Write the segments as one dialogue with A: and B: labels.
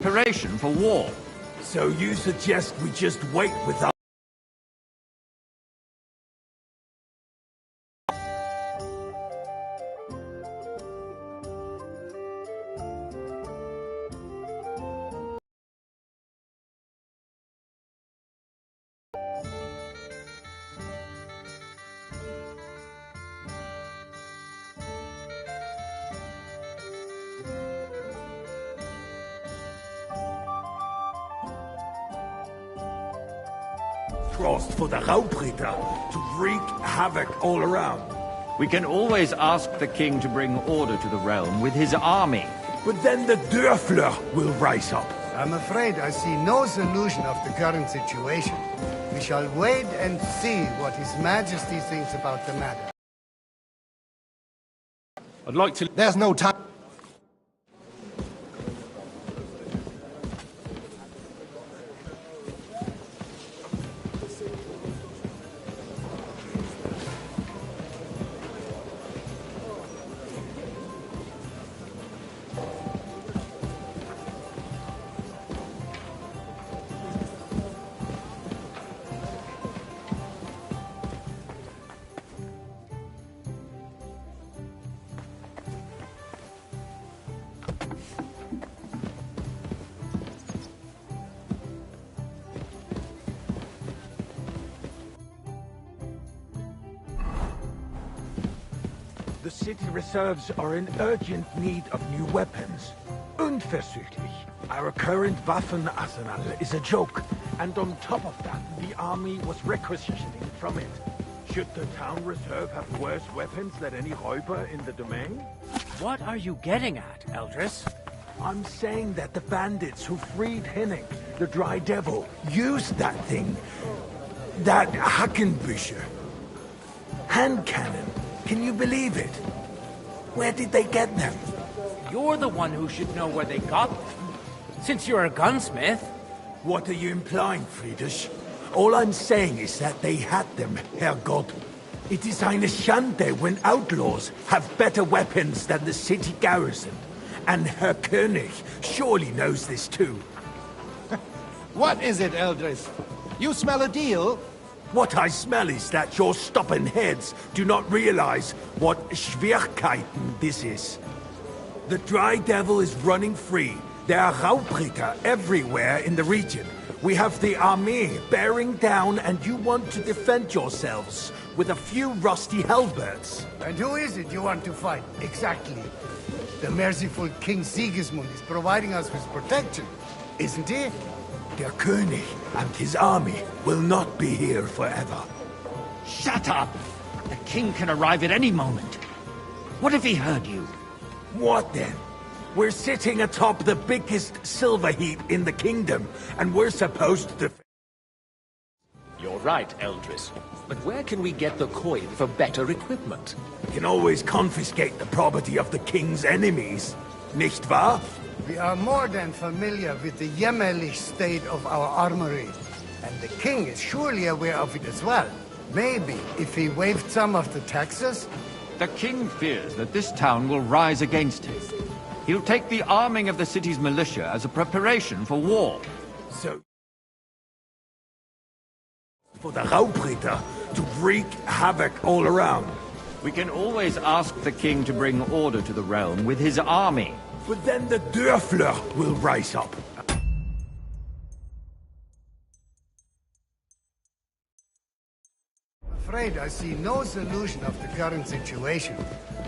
A: preparation for war.
B: So you suggest we just wait without... Frost for the Raubritter to wreak havoc all around.
A: We can always ask the king to bring order to the realm with his army.
B: But then the Dörfler will rise up.
C: I'm afraid I see no solution of the current situation. We shall wait and see what His Majesty thinks about the matter.
D: I'd like to...
E: There's no time.
B: The city reserves are in urgent need of new weapons. Unverzüglich. Our current Waffenarsenal is a joke, and on top of that, the army was requisitioning from it. Should the town reserve have worse weapons than any Räuber in the domain?
F: What are you getting at, Eldris?
B: I'm saying that the bandits who freed Henning, the Dry Devil, used that thing. That Hackenbücher. Hand cannon. Can you believe it? Where did they get them?
F: You're the one who should know where they got them. Since you're a gunsmith.
B: What are you implying, Friedrich? All I'm saying is that they had them, Herrgott. It is eine Schande when outlaws have better weapons than the city garrison. And Herr König surely knows this too.
E: What is it, Eldris? You smell a deal?
B: What I smell is that your stubborn heads do not realize what Schwierigkeiten this is. The Dry Devil is running free. There are Raubritter everywhere in the region. We have the army bearing down, and you want to defend yourselves with a few rusty halberds.
C: And who is it you want to fight, exactly? The merciful King Sigismund is providing us with protection, isn't he?
B: Der König and his army will not be here forever.
A: Shut up! The king can arrive at any moment. What if he heard you?
B: What then? We're sitting atop the biggest silver heap in the kingdom, and we're supposed to...
D: You're right, Eldris. But where can we get the coin for better equipment?
B: We can always confiscate the property of the king's enemies, nicht wahr?
C: We are more than familiar with the jämmerlich state of our armory. And the king is surely aware of it as well. Maybe if he waived some of the taxes?
A: The king fears that this town will rise against him. He'll take the arming of the city's militia as a preparation for war.
B: So... for the Raubritter to wreak havoc all around.
A: We can always ask the king to bring order to the realm with his army.
B: But then the Dörfler will rise up.
C: Afraid I see no solution of the current situation.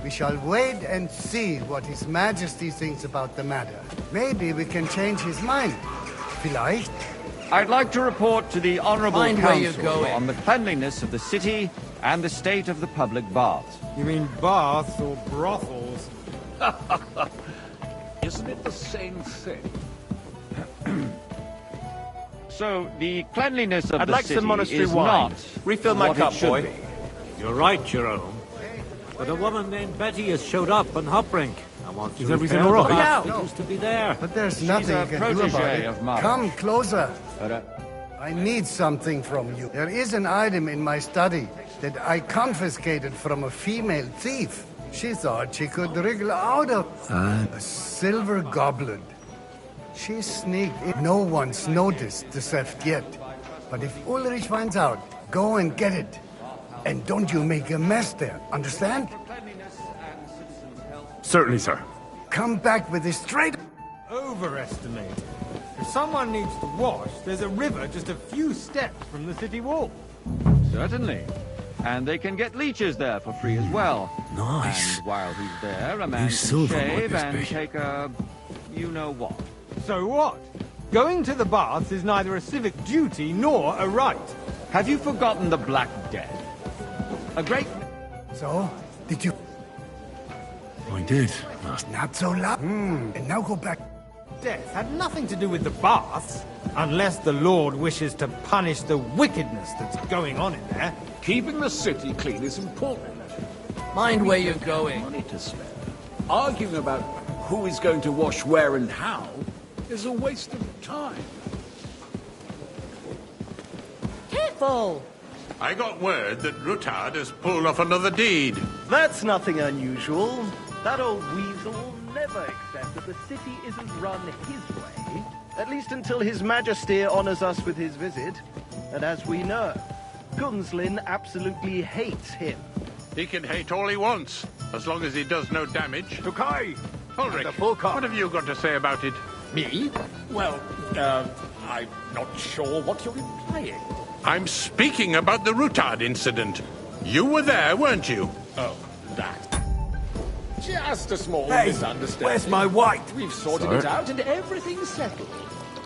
C: We shall wait and see what His Majesty thinks about the matter. Maybe we can change his mind. Vielleicht?
A: I'd like to report to the Honorable
F: Mind where you're
A: Council
F: going.
A: on the cleanliness of the city and the state of the public baths.
G: You mean baths or brothels?
D: Isn't it the same thing?
A: So, the cleanliness of
D: I'd
A: the
D: like
A: city
D: some monastery
A: is
D: wine.
A: not
D: Refill my
A: what
D: cup,
A: it should
D: boy.
A: be.
H: You're right, Jerome. But a woman named Betty has showed up on Hopbrink. I want to
G: Is everything
H: repair
G: all
H: the
G: right?
H: bath
F: Yeah.
H: that used to be there.
C: But there's
A: She's
C: nothing
A: a
C: you can do about
A: protege
C: it.
A: of mine.
C: Come closer.
A: But,
C: I need something from you. There is an item in my study that I confiscated from a female thief. She thought she could wriggle out of a silver goblet. She sneaked in. No one's noticed the theft yet. But if Ulrich finds out, go and get it. And don't you make a mess there, understand?
B: Certainly, sir.
C: Come back with it straight...
G: Overestimate. If someone needs to wash, there's a river just a few steps from the city wall.
A: Certainly. And they can get leeches there for free as well.
B: Nice.
A: And while he's there, a man can
B: silver might
A: shave
B: this
A: and
B: be?
A: take a... you-know-what.
G: So what? Going to the baths is neither a civic duty nor a right.
A: Have you forgotten the Black Death? A great...
C: So, did you...
B: I did.
C: Not so loud. And now go back...
G: Death had nothing to do with the baths, unless the Lord wishes to punish the wickedness that's going on in there.
D: Keeping the city clean is important.
F: Mind where you're going.
D: Money to spare. Arguing about who is going to wash where and how is a waste of time.
I: Careful!
J: I got word that Rutard has pulled off another deed.
K: That's nothing unusual. That old weasel will never accept that the city isn't run his way, at least until His Majesty honors us with his visit. And as we know, Gunslin absolutely hates him.
J: He can hate all he wants, as long as he does no damage.
B: Tokai!
J: Ulrich, what have you got to say about it?
D: Me? Well, I'm not sure what you're implying.
J: I'm speaking about the Rutard incident. You were there, weren't you?
D: Oh, that. Just a small
B: Hey,
D: misunderstanding.
B: where's my white?
D: We've sorted it out and everything's settled.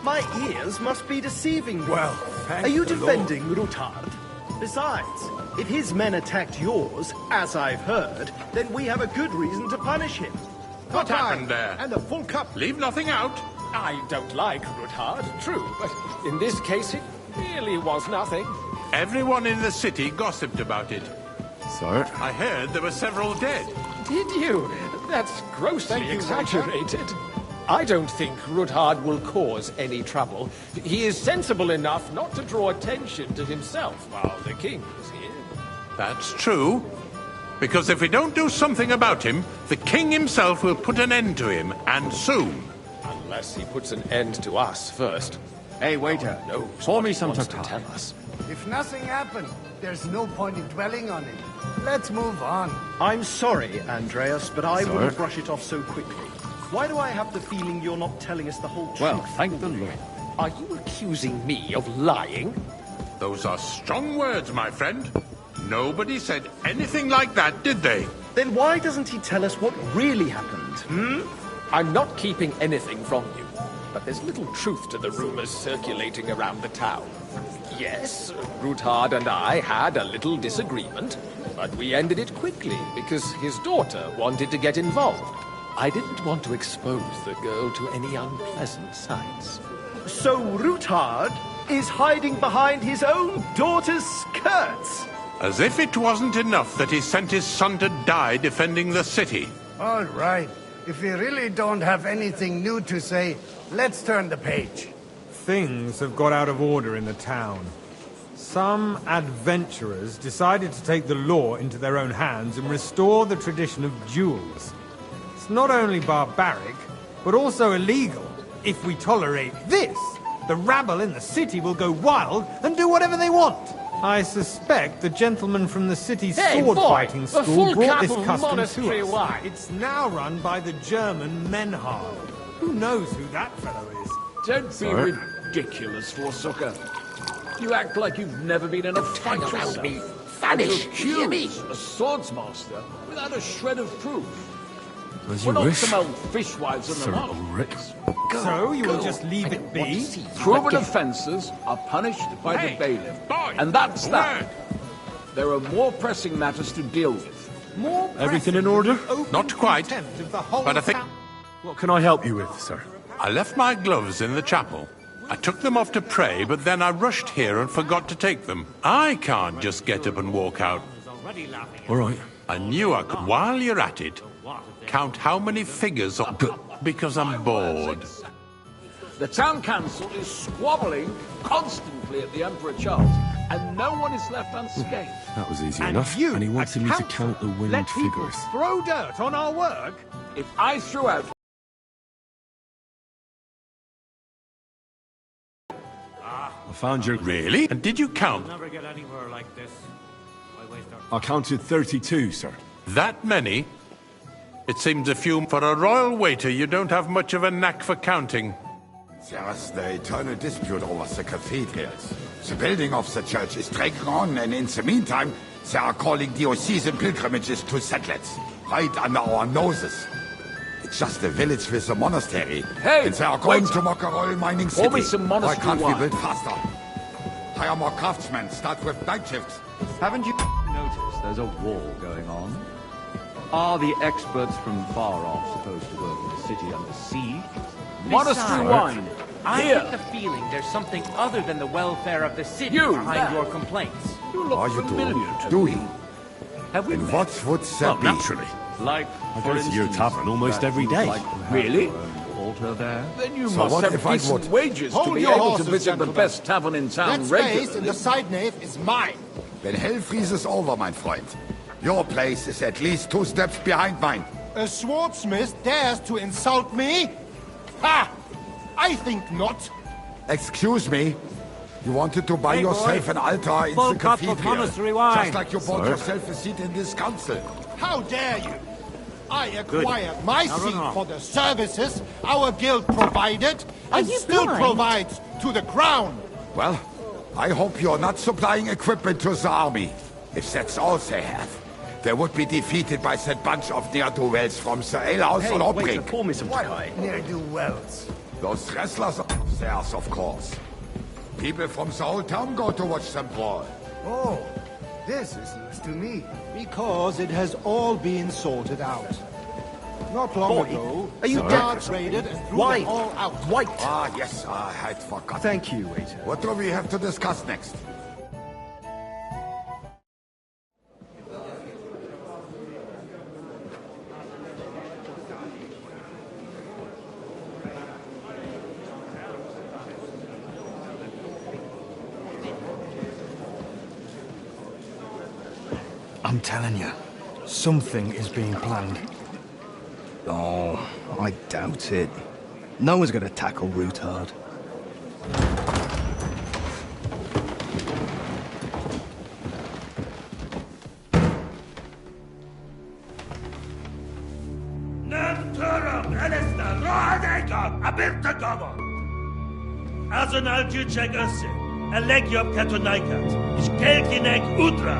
K: My ears must be deceiving me.
B: Well, thank
K: are you
B: the
K: defending Rutard? Besides, if his men attacked yours, as I've heard, then we have a good reason to punish him.
J: What happened there?
E: And a full cup.
J: Leave nothing out.
D: I don't like Rutard, true, but in this case it really was nothing.
J: Everyone in the city gossiped about it.
B: Sir?
J: I heard there were several dead.
D: Did you? That's grossly exaggerated. I don't think Rutard will cause any trouble. He is sensible enough not to draw attention to himself while the king is here.
J: That's true. Because if we don't do something about him, the king himself will put an end to him, and soon.
D: Unless he puts an end to us first.
A: Hey, waiter,
D: No,
A: pour me some
D: to
A: Tokai.
D: tell us.
C: If nothing happened, there's no point in dwelling on it. Let's move on.
K: I'm sorry, Andreas, but I wouldn't brush it off so quickly. Why do I have the feeling you're not telling us the whole truth?
A: Well, thank the Lord.
D: Are you accusing me of lying?
J: Those are strong words, my friend. Nobody said anything like that, did they?
K: Then why doesn't he tell us what really happened,
D: I'm not keeping anything from you, but there's little truth to the rumors circulating around the town. Yes, Rutard and I had a little disagreement, but we ended it quickly because his daughter wanted to get involved. I didn't want to expose the girl to any unpleasant sights.
K: So Rutard is hiding behind his own daughter's skirts?
J: As if it wasn't enough that he sent his son to die defending the city.
C: All right. If we really don't have anything new to say, let's turn the page.
G: Things have got out of order in the town. Some adventurers decided to take the law into their own hands and restore the tradition of duels. It's not only barbaric, but also illegal. If we tolerate this, the rabble in the city will go wild and do whatever they want. I suspect the gentleman from the city's sword-fighting
D: a
G: school
D: full
G: brought
D: cup
G: this
D: of
G: custom
D: monastery
G: to us.
D: wine.
G: It's now run by the German Menhard. Who knows who that fellow is?
D: Don't be ridiculous, Forsucker. You act like you've never been in a fight yourself.
F: me. Vanish,
D: To
F: hear me?
D: accuse a swordsmaster without a shred of proof.
B: As
D: We're
B: you
D: not
B: wish,
D: some old fishwives in
B: Sir
D: the mouth.
B: Ulrich.
G: So you will just leave it be?
D: Proven offences are punished by the bailiff. And that's that. There are more pressing matters to deal with.
G: More
B: Everything in order?
J: Not quite, but I think...
B: What can I help you with, sir?
J: I left my gloves in the chapel. I took them off to pray, but then I rushed here and forgot to take them. I can't just get up and walk out.
B: All right.
J: I knew I could. While you're at it, count how many figures are... because I'm bored.
D: The town council is squabbling constantly at the Emperor Charles, and no one is left unscathed.
B: That was easy
G: And
B: enough.
G: you,
B: And he
G: a
B: wanted me to
G: council,
B: count the winged
G: let people
B: figures.
G: throw dirt on our work?
D: If I threw out
L: found your...
J: Really? And did you count?
H: Never get anywhere like this. Why waste our...
L: I counted 32, sir.
J: That many? It seems a few. For a royal waiter, you don't have much of a knack for counting.
M: There's the eternal dispute over the cathedrals. The building of the church is dragging on, and in the meantime, they are calling diocesan pilgrimages to settlers, right under our noses. It's just a village with a monastery.
N: Hey,
M: and they are going
N: wait.
M: to mock a royal mining city.
N: Pour me some
M: Why
N: monastery
M: can't we
N: wine.
M: build faster? Hire more craftsmen, start with night shifts.
A: Haven't you noticed there's a war going on? Are the experts from far off supposed to work in a city under siege?
F: Monastery
N: wine.
F: I
N: Here.
F: get the feeling there's something other than the welfare of the city
N: You,
F: behind
N: that.
F: your complaints.
N: You look
M: Are you
N: familiar to
M: do
N: me.
M: we?
N: Have we
M: And
N: met?
M: what would that
L: Well,
M: be?
L: naturally.
A: Like,
L: I
A: for
L: go to your
A: instance,
L: tavern almost
A: that
L: every
A: you'd
L: day.
A: like to have
N: Really?
A: your own altar there?
N: Then you
M: So
N: must
M: what
N: have
M: if I
N: decent
M: would-
N: wages to
E: Hold
N: be
E: your
N: able to
E: horses,
N: visit
E: gentlemen.
N: the best tavern in town
E: That space in
N: regularly.
E: the side nave is mine.
M: Then hell freezes over, mein Freund. Your place is at least 2 steps behind mine.
E: A swordsmith dares to insult me? Ha! I think not.
M: Excuse me? You wanted to buy
H: Hey,
M: yourself
H: boy.
M: an altar in
H: Full
M: the
H: cup of
M: cathedral.
H: monastery wine.
M: Just like you bought
L: Sir?
M: yourself a seat in this council.
E: How dare you? I acquired my
H: Now run
E: seat
H: off.
E: for the services our guild provided and
I: you
E: still
I: blind?
E: provides to the crown.
M: Well, I hope you're not supplying equipment to the army. If that's all they have, they would be defeated by that bunch of ne'er-do-wells from the alehouse on Opbrink.
K: pour me some chai.
C: Ne'er-do-wells.
M: Those wrestlers of theirs, of course. People from the whole town go to watch them brawl.
C: Oh, this is news to me.
E: Because it has all been sorted out. Not long
K: Boy,
E: ago,
K: are you
E: the
K: dead?
E: guards raided and threw
K: Wine.
E: them all out.
K: White.
M: Ah, yes, I had forgotten.
K: Thank you, waiter.
M: What do we have to discuss next?
O: I'm telling you, something is being planned.
P: Oh, I doubt it. No one's gonna tackle Rootard.
Q: Azonal Juchek Össe, Elegiop Katonaikat, Ich Kelkinek Udra.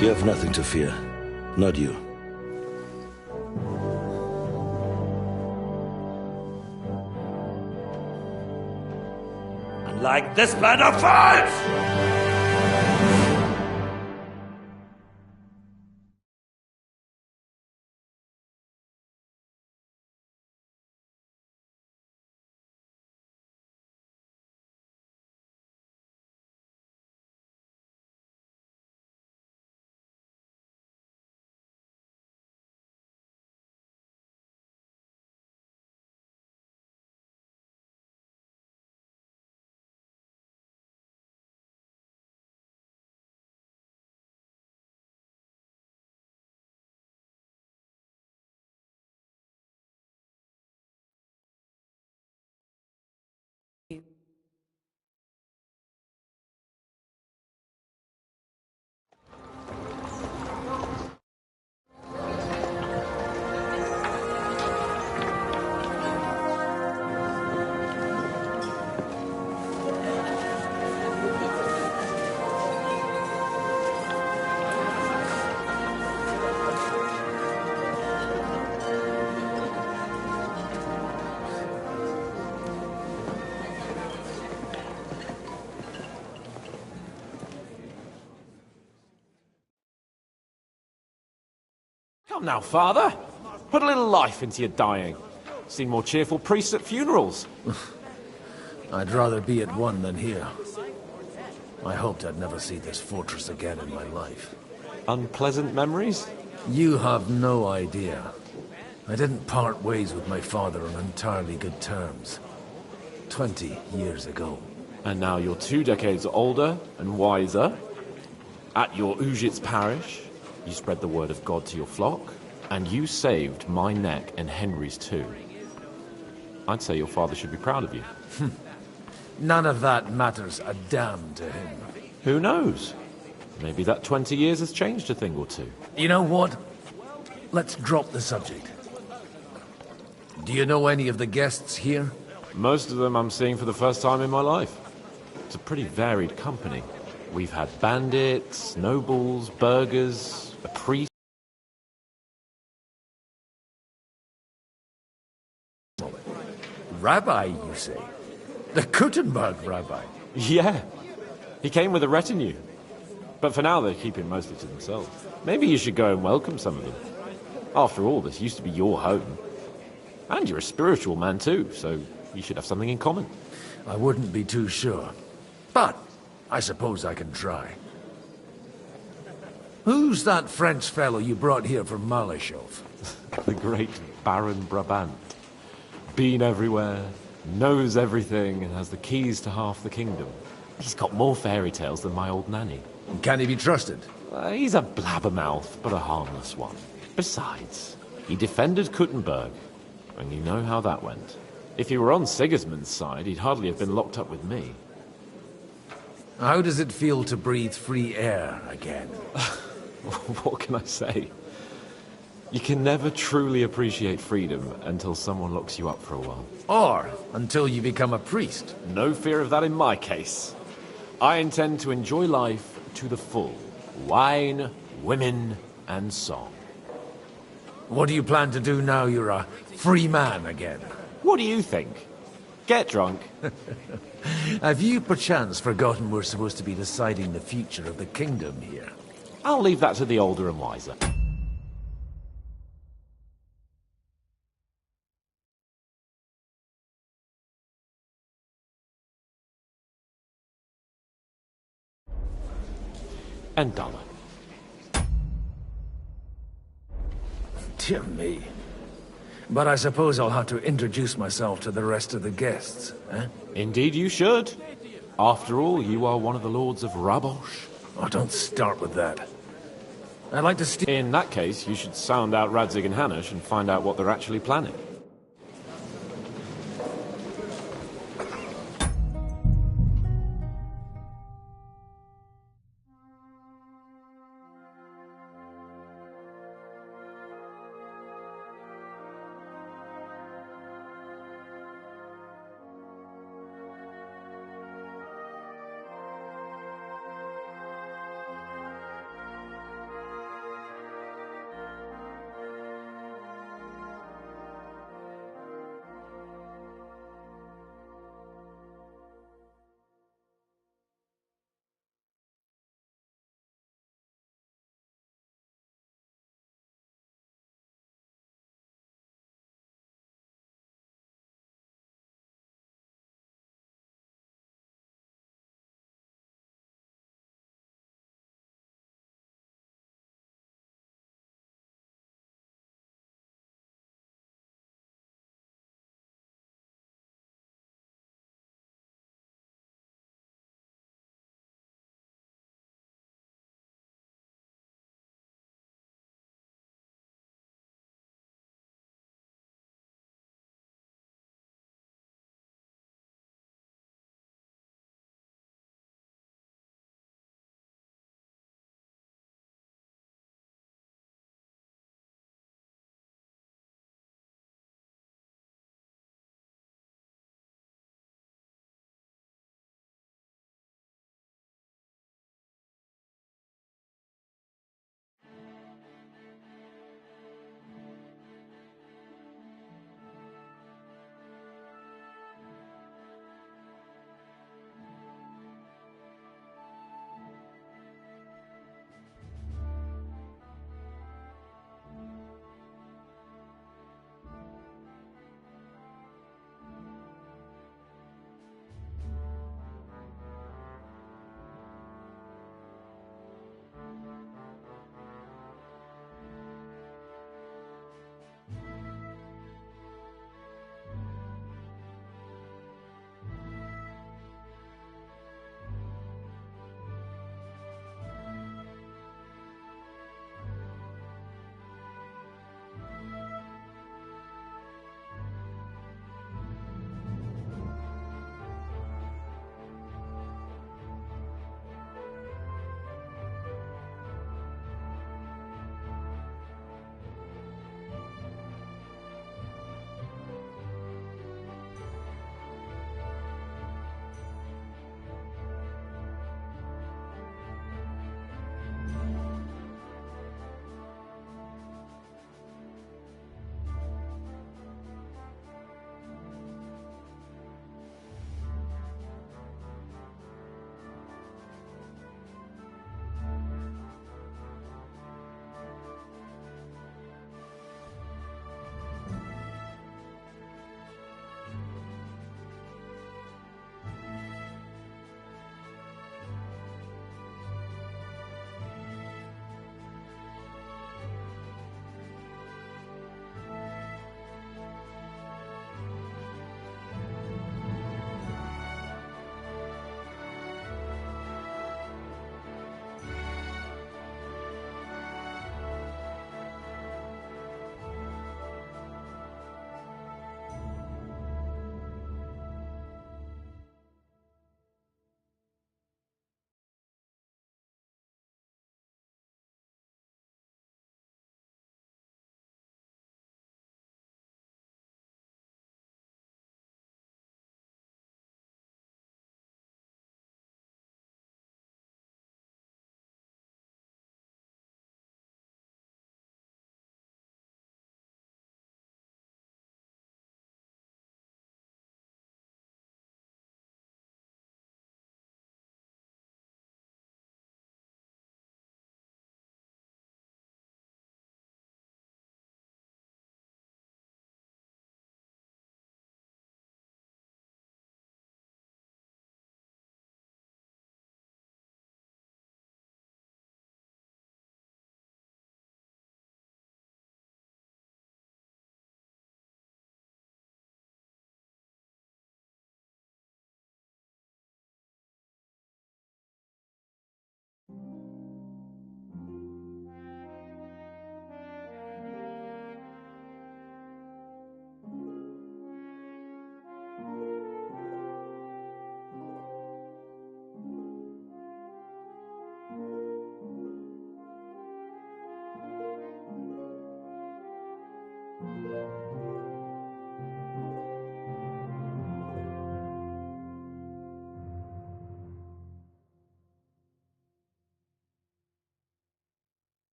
R: You have nothing to fear. Not you.
Q: Like this plan of fights!
L: Come now, Father. Put a little life into your dying. Seen more cheerful priests at funerals.
S: I'd rather be at one than here. I hoped I'd never see this fortress again in my life.
L: Unpleasant memories?
S: You have no idea. I didn't part ways with my father on entirely good terms. 20 years ago.
L: And now you're 2 decades older and wiser. At your Ujit's parish, you spread the word of God to your flock, and you saved my neck and Henry's too. I'd say your father should be proud of you.
S: None of that matters a damn to him.
L: Who knows? Maybe that 20 years has changed a thing or two.
S: You know what? Let's drop the subject. Do you know any of the guests here?
L: Most of them I'm seeing for the first time in my life. It's a pretty varied company. We've had bandits, nobles, burghers, a priest.
S: Rabbi, you say? The Kuttenberg rabbi?
L: Yeah. He came with a retinue. But for now, they're keeping mostly to themselves. Maybe you should go and welcome some of them. After all, this used to be your home. And you're a spiritual man too, so you should have something in common.
S: I wouldn't be too sure. But I suppose I can try. Who's that French fellow you brought here from Malashov?
L: The great Baron Brabant. Been everywhere, knows everything, and has the keys to half the kingdom. He's got more fairy tales than my old nanny.
S: Can he be trusted?
L: He's a blabbermouth, but a harmless one. Besides, he defended Kuttenberg, and you know how that went. If he were on Sigismund's side, he'd hardly have been locked up with me.
S: How does it feel to breathe free air again?
L: What can I say? You can never truly appreciate freedom until someone locks you up for a while.
S: Or until you become a priest.
L: No fear of that in my case. I intend to enjoy life to the full. Wine, women, and song.
S: What do you plan to do now you're a free man again?
L: What do you think? Get drunk.
S: Have you perchance forgotten we're supposed to be deciding the future of the kingdom here?
L: I'll leave that to the older and wiser. And duller.
S: Dear me. But I suppose I'll have to introduce myself to the rest of the guests, eh?
L: Indeed you should. After all, you are one of the lords of Rabosh.
S: Oh, don't start with that. I'd like to
L: In that case, you should sound out Radzig and Hanush and find out what they're actually planning.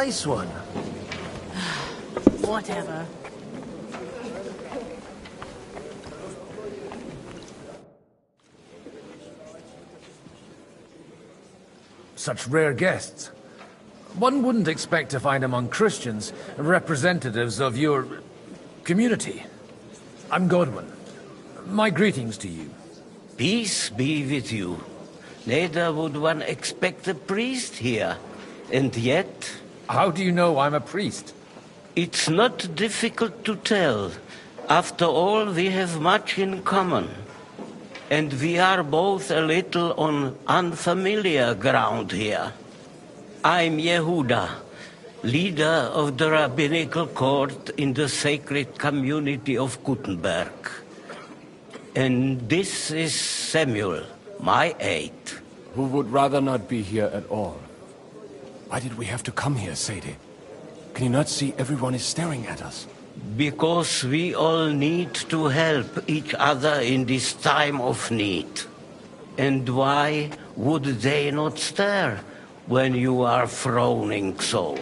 S: Nice one.
I: Whatever.
S: Such rare guests. One wouldn't expect to find among Christians representatives of your community. I'm Godwin. My greetings to you.
T: Peace be with you. Neither would one expect a priest here. And yet...
S: How do you know I'm a priest?
T: It's not difficult to tell. After all, we have much in common. And we are both a little on unfamiliar ground here. I'm Yehuda, leader of the rabbinical court in the sacred community of Gutenberg. And this is Samuel, my aide.
U: Who would rather not be here at all. Why did we have to come here, Sadie? Can you not see everyone is staring at us?
T: Because we all need to help each other in this time of need. And why would they not stare when you are frowning so?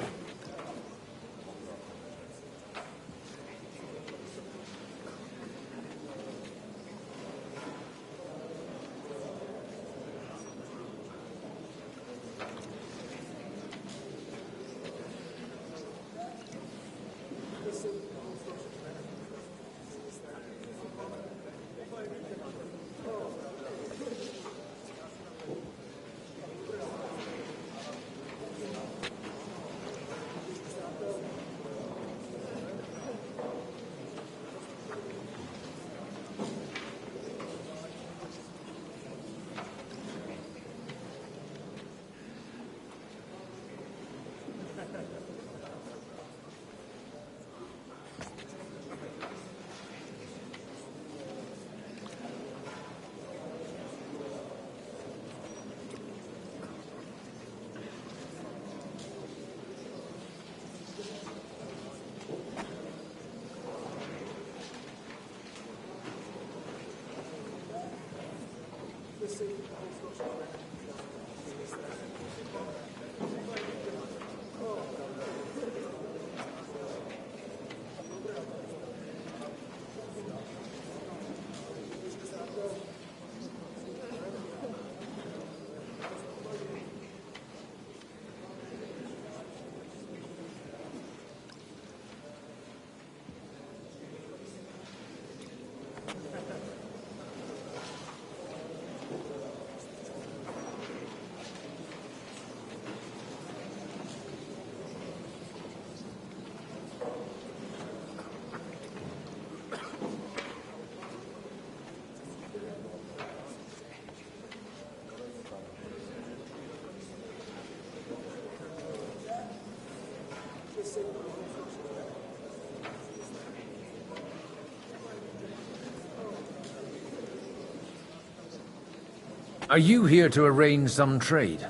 S: Are you here to arrange some trade?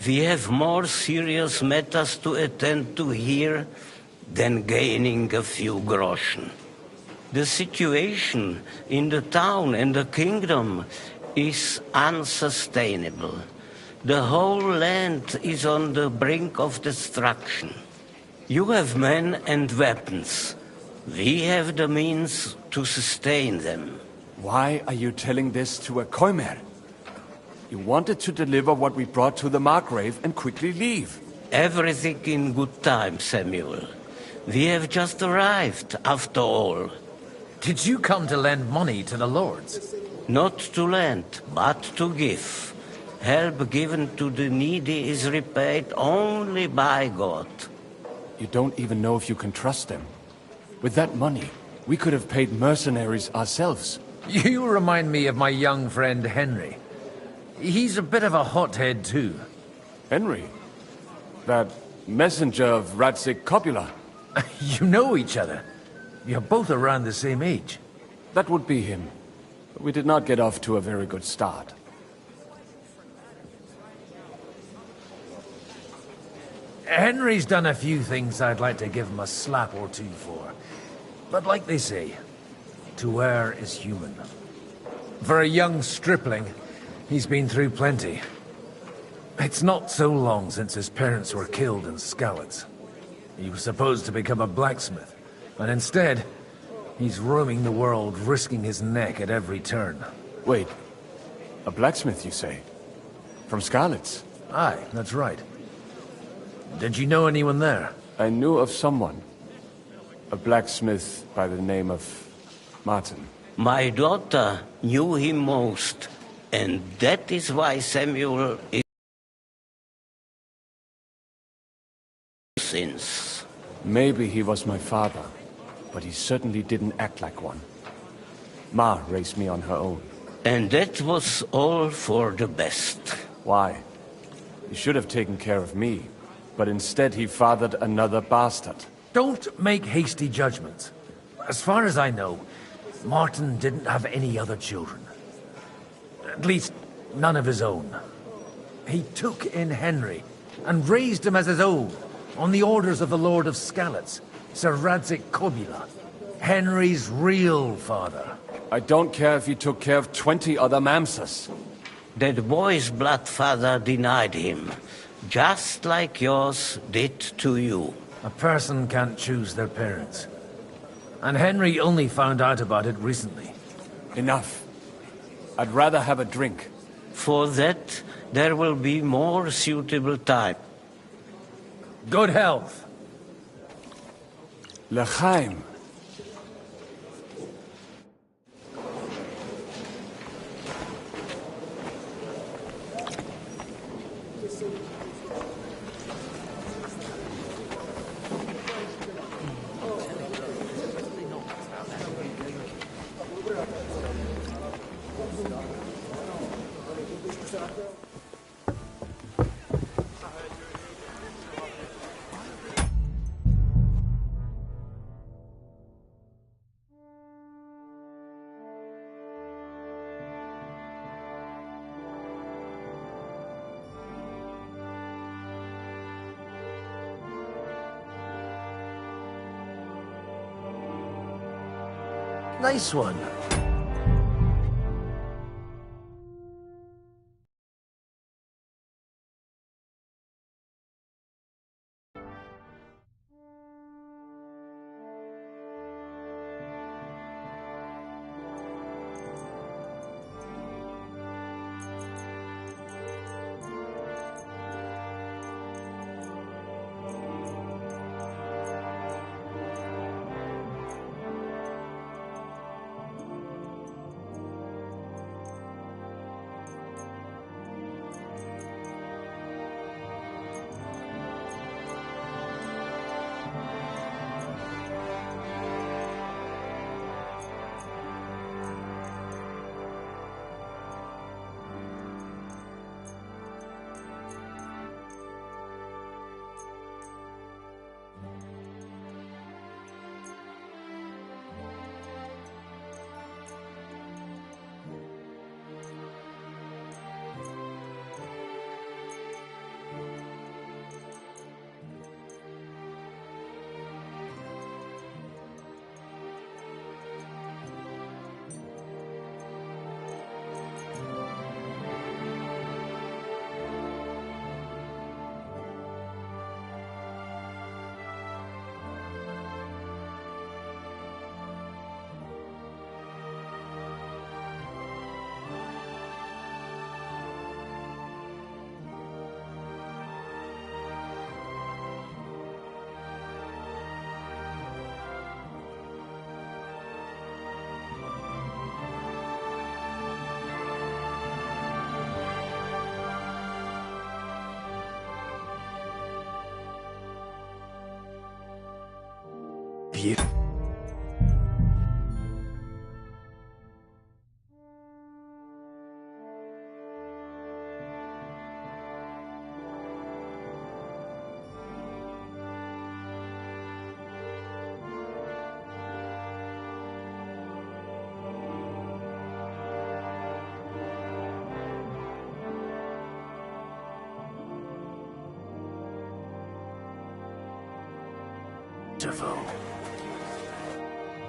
T: We have more serious matters to attend to here than gaining a few groschen. The situation in the town and the kingdom is unsustainable. The whole land is on the brink of destruction. You have men and weapons. We have the means to sustain them.
U: Why are you telling this to a Koimer? You wanted to deliver what we brought to the Margrave and quickly leave.
T: Everything in good time, Samuel. We have just arrived, after all.
S: Did you come to lend money to the lords?
T: Not to lend, but to give. Help given to the needy is repaid only by God.
U: You don't even know if you can trust them. With that money, we could have paid mercenaries ourselves.
S: You remind me of my young friend Henry. He's a bit of a hothead too.
U: Henry? That messenger of Radzik Copula?
S: You know each other. You're both around the same age.
U: That would be him. But we did not get off to a very good start.
S: Henry's done a few things I'd like to give him a slap or two for. But like they say, to err is human. For a young stripling, he's been through plenty. It's not so long since his parents were killed in Skalitz. He was supposed to become a blacksmith, and instead, he's roaming the world, risking his neck at every turn.
U: Wait, a blacksmith, you say? From Skalitz?
S: Aye, that's right. Did you know anyone there?
U: I knew of someone. A blacksmith by the name of Martin.
T: My daughter knew him most, and that is why Samuel is since.
U: Maybe he was my father, but he certainly didn't act like one. Ma raised me on her own.
T: And that was all for the best.
U: Why? He should have taken care of me, but instead he fathered another bastard.
S: Don't make hasty judgments. As far as I know, Martin didn't have any other children. At least, none of his own. He took in Henry and raised him as his own, on the orders of the Lord of Skalitz, Sir Radzik Kobula, Henry's real father.
U: I don't care if he took care of 20 other Mamsas.
T: That boy's blood father denied him, just like yours did to you.
S: A person can't choose their parents. And Henry only found out about it recently.
U: Enough. I'd rather have a drink.
T: For that, there will be more suitable time.
S: Good health.
U: L'chaim.
S: Nice one.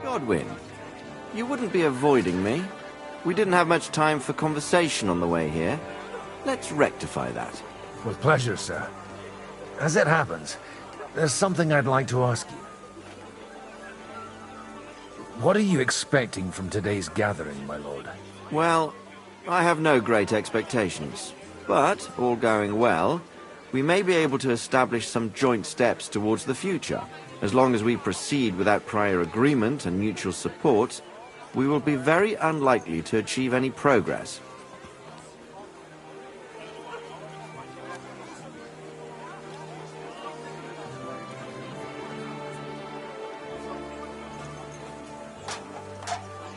B: Godwin, you wouldn't be avoiding me. We didn't have much time for conversation on the way here. Let's rectify that.
S: With pleasure, sir. As it happens, there's something I'd like to ask you. What are you expecting from today's gathering, my lord?
B: Well, I have no great expectations. But, all going well, we may be able to establish some joint steps towards the future. As long as we proceed without prior agreement and mutual support, we will be very unlikely to achieve any progress.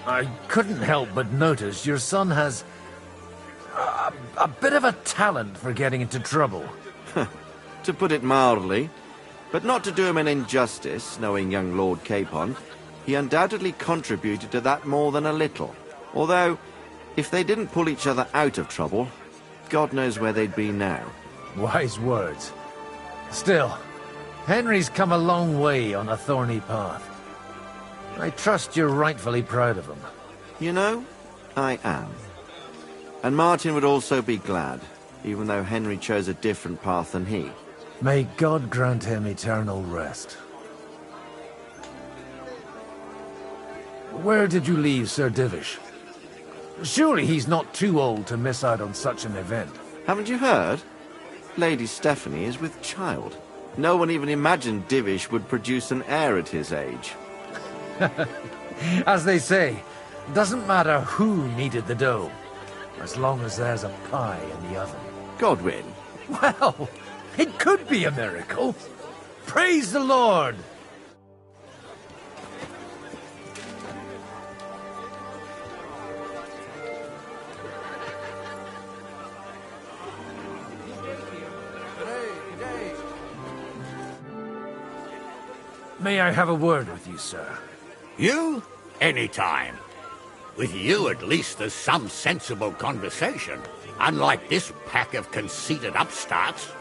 S: I couldn't help but notice your son has a bit of a talent for getting into trouble.
B: To put it mildly, but not to do him an injustice, knowing young Lord Capon, he undoubtedly contributed to that more than a little. Although, if they didn't pull each other out of trouble, God knows where they'd be now.
S: Wise words. Still, Henry's come a long way on a thorny path. I trust you're rightfully proud of him.
B: You know, I am. And Martin would also be glad, even though Henry chose a different path than he.
S: May God grant him eternal rest. Where did you leave Sir Divish? Surely he's not too old to miss out on such an event.
B: Haven't you heard? Lady Stephanie is with child. No one even imagined Divish would produce an heir at his age.
S: As they say, doesn't matter who kneaded the dough, as long as there's a pie in the oven.
B: Godwin.
S: Well, it could be a miracle. Praise the Lord! May I have a word with you, sir?
G: You? Anytime. With you, at least, there's some sensible conversation. Unlike this pack of conceited upstarts.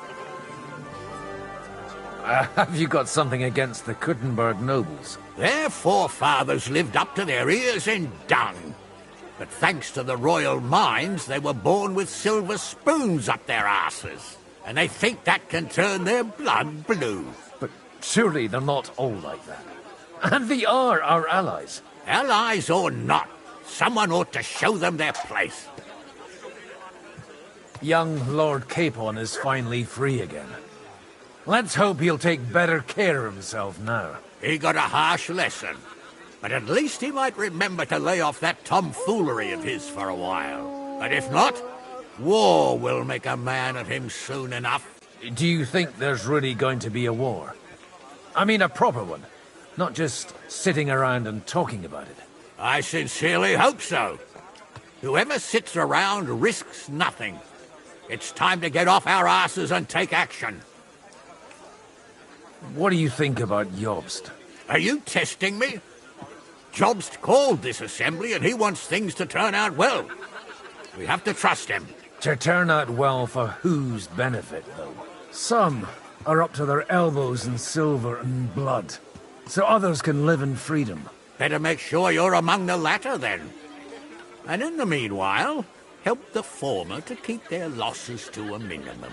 S: Have you got something against the Kuttenberg nobles?
G: Their forefathers lived up to their ears in dung. But thanks to the royal mines, they were born with silver spoons up their asses. And they think that can turn their blood blue.
S: But surely they're not all like that. And they are our allies.
G: Allies or not, someone ought to show them their place.
S: Young Lord Capon is finally free again. Let's hope he'll take better care of himself now.
G: He got a harsh lesson. But at least he might remember to lay off that tomfoolery of his for a while. But if not, war will make a man of him soon enough.
S: Do you think there's really going to be a war? I mean a proper one, not just sitting around and talking about it.
G: I sincerely hope so. Whoever sits around risks nothing. It's time to get off our asses and take action.
S: What do you think about Jobst?
G: Are you testing me? Jobst called this assembly and he wants things to turn out well. We have to trust him.
S: To turn out well for whose benefit, though? Some are up to their elbows in silver and blood, so others can live in freedom.
G: Better make sure you're among the latter, then. And in the meanwhile, help the former to keep their losses to a minimum.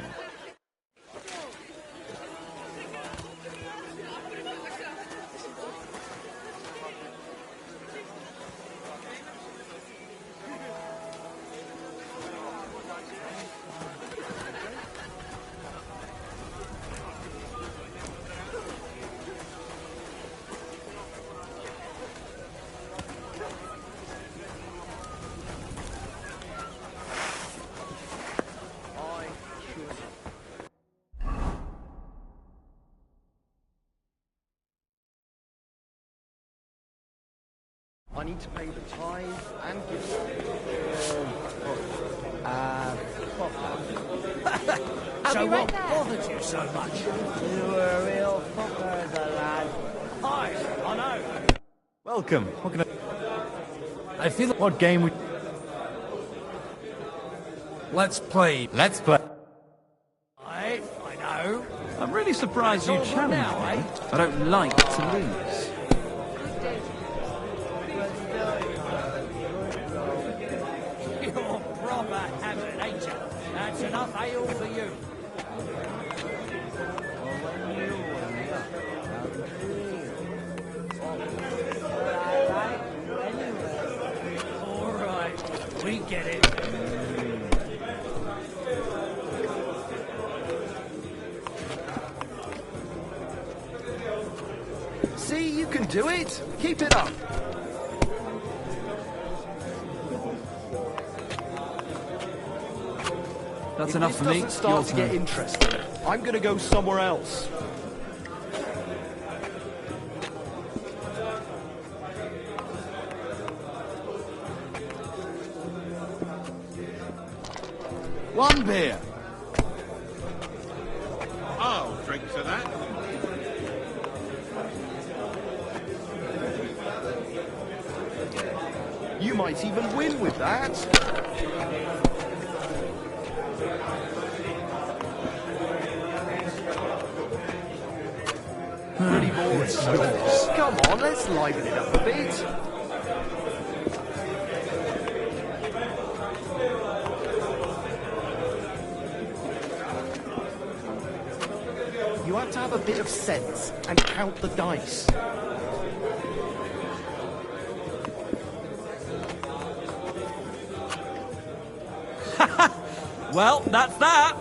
K: I need to pay the tithe and give
F: So what bothered you so much?
K: You were a real fucker, the lad.
F: Aye, I know.
O: Welcome. What can I feel like what game we...
S: Let's play.
O: Let's play.
F: I know.
N: I'm really surprised you challenged me. I don't like to lose.
F: You're proper hammered, ain't you? That's enough ale for you.
Q: Get it?
K: See, you can do it. Keep it up.
N: That's
K: if
N: enough
K: this
N: for me.
K: doesn't start to
N: Your
K: get
N: turn.
K: interesting, I'm gonna go somewhere else.
E: One beer.
J: I'll drink to that.
K: You might even win with that. Pretty boring. Come on, let's liven it up a bit. You have to have a bit of sense and count the dice.
N: Well, that's that.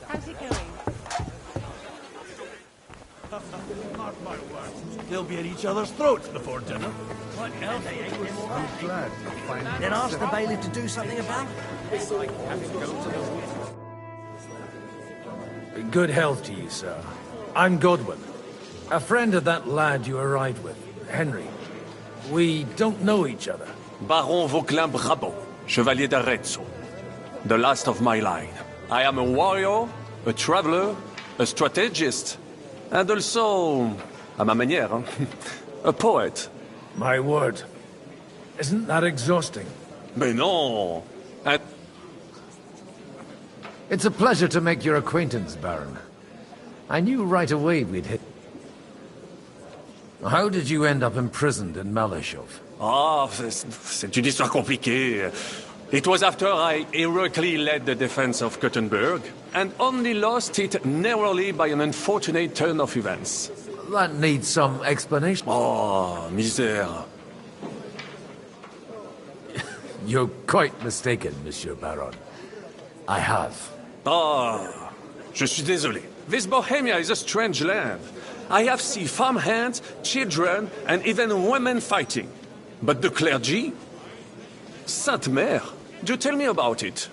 I: How's it going?
Q: Mark my words. They'll be at each other's throats before dinner. What else?
C: I'm glad you find
D: Then ask the bailiff to do something about it.
S: Good health to you, sir. I'm Godwin. A friend of that lad you arrived with, Henry. We don't know each other.
V: Baron Vauquelin Brabant, Chevalier d'Arezzo. The last of my line. I am a warrior, a traveler, a strategist, and also, à ma manière, a poet.
S: My word. Isn't that exhausting?
V: Mais non! And
S: It's a pleasure to make your acquaintance, Baron. I knew right away we'd hit... How did you end up imprisoned in Malashov?
V: Ah, c'est une histoire compliquée. It was after I heroically led the defense of Gothenburg, and only lost it narrowly by an unfortunate turn of events.
S: That needs some explanation.
V: Oh, misère.
S: You're quite mistaken, Monsieur Baron. I have.
V: Ah, je suis désolé. This Bohemia is a strange land. I have seen farmhands, children, and even women fighting. But the clergy? Sainte Mère, do tell me about it.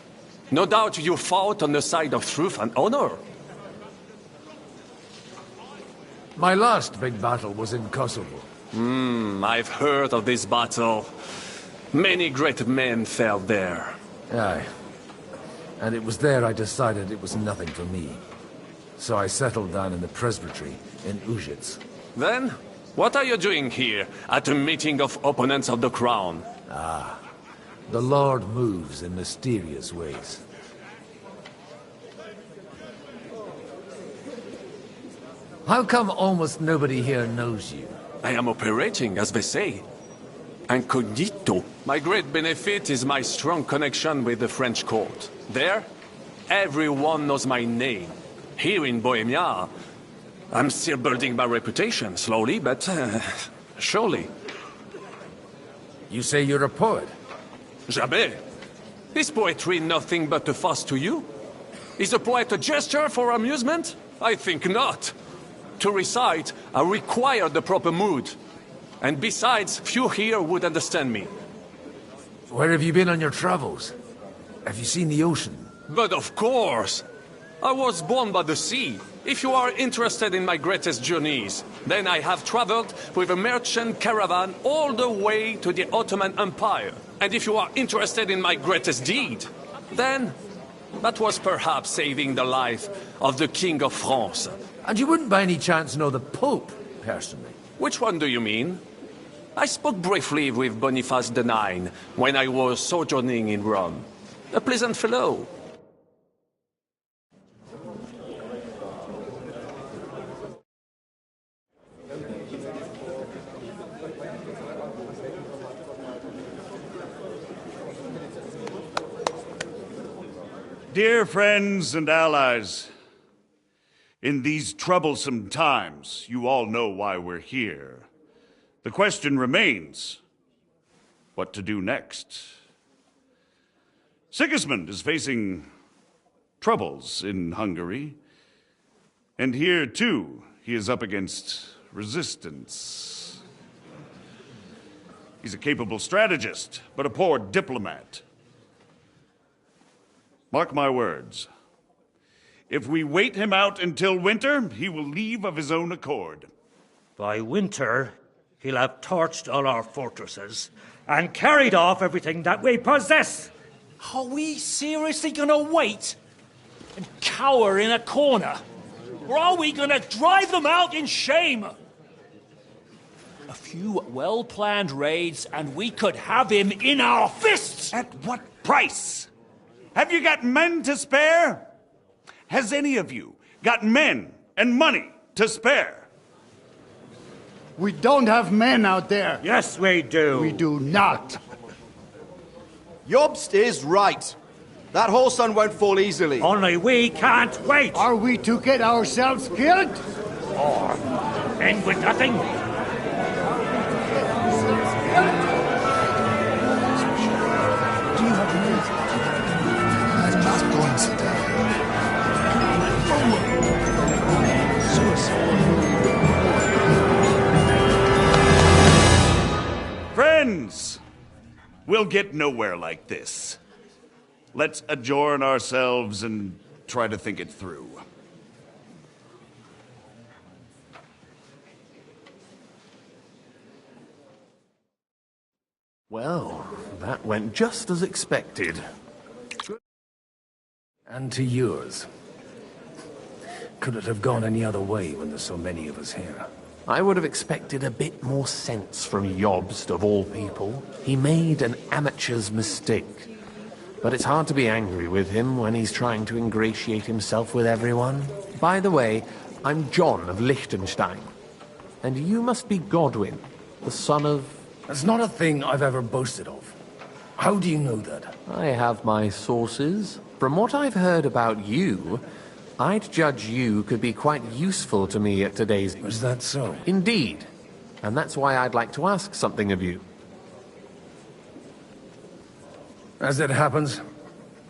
V: No doubt you fought on the side of truth and honor.
S: My last big battle was in Kosovo.
V: I've heard of this battle. Many great men fell there.
S: Aye. And it was there I decided it was nothing for me. So I settled down in the presbytery in Ujits.
V: Then, what are you doing here, at a meeting of opponents of the crown?
S: Ah, the Lord moves in mysterious ways. How come almost nobody here knows you?
V: I am operating, as they say. Incognito. My great benefit is my strong connection with the French court. There, everyone knows my name. Here in Bohemia, I'm still building my reputation, slowly, but surely.
S: You say you're a poet?
V: Jamais. Is poetry nothing but a farce to you? Is a poet a gesture for amusement? I think not. To recite, I require the proper mood. And besides, few here would understand me.
S: Where have you been on your travels? Have you seen the ocean?
V: But of course! I was born by the sea. If you are interested in my greatest journeys, then I have traveled with a merchant caravan all the way to the Ottoman Empire. And if you are interested in my greatest deed, then that was perhaps saving the life of the King of France.
S: And you wouldn't by any chance know the Pope, personally?
V: Which one do you mean? I spoke briefly with Boniface IX when I was sojourning in Rome. A pleasant fellow.
A: Dear friends and allies, in these troublesome times, you all know why we're here. The question remains, what to do next? Sigismund is facing troubles in Hungary, and here, too, he is up against resistance. He's a capable strategist, but a poor diplomat. Mark my words. If we wait him out until winter, he will leave of his own accord.
H: By winter, he'll have torched all our fortresses and carried off everything that we possess.
Q: Are we seriously gonna wait and cower in a corner? Or are we gonna drive them out in shame? A few well-planned raids and we could have him in our fists!
A: At what price? Have you got men to spare? Has any of you got men and money to spare?
C: We don't have men out there.
H: Yes, we do.
C: We do not.
W: Jobst is right. That whole sun won't fall easily.
H: Only we can't wait.
C: Are we to get ourselves killed?
H: Or end with nothing?
A: Friends, we'll get nowhere like this. Let's adjourn ourselves and try to think it through.
U: Well, that went just as expected.
S: And to yours. Could it have gone any other way when there's so many of us here?
U: I would have expected a bit more sense from Jobst, of all people. He made an amateur's mistake. But it's hard to be angry with him when he's trying to ingratiate himself with everyone. By the way, I'm John of Liechtenstein. And you must be Godwin, the son of...
S: That's not a thing I've ever boasted of. How do you know that?
U: I have my sources. From what I've heard about you, I'd judge you could be quite useful to me at today's...
S: Is that so?
U: Indeed. And that's why I'd like to ask something of you.
S: As it happens,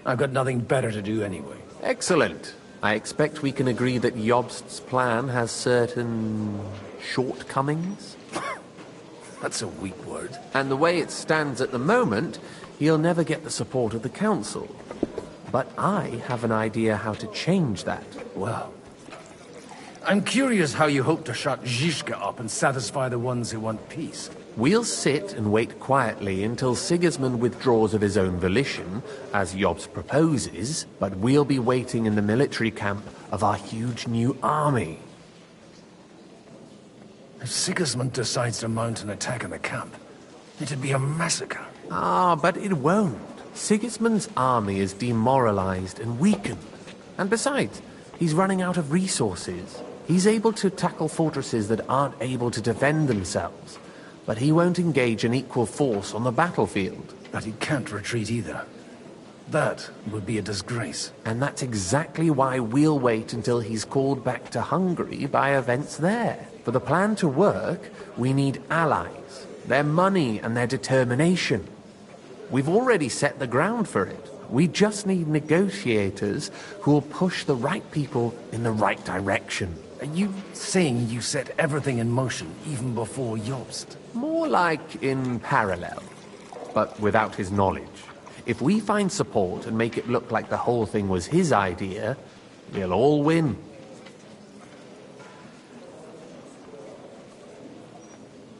S: I've got nothing better to do anyway.
U: Excellent. I expect we can agree that Jobst's plan has certain... shortcomings?
S: That's a weak word.
U: And the way it stands at the moment, he'll never get the support of the council. But I have an idea how to change that.
S: Well, I'm curious how you hope to shut Zizka up and satisfy the ones who want peace.
U: We'll sit and wait quietly until Sigismund withdraws of his own volition, as Jobst proposes, but we'll be waiting in the military camp of our huge new army.
S: If Sigismund decides to mount an attack on the camp, it'd be a massacre.
U: Ah, but it won't. Sigismund's army is demoralized and weakened. And besides, he's running out of resources. He's able to tackle fortresses that aren't able to defend themselves, but he won't engage an equal force on the battlefield.
S: But he can't retreat either. That would be a disgrace.
U: And that's exactly why we'll wait until he's called back to Hungary by events there. For the plan to work, we need allies, their money and their determination. We've already set the ground for it. We just need negotiators who will push the right people in the right direction.
S: Are you saying you set everything in motion even before Jobst?
U: More like in parallel, but without his knowledge. If we find support and make it look like the whole thing was his idea, we'll all win.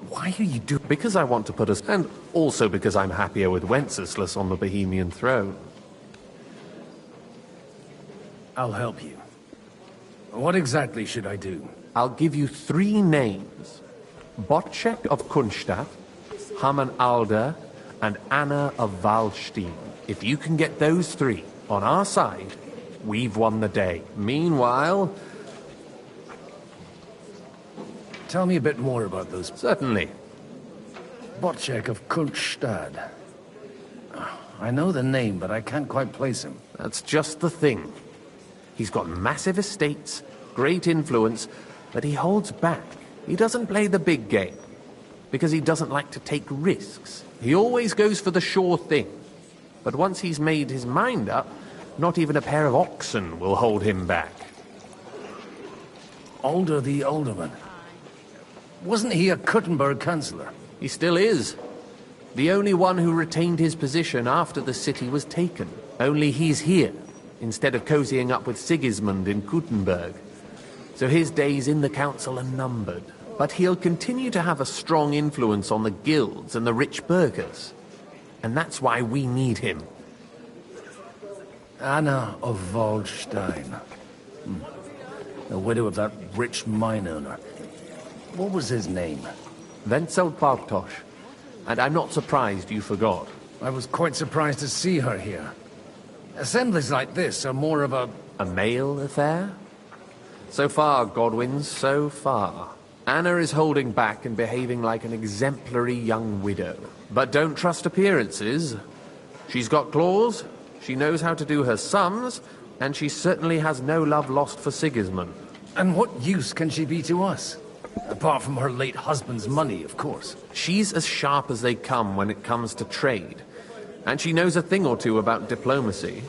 S: Why are you doing...
U: Because I want to put us... And also because I'm happier with Wenceslas on the Bohemian throne.
S: I'll help you. What exactly should I do?
U: I'll give you 3 names. Botchek of Kunstadt, Haman Alder, and Anna of Waldstein. If you can get those 3 on our side, we've won the day. Meanwhile...
S: Tell me a bit more about those...
U: Certainly.
S: Botchek of Kunstadt. I know the name, but I can't quite place him.
U: That's just the thing. He's got massive estates, great influence, but he holds back. He doesn't play the big game, because he doesn't like to take risks. He always goes for the sure thing. But once he's made his mind up, not even a pair of oxen will hold him back.
S: Alder the Alderman. Wasn't he a Kuttenberg councillor?
U: He still is. The only one who retained his position after the city was taken. Only he's here, instead of cozying up with Sigismund in Kuttenberg. So his days in the council are numbered. But he'll continue to have a strong influence on the guilds and the rich burghers. And that's why we need him.
S: Anna of Waldstein. The widow of that rich mine owner. What was his name?
U: Wenzel Bartosz. And I'm not surprised you forgot.
S: I was quite surprised to see her here. Assemblies like this are more of a...
U: A male affair? So far, Godwin, so far. Anna is holding back and behaving like an exemplary young widow. But don't trust appearances. She's got claws, she knows how to do her sums, and she certainly has no love lost for Sigismund.
S: And what use can she be to us? Apart from her late husband's money, of course.
U: She's as sharp as they come when it comes to trade. And she knows a thing or two about diplomacy.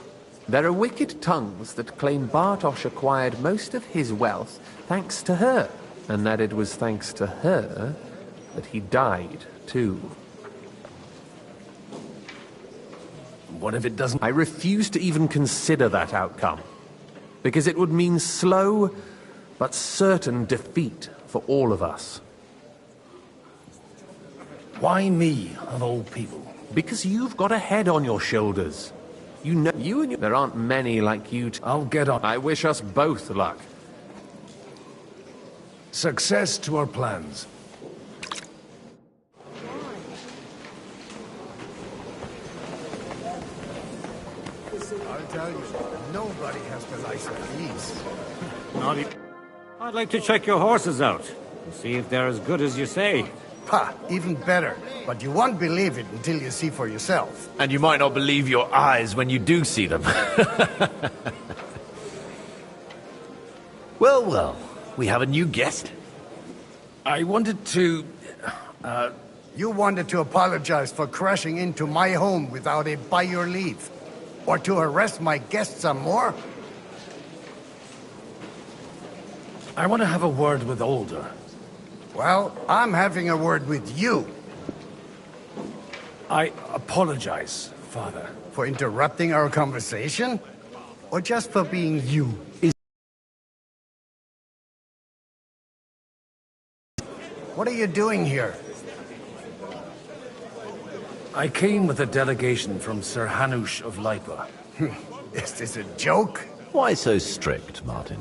U: There are wicked tongues that claim Bartosz acquired most of his wealth thanks to her. And that it was thanks to her that he died, too.
S: What if it doesn't?
U: I refuse to even consider that outcome. Because it would mean slow, but certain defeat for all of us.
S: Why me, of all people?
U: Because you've got a head on your shoulders. You know, there aren't many like you.
S: I'll get on.
U: I wish us both luck.
S: Success to our plans.
C: I'll tell you, nobody has the likes of these.
H: Not even... I'd like to check your horses out. See if they're as good as you say.
C: Ha! Even better. But you won't believe it until you see for yourself.
M: And you might not believe your eyes when you do see them. Well, well. We have a new guest.
S: I wanted to...
C: You wanted to apologize for crashing into my home without it by your leave. Or to arrest my guests some more?
S: I want to have a word with Alder.
C: Well, I'm having a word with you.
S: I apologize, Father.
C: For interrupting our conversation? Or just for being you? What are you doing here?
S: I came with a delegation from Sir Hanush of Lipa.
C: Is this a joke?
M: Why so strict, Martin?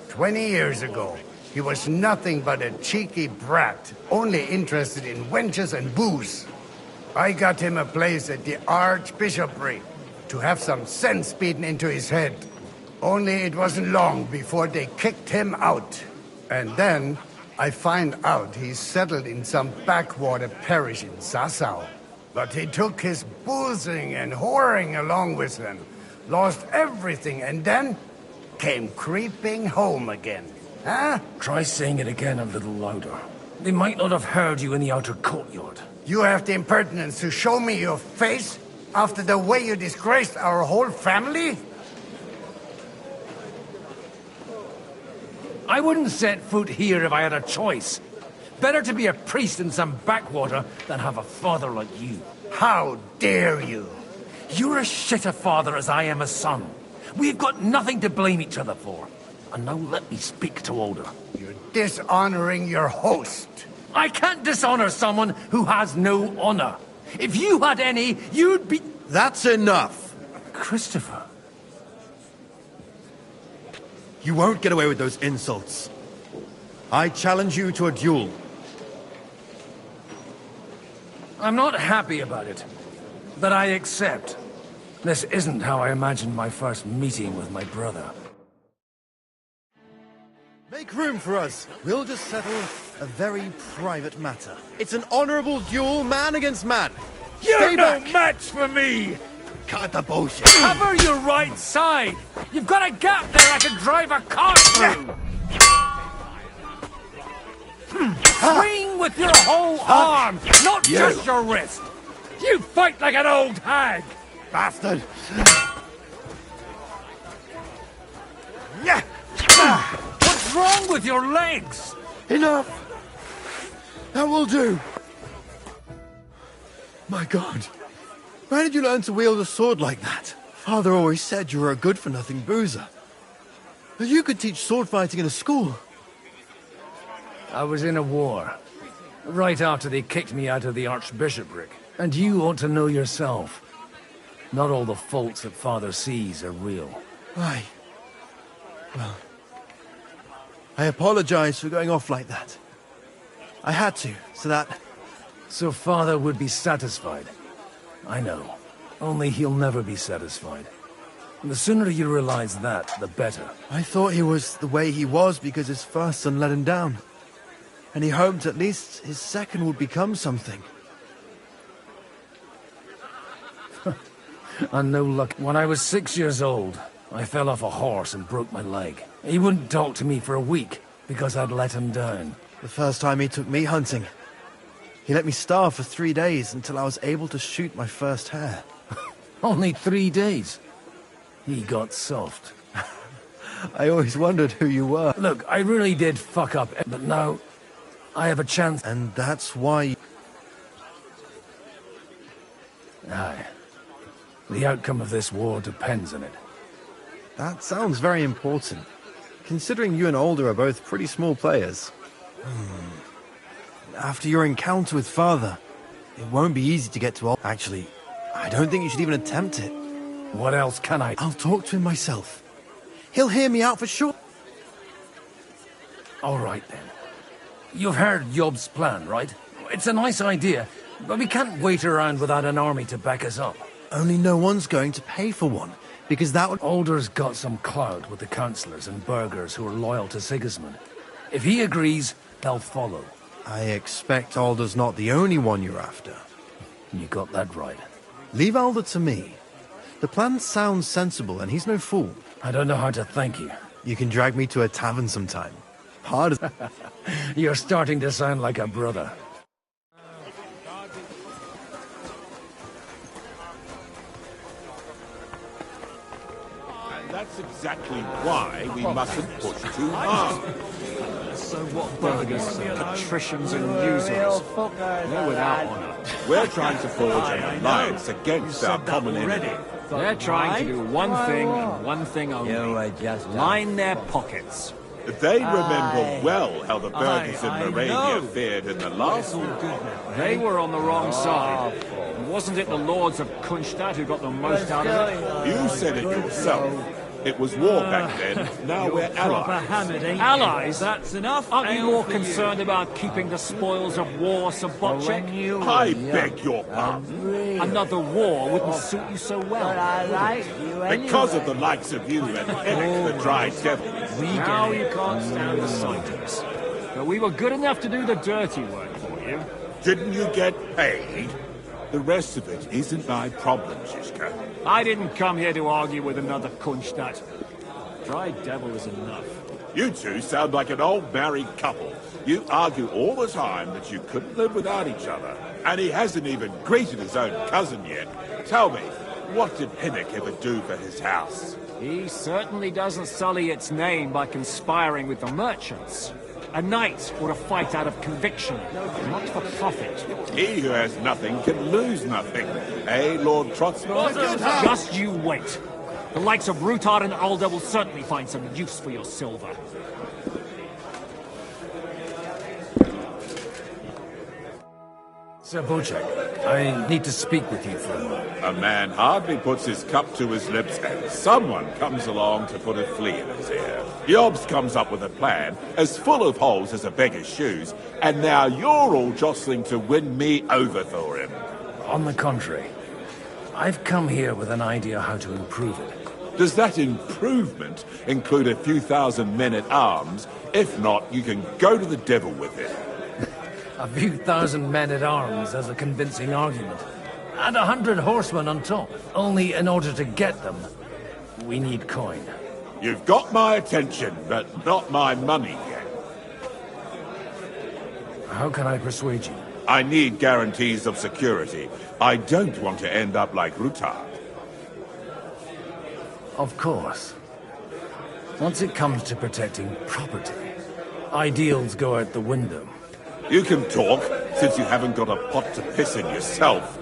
C: 20 years ago, he was nothing but a cheeky brat, only interested in wenches and booze. I got him a place at the Archbishopric to have some sense beaten into his head. Only it wasn't long before they kicked him out. And then I find out he's settled in some backwater parish in Sassau. But he took his boozing and whoring along with him, lost everything, and then came creeping home again. Huh?
S: Try saying it again a little louder. They might not have heard you in the outer courtyard.
C: You have the impertinence to show me your face after the way you disgraced our whole family?
S: I wouldn't set foot here if I had a choice. Better to be a priest in some backwater than have a father like you.
C: How dare you?
S: You're as shit a father as I am a son. We've got nothing to blame each other for. And now let me speak to Alder.
C: You're dishonoring your host.
S: I can't dishonor someone who has no honor. If you had any, you'd be...
W: That's enough!
S: Christopher.
W: You won't get away with those insults. I challenge you to a duel.
S: I'm not happy about it, but I accept. This isn't how I imagined my first meeting with my brother.
W: Make room for us. We'll just settle a very private matter. It's an honorable duel, man against man.
S: You're no match for me!
W: Cut the bullshit.
S: Cover your right side! You've got a gap there I can drive a car through! Swing with your whole arm, not just your wrist! You fight like an old hag!
W: Bastard!
S: What's wrong with your legs?
W: Enough! That will do. My God. Where did you learn to wield a sword like that? Father always said you were a good-for-nothing boozer. But you could teach sword fighting in a school.
S: I was in a war. Right after they kicked me out of the archbishopric. And you ought to know yourself. Not all the faults that Father sees are real.
W: Aye. Well, I apologize for going off like that. I had to, so that...
S: So Father would be satisfied. I know. Only he'll never be satisfied. And the sooner you realize that, the better.
W: I thought he was the way he was because his first son let him down. And he hoped at least his second would become something.
S: And no luck. When I was 6 years old, I fell off a horse and broke my leg. He wouldn't talk to me for a week because I'd let him down.
W: The first time he took me hunting, he let me starve for 3 days until I was able to shoot my first hare.
S: Only 3 days? He got soft.
W: I always wondered who you were.
S: Look, I really did fuck up, but now I have a chance.
W: And that's why...
S: Aye. The outcome of this war depends on it.
W: That sounds very important, considering you and Alder are both pretty small players. After your encounter with Father, it won't be easy to get to Alder. Actually, I don't think you should even attempt it.
S: What else can I?
W: I'll talk to him myself. He'll hear me out for sure.
S: All right, then. You've heard Yob's plan, right? It's a nice idea, but we can't wait around without an army to back us up.
W: Only no one's going to pay for one, because that would...
S: Alder's got some clout with the councillors and burghers who are loyal to Sigismund. If he agrees, they'll follow.
W: I expect Alder's not the only one you're after.
S: You got that right.
W: Leave Alder to me. The plan sounds sensible, and he's no fool.
S: I don't know how to thank you.
W: You can drag me to a tavern sometime. Hard as...
S: You're starting to sound like a brother.
L: That's exactly why we mustn't push too hard.
N: So what burghers, patricians and usurers? They're without honour.
L: We're trying to forge an alliance against our common enemy.
N: They're trying to do one thing and one thing only. Line their pockets.
L: They remember well how the burghers in Moravia fared in the last war.
N: They were on the wrong side. Wasn't it the lords of Kunstadt who got the most out of it?
L: You said it yourself. It was war back then. Now we're allies.
Q: Allies?
F: That's enough.
Q: Aren't you more concerned about keeping the spoils of war, Sobotchek?
L: I beg your pardon.
Q: Another war wouldn't suit you so well.
L: Because of the likes of you and Eric the Dry Devil.
Q: Now you can't stand the sight of us. But we were good enough to do the dirty work for you.
L: Didn't you get paid? The rest of it isn't my problem, Shishka.
Q: I didn't come here to argue with another Kunstadt. Dry Devil is enough.
L: You two sound like an old married couple. You argue all the time that you couldn't live without each other. And he hasn't even greeted his own cousin yet. Tell me, what did Pinnock ever do for his house?
Q: He certainly doesn't sully its name by conspiring with the merchants. A knight or a fight out of conviction, not for profit.
L: He who has nothing can lose nothing. Eh, Lord Trotsman?
Q: Just you wait. The likes of Rutard and Alda will certainly find some use for your silver.
S: Sir Bocek, I need to speak with you for a moment.
L: A man hardly puts his cup to his lips and someone comes along to put a flea in his ear. Yobs comes up with a plan as full of holes as a beggar's shoes, and now you're all jostling to win me over for him.
S: On the contrary, I've come here with an idea how to improve it.
L: Does that improvement include a few thousand men-at-arms? If not, you can go to the devil with it.
S: A few thousand men-at-arms as a convincing argument. And 100 horsemen on top. Only in order to get them, we need coin.
L: You've got my attention, but not my money yet.
S: How can I persuade you?
L: I need guarantees of security. I don't want to end up like Rutard.
S: Of course. Once it comes to protecting property, ideals go out the window.
L: You can talk, since you haven't got a pot to piss in yourself.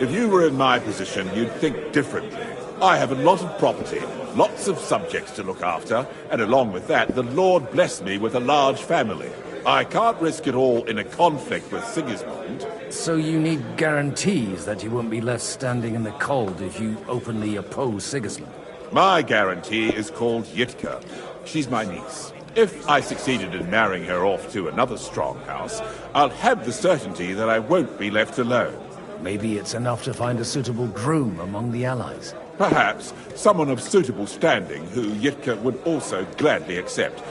L: If you were in my position, you'd think differently. I have a lot of property, lots of subjects to look after, and along with that, the Lord blessed me with a large family. I can't risk it all in a conflict with Sigismund.
S: So you need guarantees that you won't be left standing in the cold if you openly oppose Sigismund?
L: My guarantee is called Yitka. She's my niece. If I succeeded in marrying her off to another strong house, I'll have the certainty that I won't be left alone.
S: Maybe it's enough to find a suitable groom among the allies.
L: Perhaps someone of suitable standing who Yitka would also gladly accept.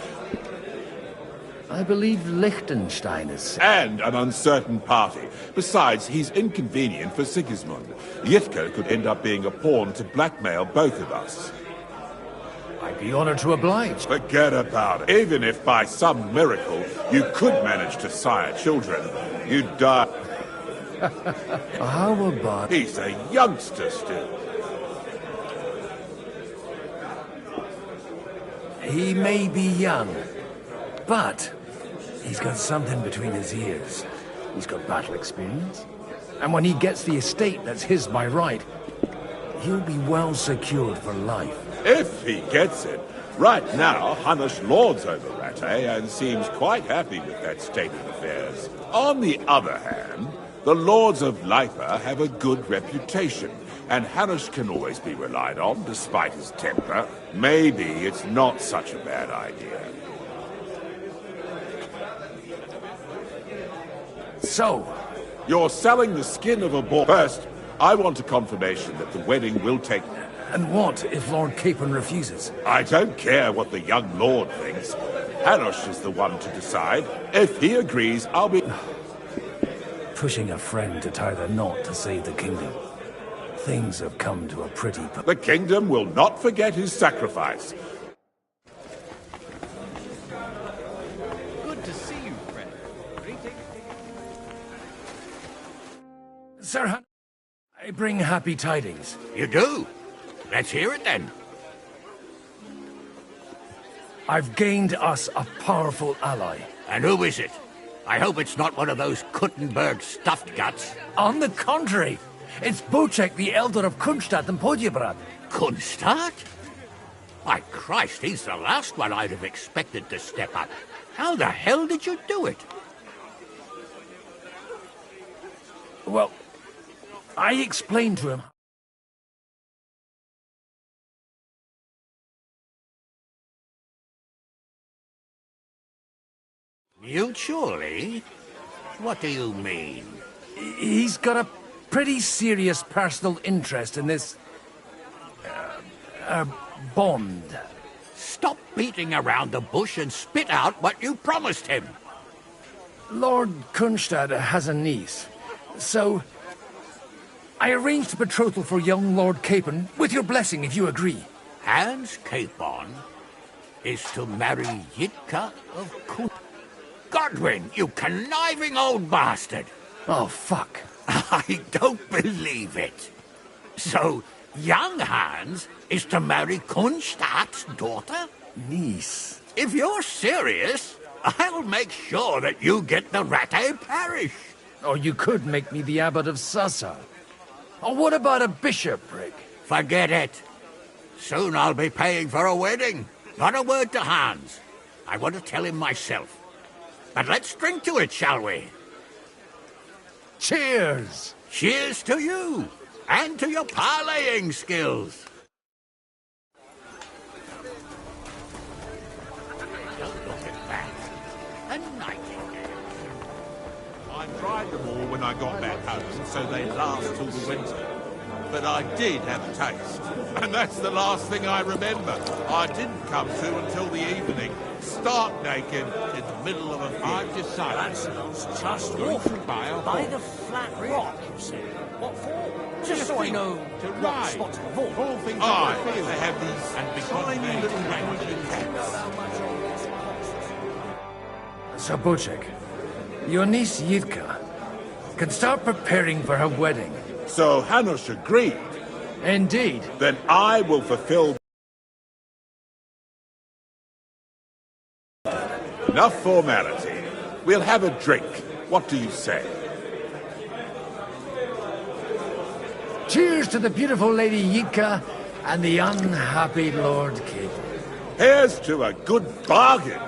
S: I believe Liechtenstein is...
L: And an uncertain party. Besides, he's inconvenient for Sigismund. Yitka could end up being a pawn to blackmail both of us.
S: I'd be honored to oblige.
L: Forget about it. Even if by some miracle you could manage to sire children, you'd die.
S: How about...
L: He's a youngster still.
S: He may be young, but he's got something between his ears. He's got battle experience. And when he gets the estate that's his by right, he'll be well secured for life.
L: If he gets it. Right now, Hanush lords over Rattay and seems quite happy with that state of affairs. On the other hand, the lords of Lipa have a good reputation, and Hanush can always be relied on despite his temper. Maybe it's not such a bad idea.
S: So,
L: you're selling the skin of a boar. First, I want a confirmation that the wedding will take...
S: And what if Lord Capon refuses?
L: I don't care what the young lord thinks. Hanush is the one to decide. If he agrees, I'll be...
S: Pushing a friend to tie the knot to save the kingdom. Things have come to a pretty...
L: The kingdom will not forget his sacrifice.
K: Good to see you, friend.
S: Sir Han... I bring happy tidings.
G: You do? Let's hear it then.
S: I've gained us a powerful ally.
G: And who is it? I hope it's not one of those Kuttenberg stuffed guts.
S: On the contrary, it's Bocek, the elder of Kunstadt and Podjebrad.
G: Kunstadt? My Christ, he's the last one I'd have expected to step up. How the hell did you do it?
S: Well, I explained to him
G: Mutually? What do you mean?
S: He's got a pretty serious personal interest in this... bond.
G: Stop beating around the bush and spit out what you promised him.
S: Lord Kunstad has a niece, so... I arranged a betrothal for young Lord Capon, with your blessing if you agree.
G: Hans Capon is to marry Yitka of Kun... Godwin, you conniving old bastard!
S: Oh, fuck.
G: I don't believe it. So, young Hans is to marry Kunstad's daughter?
S: Niece.
G: If you're serious, I'll make sure that you get the Rattay parish.
S: Or you could make me the abbot of Sassa. Or what about a bishopric?
G: Forget it. Soon I'll be paying for a wedding. Not a word to Hans. I want to tell him myself. But let's drink to it, shall we?
S: Cheers!
G: Cheers to you, and to your parleying skills. Don't look at that. A nightingale.
L: I dried them all when I got back home, so they last till the winter. But I did have a taste, and that's the last thing I remember. I didn't come to until the evening, stark naked, in the middle of a field. I've decided
Q: that sounds just awful. By the flat rock, you say? What for? Just so I know
L: to
Q: what
L: ride.
Q: spot to avoid.
L: All things they have these tiny little language cats.
S: So, Bocek, your niece Yitka can start preparing for her wedding.
L: So Hanush agreed.
S: Indeed.
L: Then I will fulfill... Enough formality. We'll have a drink. What do you say?
S: Cheers to the beautiful Lady Yitka and the unhappy Lord Capon.
L: Here's to a good bargain.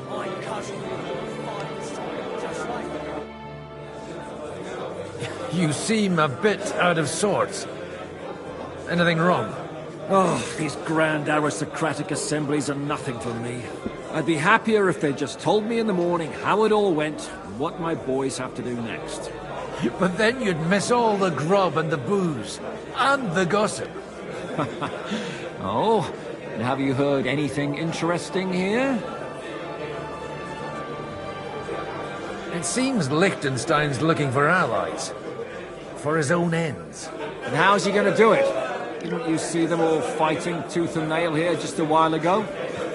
Q: My cousin, just like
S: You seem a bit out of sorts. Anything wrong?
N: Oh, these grand aristocratic assemblies are nothing for me. I'd be happier if they just told me in the morning how it all went and what my boys have to do next.
S: But then you'd miss all the grub and the booze, and the gossip.
N: Oh, and have you heard anything interesting here?
S: It seems Liechtenstein's looking for allies. For his own ends.
N: And how's he going to do it? Didn't you see them all fighting tooth and nail here just a while ago?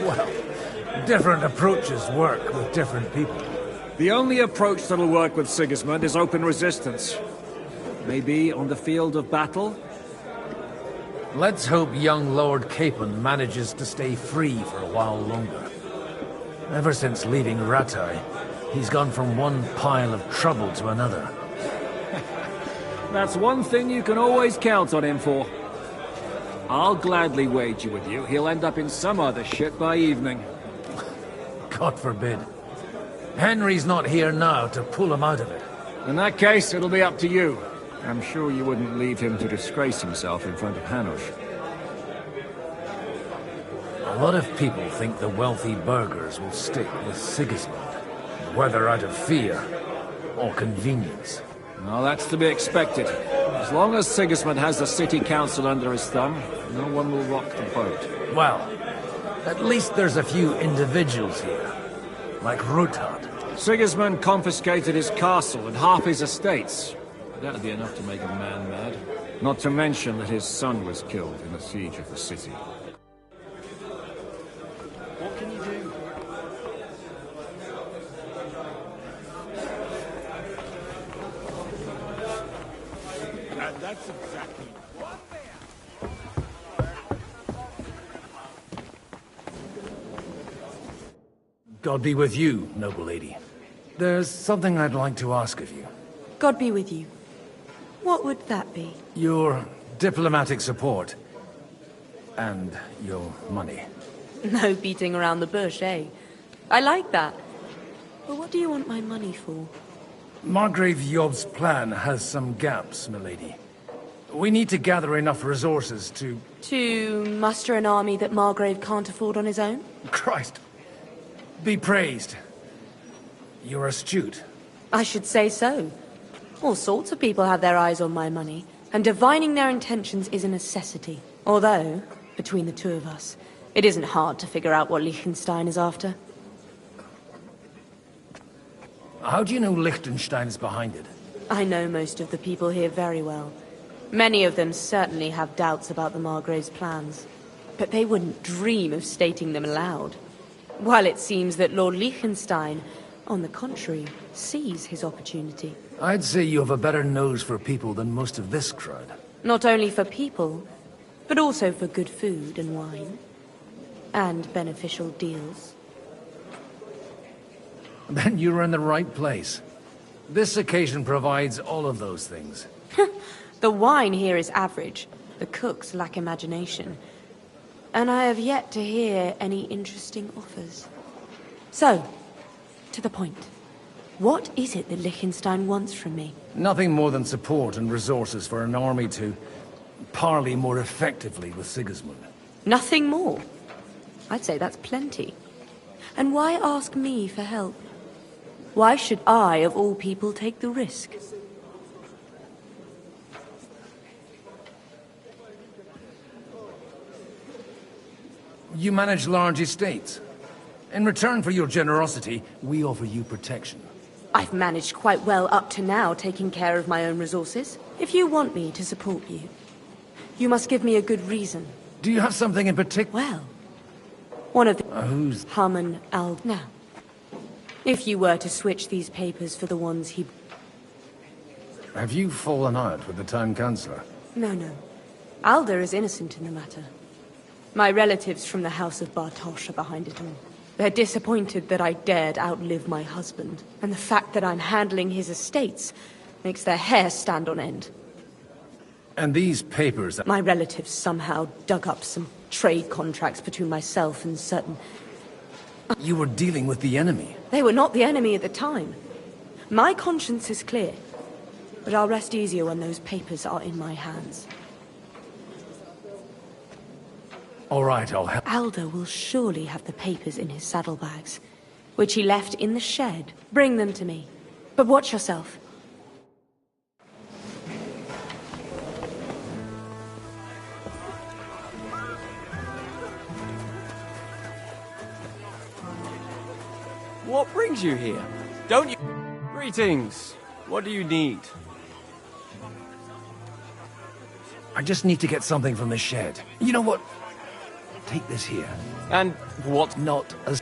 S: Well, different approaches work with different people.
N: The only approach that'll work with Sigismund is open resistance. Maybe on the field of battle?
S: Let's hope young Lord Capon manages to stay free for a while longer. Ever since leaving Rattay, he's gone from one pile of trouble to another.
N: That's one thing you can always count on him for. I'll gladly wager with you he'll end up in some other shit by evening.
S: God forbid. Henry's not here now to pull him out of it.
N: In that case, it'll be up to you. I'm sure you wouldn't leave him to disgrace himself in front of Hanush.
S: A lot of people think the wealthy burghers will stick with Sigismund, whether out of fear or convenience.
N: Well, that's to be expected. As long as Sigismund has the city council under his thumb, no one will rock the boat.
S: Well, at least there's a few individuals here, like Ruthard.
N: Sigismund confiscated his castle and half his estates. That'd be enough to make a man mad. Not to mention that his son was killed in the siege of the city.
Q: What can you do?
L: And that's exactly what
S: God be with you, noble lady. There's something I'd like to ask of you.
I: God be with you. What would that be?
S: Your diplomatic support. And your money.
I: No beating around the bush, eh? I like that. But what do you want my money for?
S: Margrave Yob's plan has some gaps, milady. We need to gather enough resources to...
I: To muster an army that Margrave can't afford on his own?
S: Christ. Be praised. You're astute.
I: I should say so. All sorts of people have their eyes on my money, and divining their intentions is a necessity. Although, between the two of us, it isn't hard to figure out what Liechtenstein is after.
S: How do you know Liechtenstein is behind it?
I: I know most of the people here very well. Many of them certainly have doubts about the Margrave's plans, but they wouldn't dream of stating them aloud. While it seems that Lord Liechtenstein, on the contrary, sees his opportunity.
S: I'd say you have a better nose for people than most of this crowd.
I: Not only for people, but also for good food and wine. And beneficial deals.
S: Then you're in the right place. This occasion provides all of those things.
I: The wine here is average. The cooks lack imagination. And I have yet to hear any interesting offers. So, to the point. What is it that Liechtenstein wants from me?
S: Nothing more than support and resources for an army to parley more effectively with Sigismund.
I: Nothing more? I'd say that's plenty. And why ask me for help? Why should I, of all people, take the risk?
S: You manage large estates. In return for your generosity, we offer you protection.
I: I've managed quite well up to now, taking care of my own resources. If you want me to support you, you must give me a good reason.
S: Do you have something in particular?
I: Well, one of the...
S: Who's...
I: Harman Al... Now, if you were to switch these papers for the ones he...
S: Have you fallen out with the town councillor?
I: No. Alder is innocent in the matter. My relatives from the House of Bartosz are behind it all. They're disappointed that I dared outlive my husband, and the fact that I'm handling his estates makes their hair stand on end.
S: And these papers...
I: My relatives somehow dug up some trade contracts between myself and certain...
S: You were dealing with the enemy.
I: They were not the enemy at the time. My conscience is clear, but I'll rest easier when those papers are in my hands.
S: All right, I'll help.
I: Alder will surely have the papers in his saddlebags, which he left in the shed. Bring them to me. But watch yourself.
P: What brings you here? Don't you... Greetings. What do you need?
S: I just need to get something from the shed. You know what? Take this here.
P: And what?
S: Not as...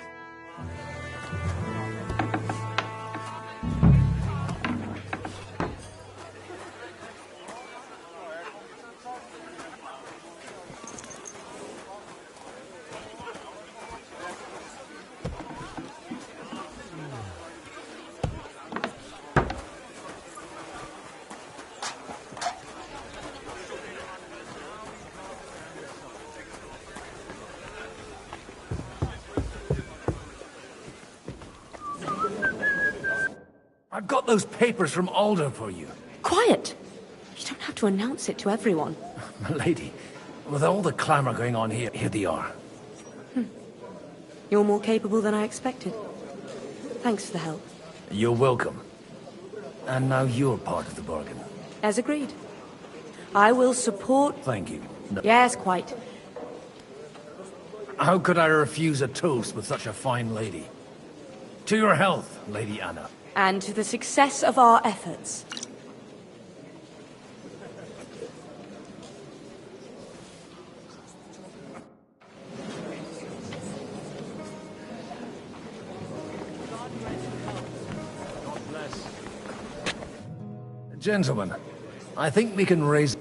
S: I've got those papers from Alder for you.
I: Quiet! You don't have to announce it to everyone.
S: My lady, with all the clamor going on here they are.
I: You're more capable than I expected. Thanks for the help.
S: You're welcome. And now you're part of the bargain.
I: As agreed. I will support...
S: Thank you. No.
I: Yes, quite.
S: How could I refuse a toast with such a fine lady? To your health, Lady Anna.
I: And to the success of our efforts.
S: Gentlemen, I think we can raise...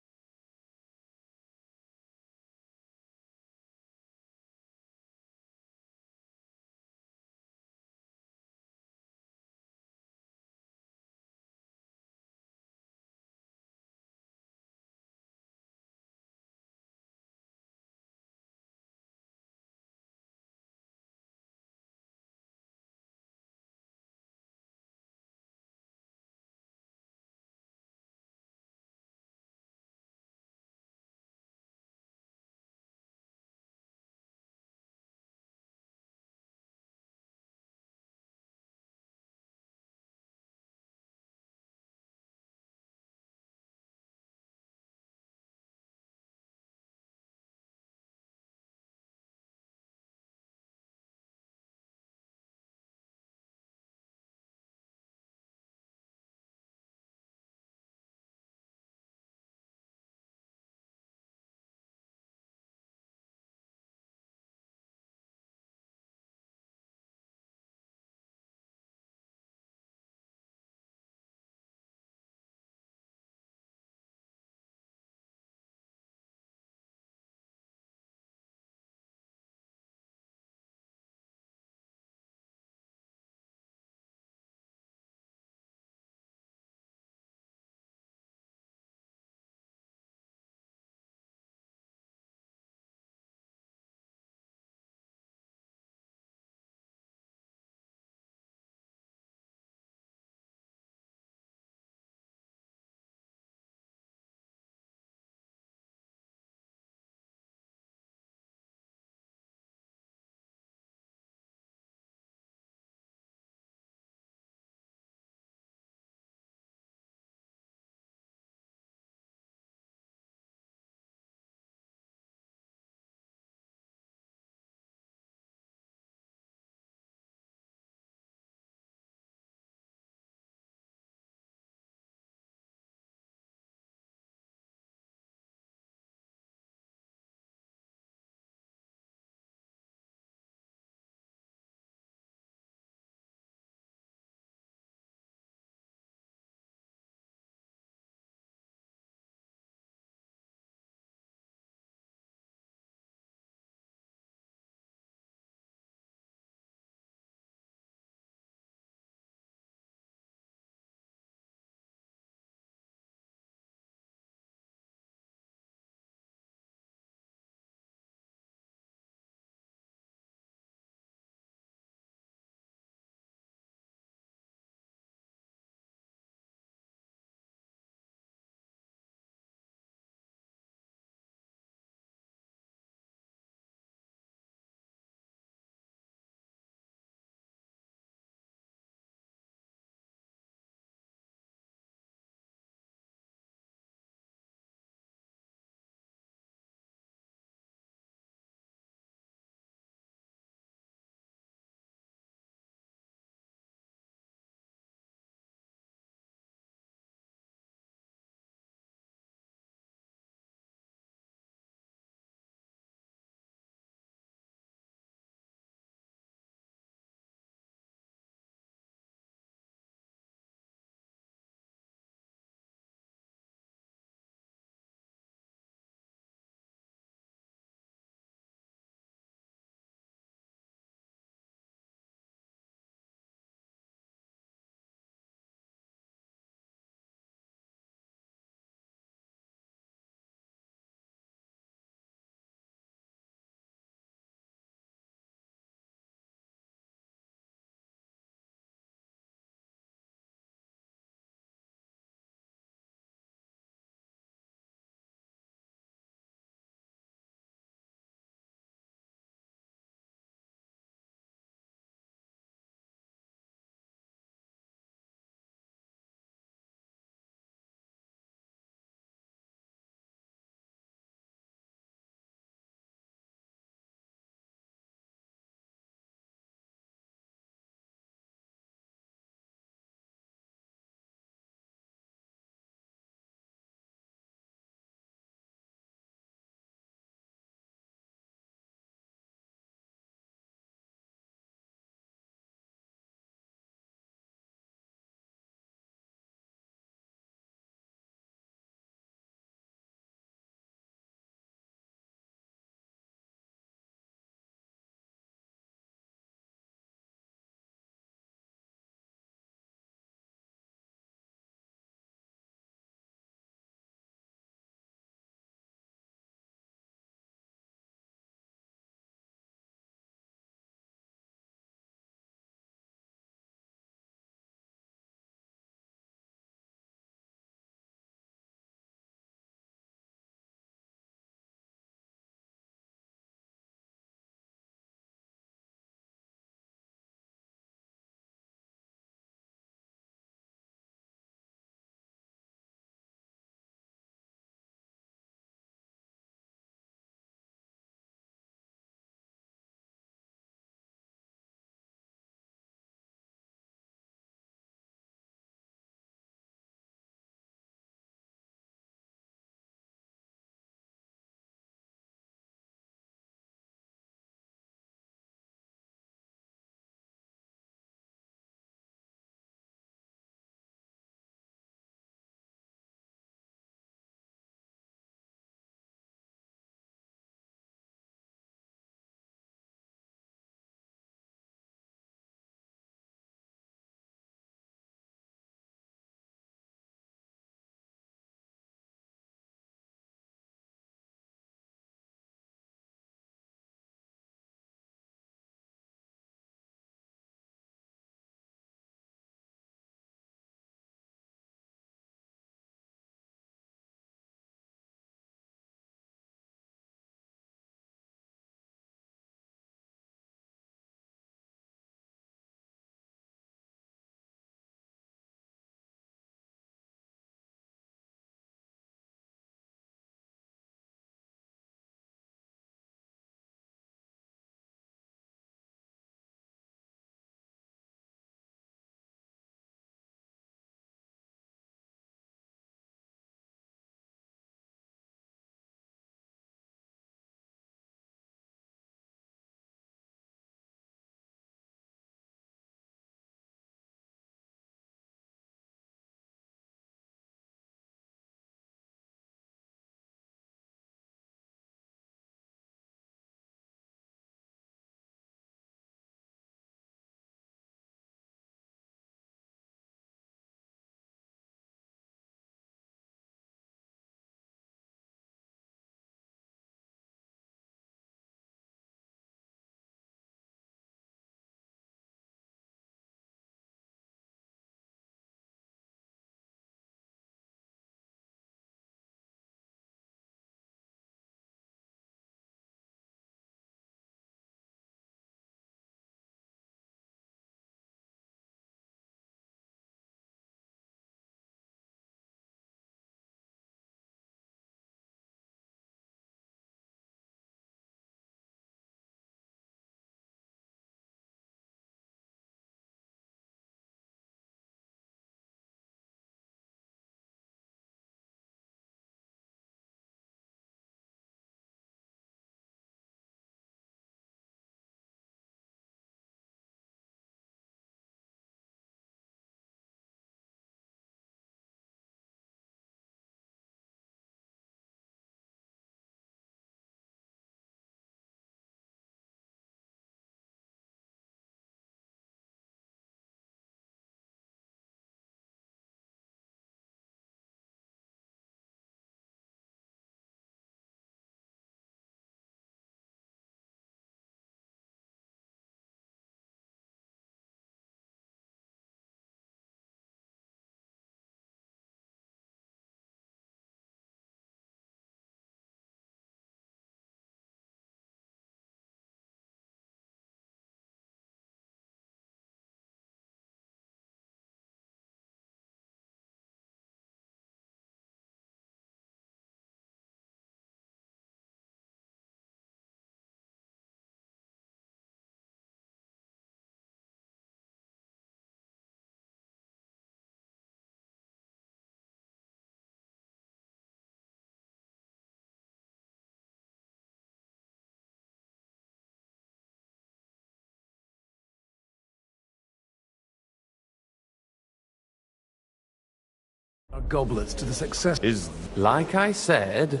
S: Our goblets to the success.
U: Is like I said,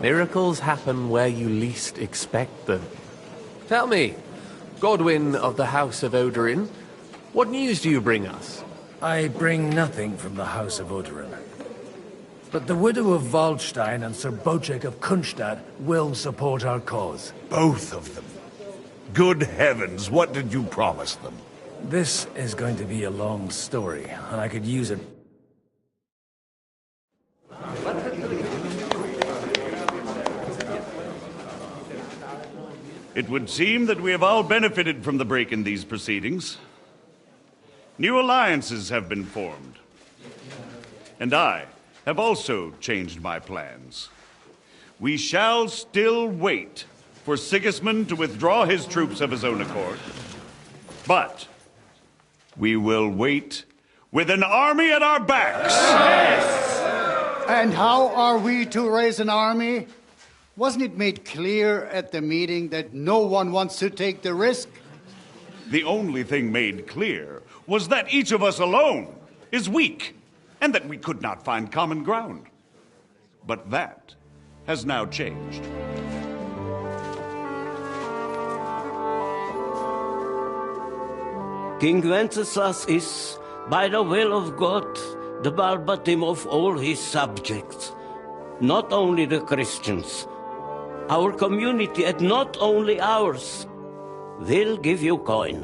U: miracles happen where you least expect them. Tell me, Godwin of the House of Odorin, what news do you bring us?
S: I bring nothing from the House of Odorin. But the widow of Waldstein and Sir Bocek of Kunstad will support our cause.
A: Both of them. Good heavens, what did you promise them?
S: This is going to be a long story, and I could use it.
A: It would seem that we have all benefited from the break in these proceedings. New alliances have been formed. And I have also changed my plans. We shall still wait for Sigismund to withdraw his troops of his own accord. But we will wait with an army at our backs.
B: And how are we to raise an army? Wasn't it made clear at the meeting that no one wants to take the risk?
A: The only thing made clear was that each of us alone is weak, and that we could not find common ground. But that has now changed.
R: King Wenceslas is, by the will of God, the Balbatim of all his subjects. Not only the Christians, our community, and not only ours, will give you coin.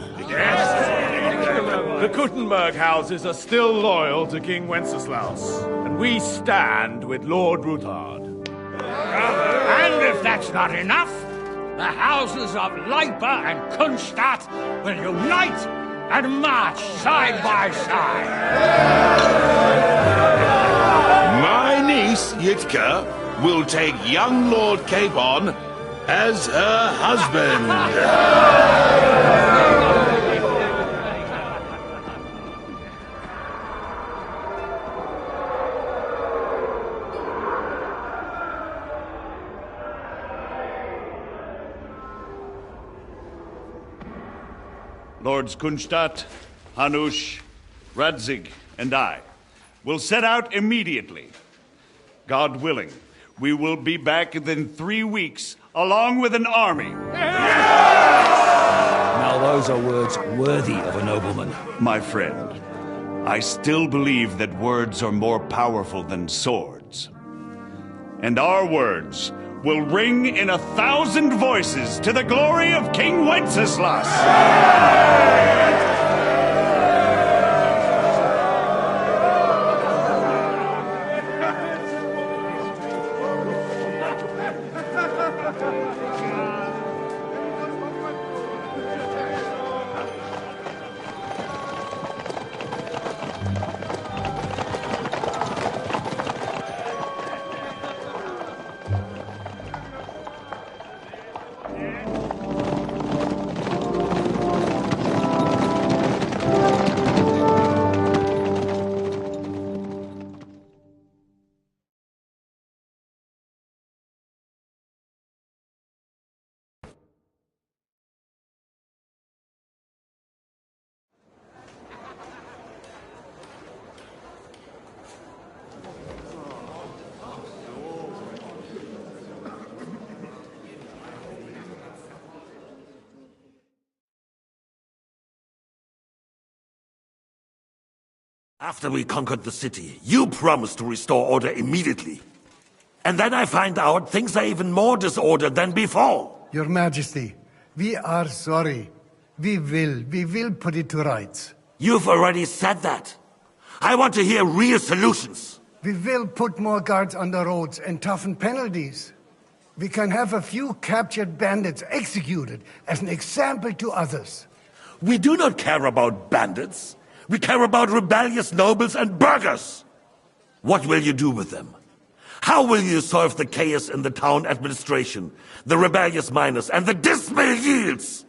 T: The Kuttenberg houses are still loyal to King Wenceslaus, and we stand with Lord Ruthard.
G: And if that's not enough, the houses of Leipa and Kunstadt will unite and march side by side.
L: My niece, Yitka, will take young Lord Capon as her husband.
A: Lords Kunstadt, Hanush, Radzig, and I will set out immediately. God willing, we will be back within 3 weeks, along with an army.
Q: Now those are words worthy of a nobleman.
A: My friend, I still believe that words are more powerful than swords. And our words will ring in 1,000 voices to the glory of King Wenceslas.
X: After we conquered the city, you promised to restore order immediately. And then I find out things are even more disordered than before.
C: Your Majesty, we are sorry. We will put it to rights.
X: You've already said that. I want to hear real solutions.
C: We will put more guards on the roads and toughen penalties. We can have a few captured bandits executed as an example to others.
X: We do not care about bandits. We care about rebellious nobles and burghers. What will you do with them? How will you solve the chaos in the town administration, the rebellious miners, and the dismal yields?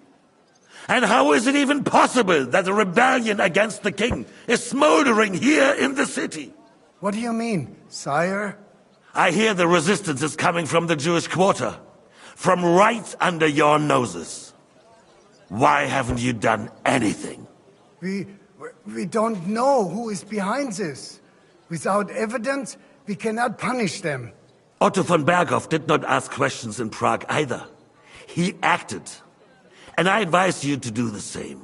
X: And how is it even possible that a rebellion against the king is smoldering here in the city?
C: What do you mean, sire?
X: I hear the resistance is coming from the Jewish quarter, from right under your noses. Why haven't you done anything?
C: We don't know who is behind this. Without evidence, we cannot punish them.
X: Otto von Berghoff did not ask questions in Prague either. He acted. And I advise you to do the same.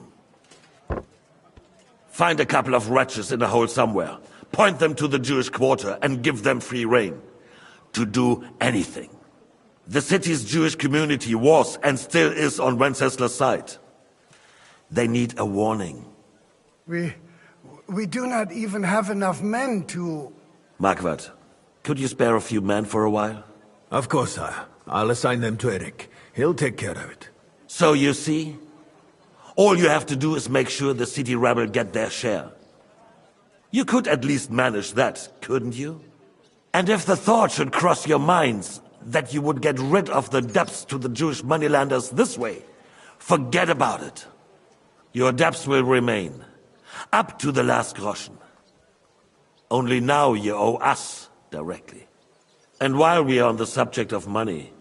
X: Find a couple of wretches in a hole somewhere, point them to the Jewish quarter, and give them free rein to do anything. The city's Jewish community was and still is on Wenceslas' side. They need a warning.
C: We do not even have enough men to...
X: Marquardt, could you spare a few men for a while?
W: Of course, sire. I'll assign them to Eric. He'll take care of it.
X: So you see, all you have to do is make sure the city rebel get their share. You could at least manage that, couldn't you? And if the thought should cross your minds that you would get rid of the debts to the Jewish moneylanders this way, forget about it. Your debts will remain, up to the last groschen. Only now you owe us directly. And while we are on the subject of money,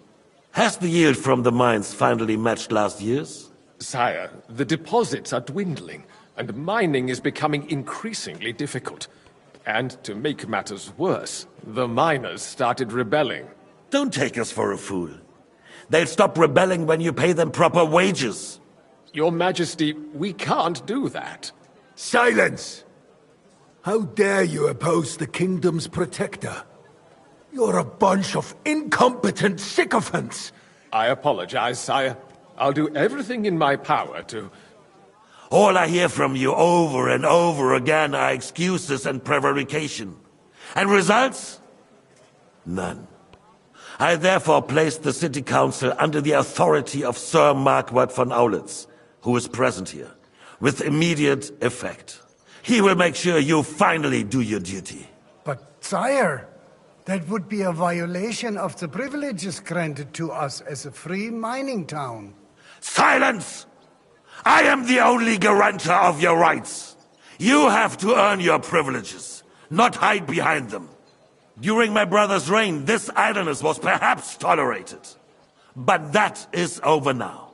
X: has the yield from the mines finally matched last year's?
U: Sire, the deposits are dwindling, and mining is becoming increasingly difficult. And to make matters worse, the miners started rebelling.
X: Don't take us for a fool. They'll stop rebelling when you pay them proper wages.
U: Your Majesty, we can't do that.
W: Silence! How dare you oppose the kingdom's protector? You're a bunch of incompetent sycophants!
U: I apologize, sire. I'll do everything in my power to...
X: All I hear from you over and over again are excuses and prevarication. And results? None. I therefore place the city council under the authority of Sir Marquardt von Aulitz, who is present here, with immediate effect. He will make sure you finally do your duty.
C: But, sire, that would be a violation of the privileges granted to us as a free mining town.
X: Silence! I am the only guarantor of your rights. You have to earn your privileges, not hide behind them. During my brother's reign, this idleness was perhaps tolerated. But that is over now.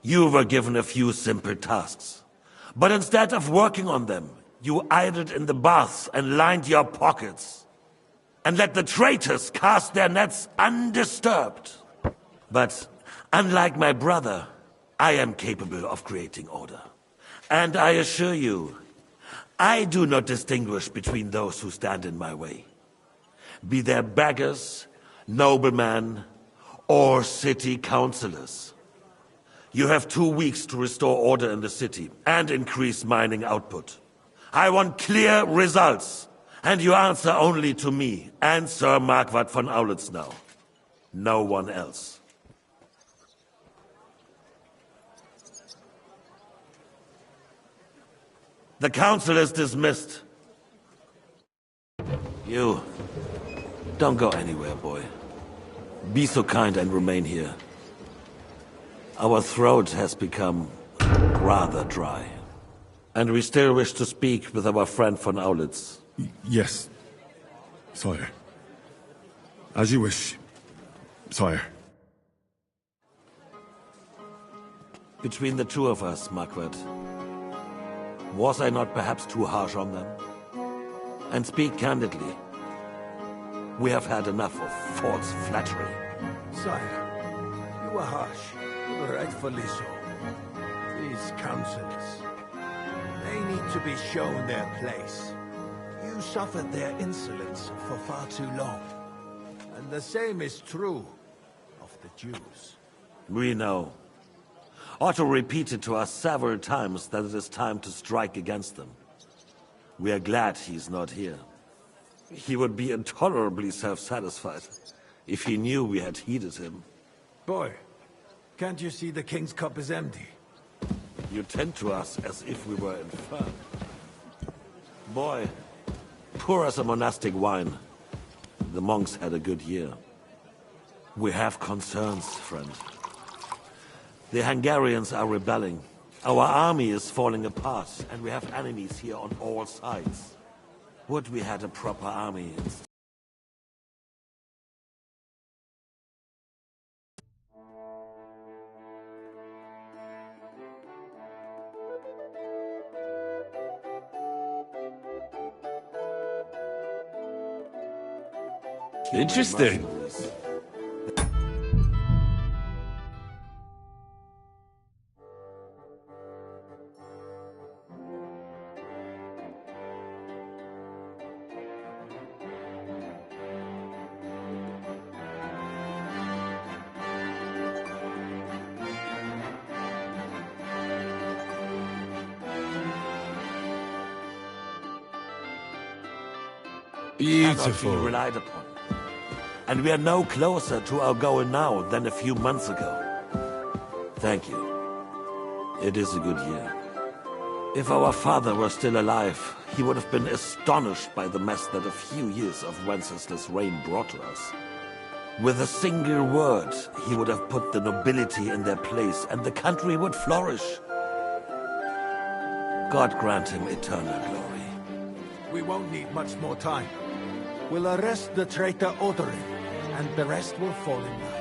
X: You were given a few simple tasks. But instead of working on them, you idled in the baths and lined your pockets. And let the traitors cast their nets undisturbed. But unlike my brother, I am capable of creating order. And I assure you, I do not distinguish between those who stand in my way. Be they beggars, noblemen, or city councillors. You have 2 weeks to restore order in the city and increase mining output. I want clear results, and you answer only to me and Sir Marquardt von Aulitz now. No one else. The council is dismissed. You, don't go anywhere, boy. Be so kind and remain here. Our throat has become rather dry. And we still wish to speak with our friend von Aulitz.
D: Yes, sire. As you wish, sire.
X: Between the two of us, Marquardt, was I not perhaps too harsh on them? And speak candidly, we have had enough of false flattery.
W: Sire, you were harsh, rightfully so. These councils, they need to be shown their place. You suffered their insolence for far too long. And the same is true of the Jews.
X: We know. Otto repeated to us several times that it is time to strike against them. We are glad he's not here. He would be intolerably self-satisfied if he knew we had heeded him.
W: Boy, can't you see the king's cup is empty?
X: You tend to us as if we were infirm. Boy, pour us a monastic wine. The monks had a good year. We have concerns, friend. The Hungarians are rebelling. Our army is falling apart, and we have enemies here on all sides. Would we had a proper army instead? kill my
M: Interesting.
X: mercenaries. Cannot be relied upon. And we are no closer to our goal now than a few months ago. Thank you. It is a good year. If our father were still alive, he would have been astonished by the mess that a few years of Wenceslas' reign brought to us. With a single word, he would have put the nobility in their place, and the country would flourish. God grant him eternal glory.
W: We won't need much more time. We'll arrest the traitor Odorin, and the rest will fall in line.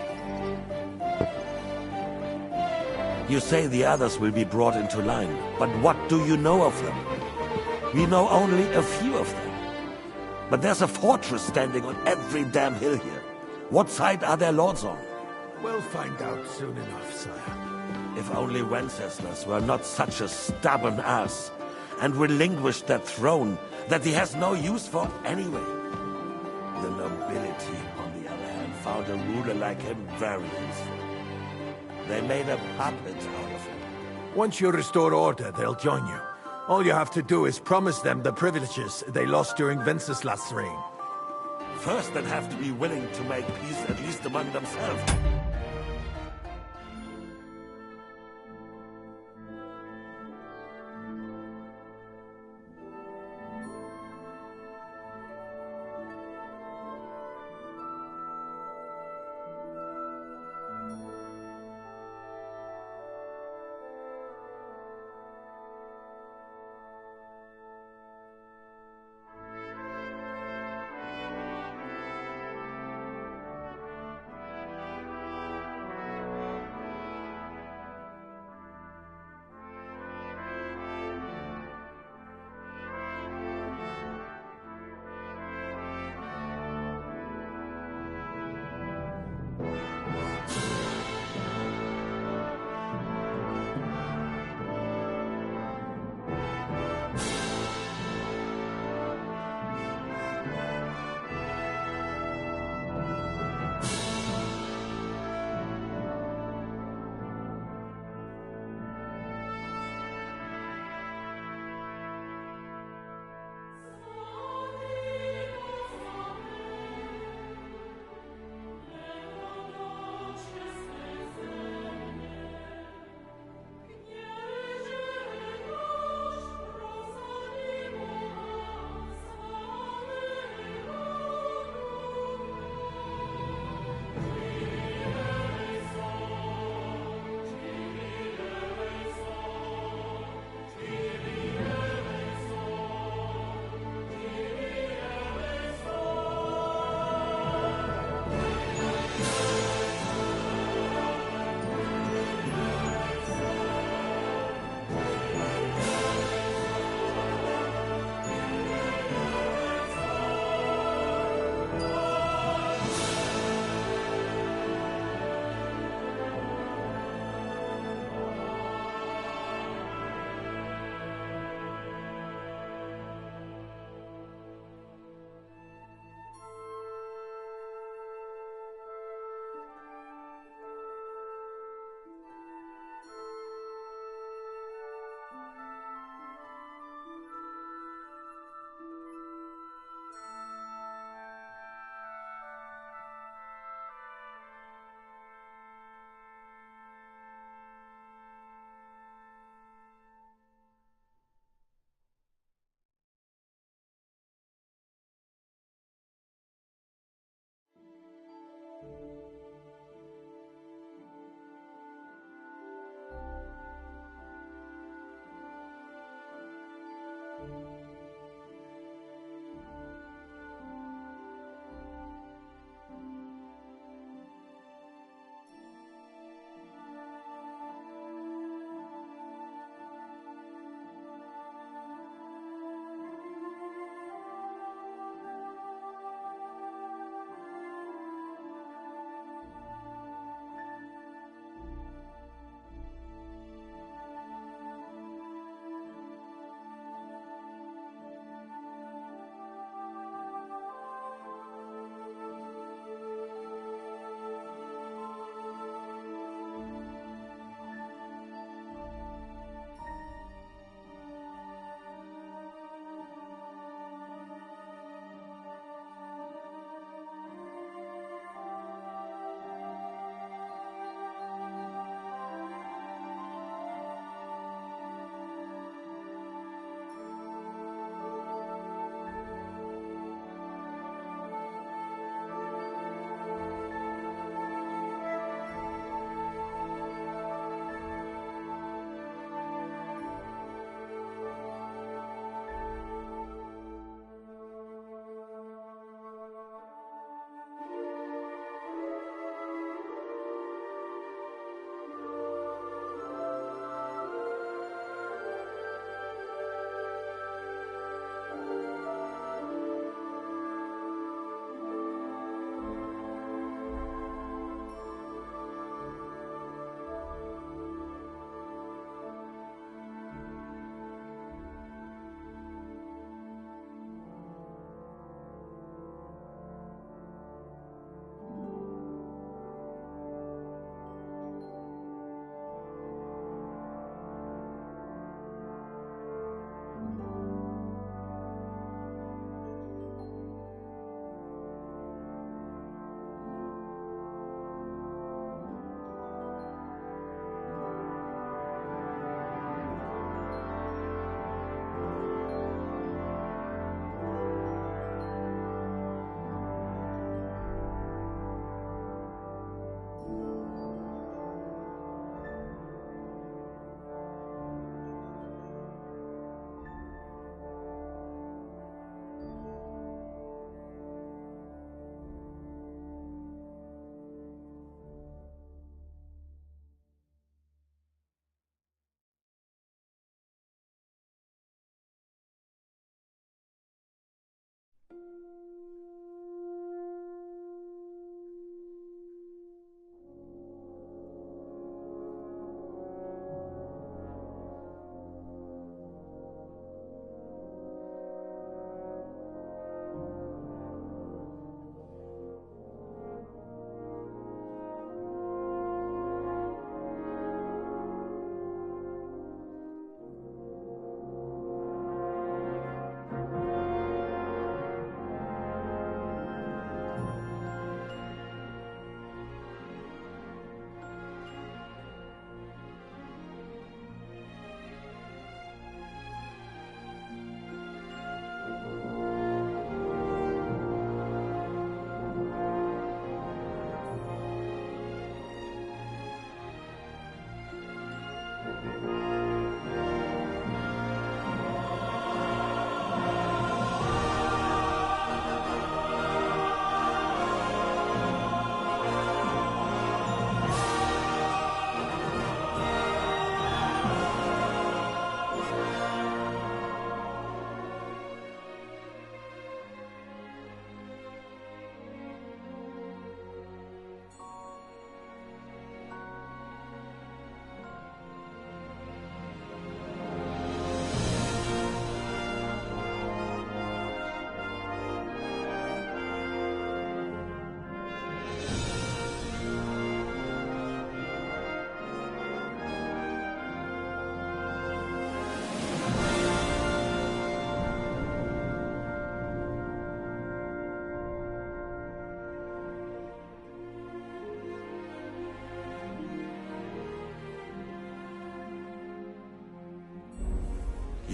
X: You say the others will be brought into line, but what do you know of them? We know only a few of them. But there's a fortress standing on every damn hill here. What side are their lords on?
W: We'll find out soon enough, sire.
X: If only Wenceslas were not such a stubborn ass, and relinquished that throne that he has no use for anyway. The nobility, on the other hand, found a ruler like him very useful. They made a puppet out of him.
W: Once you restore order, they'll join you. All you have to do is promise them the privileges they lost during Wenceslas' reign.
X: First, they'd have to be willing to make peace at least among themselves.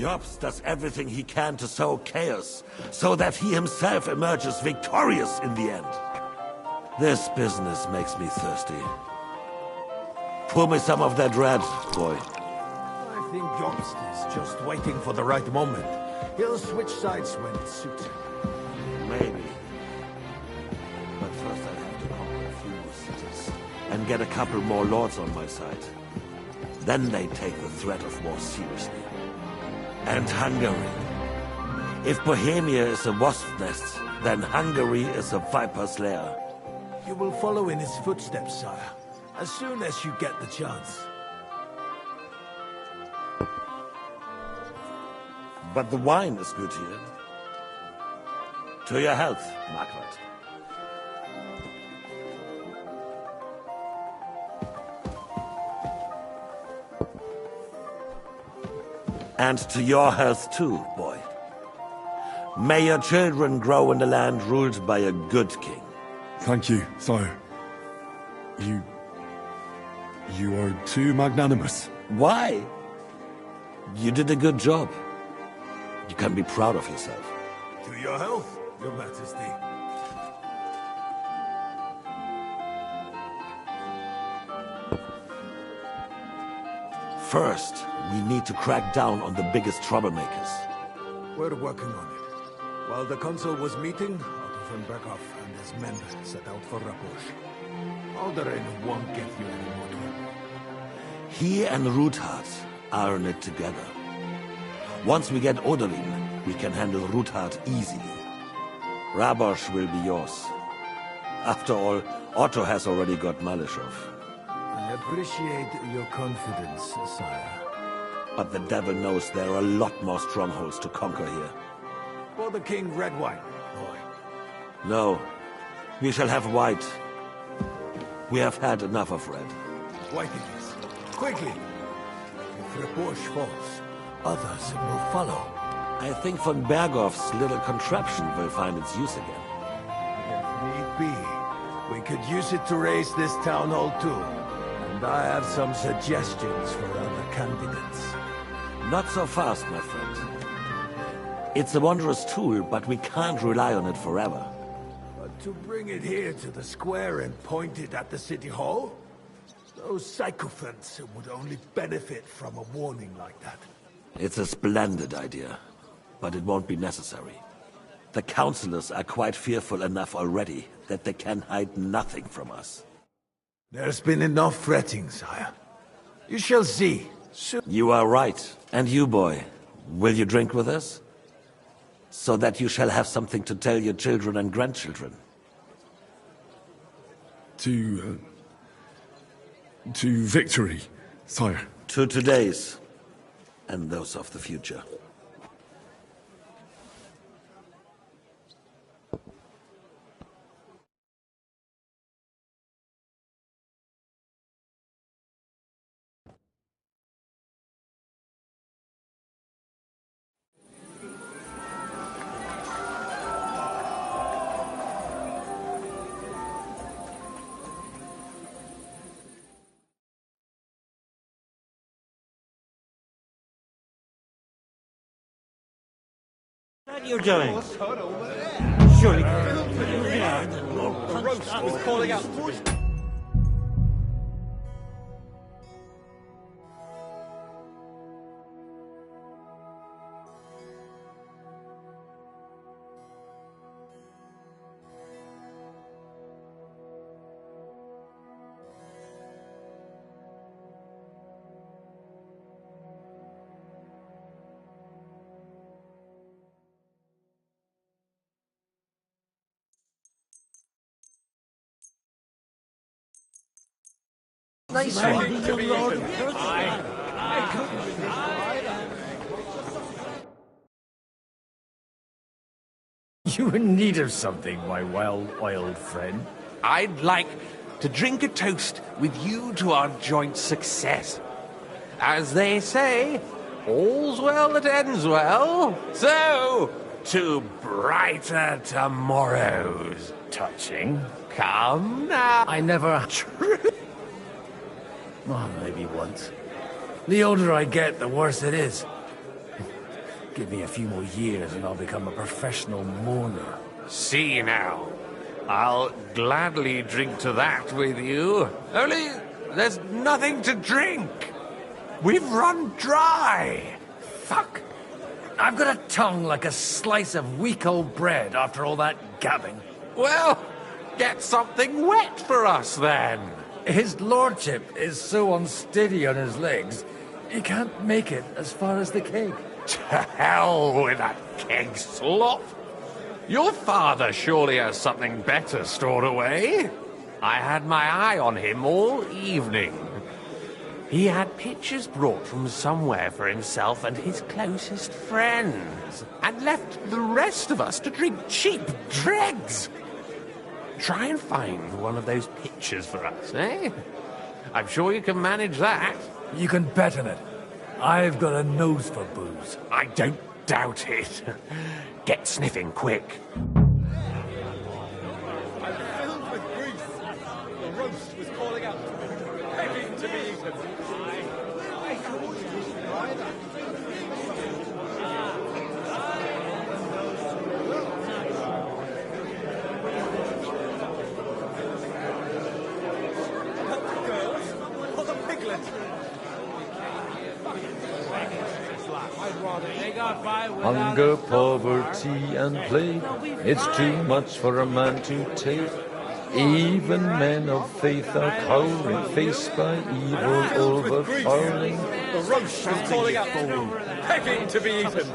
X: Jobs does everything he can to sow chaos, so that he himself emerges victorious in the end. This business makes me thirsty. Pour me some of that red, boy.
W: I think Jobst is just waiting for the right moment. He'll switch sides when it suits him.
X: Maybe. But first I have to conquer a few more cities, and get a couple more lords on my side. Then they take the threat of war seriously. And Hungary. If Bohemia is a wasp nest, then Hungary is a viper's lair.
W: You will follow in his footsteps, sire, as soon as you get the chance.
X: But the wine is good here. To your health, Margaret. And to your health too, boy. May your children grow in a land ruled by a good king.
D: Thank you, sire. You are too magnanimous.
X: Why? You did a good job. You can be proud of yourself.
W: To your health, Your Majesty.
X: First, we need to crack down on the biggest troublemakers.
W: We're working on it. While the council was meeting, Otto von Berghoff and his men set out for Raposh. Alderaan won't give you any more trouble.
X: He and Ruthard are in it together. Once we get Odolin, we can handle Ruthard easily. Rabosh will be yours. After all, Otto has already got Malishov.
W: I appreciate your confidence, sire.
X: But the devil knows there are a lot more strongholds to conquer here.
W: For the king, red wine, boy.
X: No, we shall have white. We have had enough of red.
W: White it is. Quickly! If Raposh falls, others will follow.
X: I think von Berghoff's little contraption will find its use again.
W: If need be, we could use it to raise this town hall too. And I have some suggestions for other candidates.
X: Not so fast, my friend. It's a wondrous tool, but we can't rely on it forever.
W: But to bring it here to the square and point it at the city hall? Those sycophants would only benefit from a warning like that.
X: It's a splendid idea, but it won't be necessary. The councillors are quite fearful enough already that they can hide nothing from us.
W: There's been enough fretting, sire. You shall see.
X: You are right. And you, boy, will you drink with us? So that you shall have something to tell your children and grandchildren.
D: To victory, sire.
X: To today's, and those of the future.
H: What you're doing? Surely.
P: The roast was calling out.
W: Nice
S: You in need of something, my well-oiled friend?
U: I'd like to drink a toast with you to our joint success. As they say, all's well that ends well. So, to brighter tomorrows.
S: Touching.
U: Come now.
S: I never... Oh, maybe once. The older I get, the worse it is. Give me a few more years and I'll become a professional mourner.
U: See now. I'll gladly drink to that with you. Only there's nothing to drink. We've run dry.
S: Fuck. I've got a tongue like a slice of week-old bread after all that gabbing.
U: Well, get something wet for us then.
S: His lordship is so unsteady on his legs, he can't make it as far as the keg.
U: To hell with that keg slop. Your father surely has something better stored away. I had my eye on him all evening. He had pictures brought from somewhere for himself and his closest friends, and left the rest of us to drink cheap dregs. Try and find one of those pictures for us, eh? I'm sure you can manage that.
S: You can bet on it. I've got a nose for booze.
U: I don't doubt it. Get sniffing quick.
T: I'm filled with grief. The roast was calling out, begging to be eaten.
E: Hunger, poverty, and plague, it's too much for a man to take. Even men of faith are cowering, faced by evil overpowering.
T: The roast was calling out, begging to be eaten.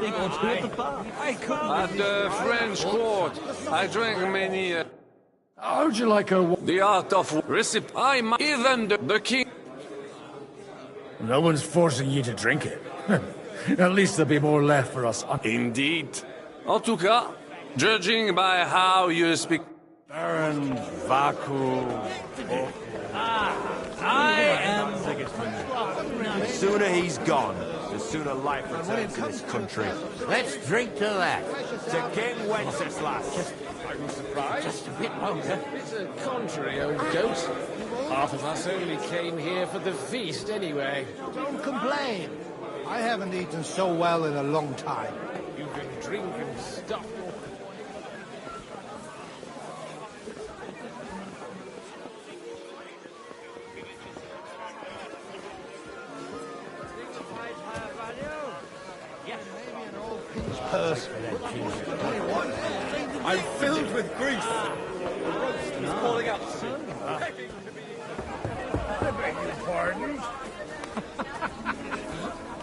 J: At the French court, I drank many...
S: How'd you like a...
J: The art of recipe. I'm even the king.
S: No one's forcing you to drink it. At least there'll be more left for us.
J: Indeed. En tout cas, judging by how you speak...
T: Baron Vaku.
Q: I am...
M: The sooner he's gone, the sooner life returns to this country.
G: Let's drink to that.
M: To King Wenceslas.
T: Are you surprised?
G: Just a bit longer.
N: It's a contrary, old goat. Half of us only came here for the feast anyway.
B: Don't complain. I haven't eaten so well in a long time.
N: You've been drinking stuff.
T: I'm filled with grief. The roast was calling out, begging to be eaten.
C: I beg your pardon?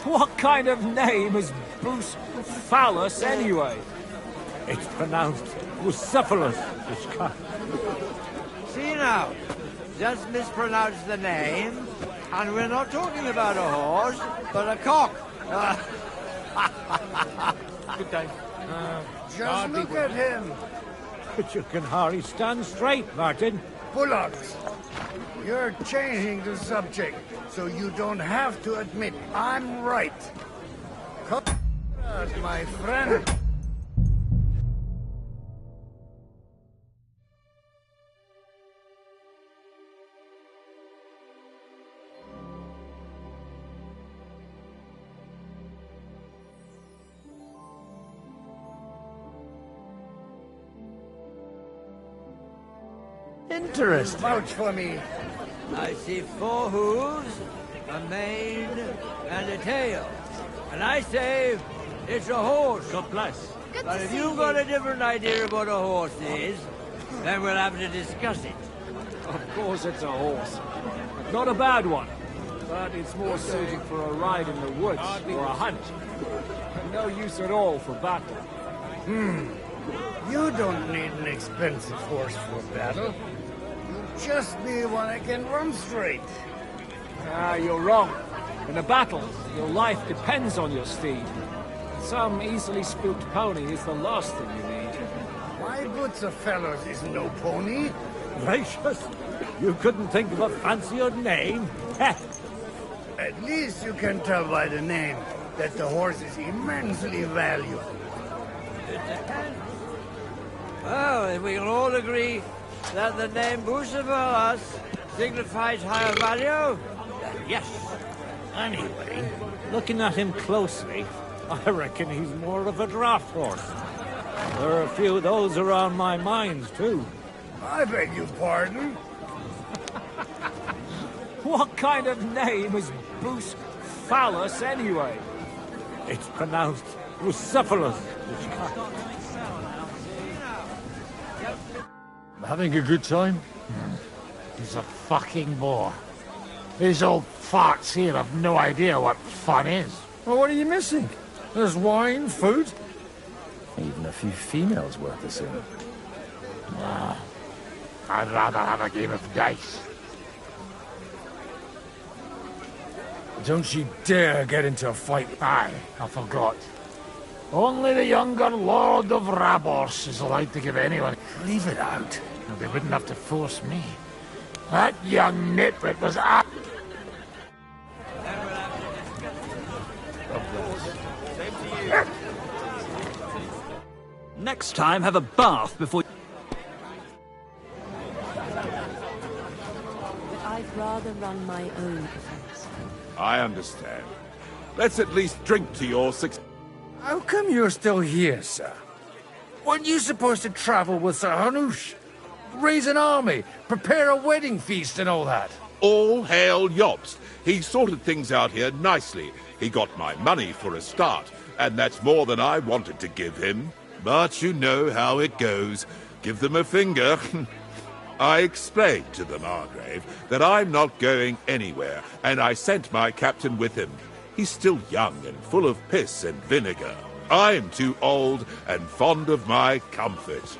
Q: What kind of name is Bruce Phallus, anyway?
F: It's pronounced Bucephalus.
O: See now, just mispronounce the name, and we're not talking about a horse, but a cock.
Q: Good day.
C: Just look at him.
F: But you can hardly stand straight, Martin.
C: Bullocks. You're changing the subject, so you don't have to admit I'm right. Come on, my friend.
O: Interesting.
C: Vouch for me.
O: I see 4 hooves, a mane, and a tail. And I say it's a horse.
Q: God bless.
O: But if you've got a different idea of what a horse is, then we'll have to discuss it.
Q: Of course it's a horse. Not a bad one. But it's more suited for a ride in the woods or a hunt. And no use at all for battle.
C: You don't need an expensive horse for battle. You just need one that can run straight.
Q: You're wrong. In a battle, your life depends on your steed. Some easily spooked pony is the last thing you need.
C: My good fellows is no pony.
F: Gracious, you couldn't think of a fancier name?
C: At least you can tell by the name that the horse is immensely valuable.
O: Well, if we can all agree that the name Bucephalus signifies higher value, then yes.
F: Anyway, looking at him closely, I reckon he's more of a draft horse. There are a few of those around my mines, too.
C: I beg your pardon?
F: What kind of name is Boost Phallus, anyway? It's pronounced Bucephalus.
G: Having a good time? He's a fucking bore. These old farts here have no idea what fun is.
S: Well, what are you missing? There's wine, food.
U: Even a few females worth the same.
G: I'd rather have a game of dice.
S: Don't you dare get into a fight.
G: Aye, I forgot. Only the younger Lord of Rabors is allowed to give anyone. Leave it out. And they wouldn't have to force me. That young nitwit was up.
Q: Next time, have a bath before...
I: I'd rather run my own affairs.
L: I understand. Let's at least drink to your success.
S: How come you're still here, sir? Weren't you supposed to travel with Sir Hanush? Raise an army, prepare a wedding feast and all that?
L: All hail Jobst. He sorted things out here nicely. He got my money for a start, and that's more than I wanted to give him. But you know how it goes. Give them a finger. I explained to the Margrave that I'm not going anywhere, and I sent my captain with him. He's still young and full of piss and vinegar. I'm too old and fond of my comfort.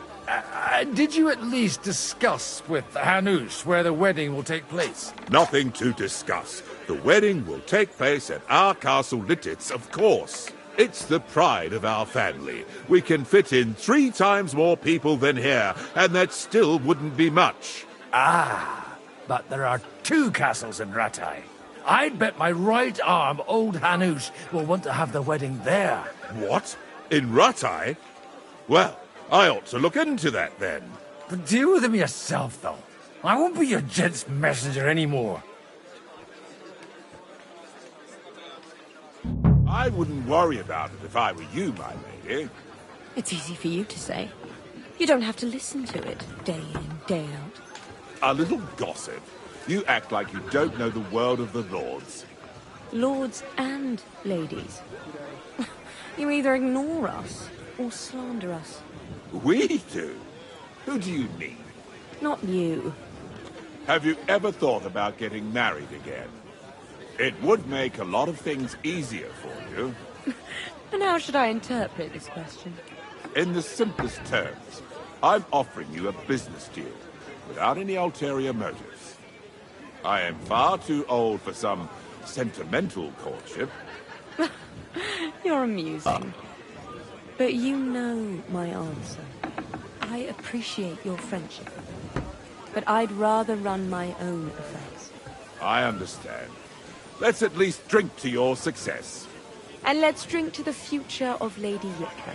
S: Did you at least discuss with Hanush where the wedding will take place?
L: Nothing to discuss. The wedding will take place at our castle Littitz, of course. It's the pride of our family. We can fit in 3 times more people than here, and that still wouldn't be much.
S: Ah, but there are 2 castles in Rattay. I'd bet my right arm old Hanush will want to have the wedding there.
L: What? In Rattay? Well, I ought to look into that then.
S: But deal with him yourself, though. I won't be your gent's messenger anymore.
L: I wouldn't worry about it if I were you, my lady.
I: It's easy for you to say. You don't have to listen to it day in, day out.
L: A little gossip. You act like you don't know the world of the lords.
I: Lords and ladies. You either ignore us or slander us.
L: We do? Who do you mean?
I: Not you.
L: Have you ever thought about getting married again? It would make a lot of things easier for you.
I: And how should I interpret this question?
L: In the simplest terms, I'm offering you a business deal, without any ulterior motives. I am far too old for some sentimental courtship.
I: You're amusing. But you know my answer. I appreciate your friendship. But I'd rather run my own affairs.
L: I understand. Let's at least drink to your success.
I: And let's drink to the future of Lady Yitka.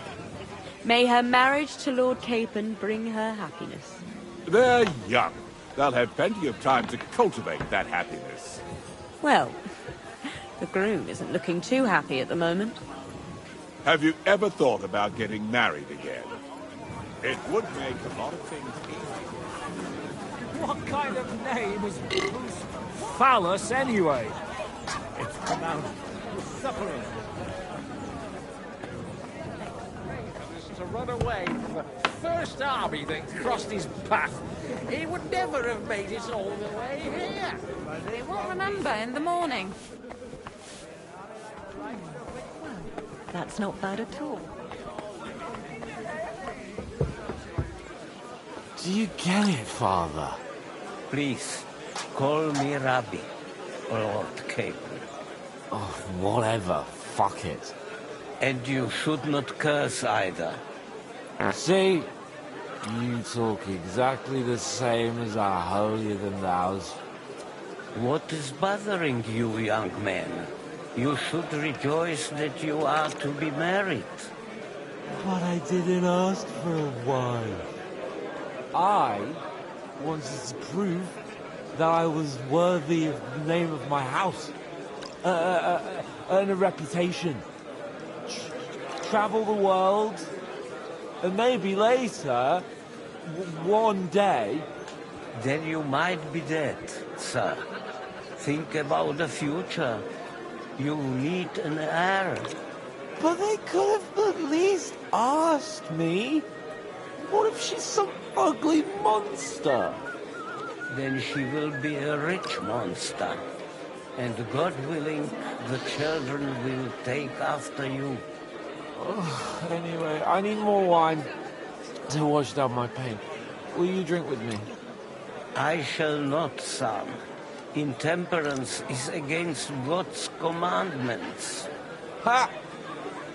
I: May her marriage to Lord Capon bring her happiness.
L: They're young. They'll have plenty of time to cultivate that happiness.
I: Well, the groom isn't looking too happy at the moment.
L: Have you ever thought about getting married again? It would make a lot of things easier.
F: What kind of name is Boost Phallus, anyway? It's pronounced Bucephalus.
G: To run away from the first army that crossed his path. He would never have made it all the way here.
K: They won't remember in the morning.
I: That's not bad at all.
U: Do you get it, Father?
R: Please, call me Rabbi, Lord Capon.
U: Oh, whatever. Fuck it.
R: And you should not curse either.
U: See? You talk exactly the same as our holier-than-thous.
R: What is bothering you, young man? You should rejoice that you are to be married.
U: But I didn't ask for a wife. I wanted to prove that I was worthy of the name of my house. And a reputation.
P: travel the world, and maybe later, one day...
R: Then you might be dead, sir. Think about the future. You need an heir.
P: But they could have at least asked me. What if she's some ugly monster?
R: Then she will be a rich monster. And God willing, the children will take after you.
P: Oh, anyway, I need more wine to wash down my pain. Will you drink with me?
R: I shall not, son. Intemperance is against God's commandments.
P: Ha!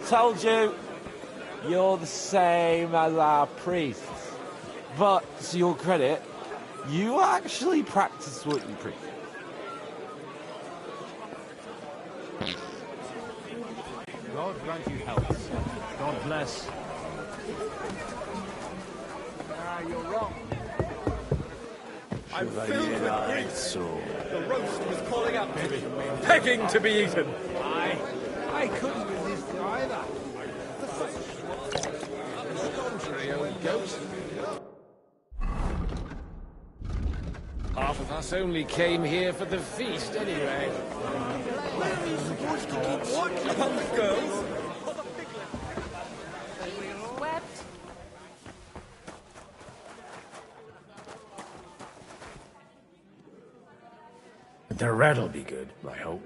P: Told you. You're the same as our priests. But, to your credit, you actually practice what you preach.
F: God grant you health. God bless.
O: You're wrong.
A: I'm filled with grief. The roast was calling out to me, begging to be eaten.
O: I couldn't resist it either.
A: Contrary, old goat. Half of us only came here for the feast, anyway.
O: Where are you supposed to keep watching?
A: Among the girls?
K: Swept.
S: The rat'll be good, I hope.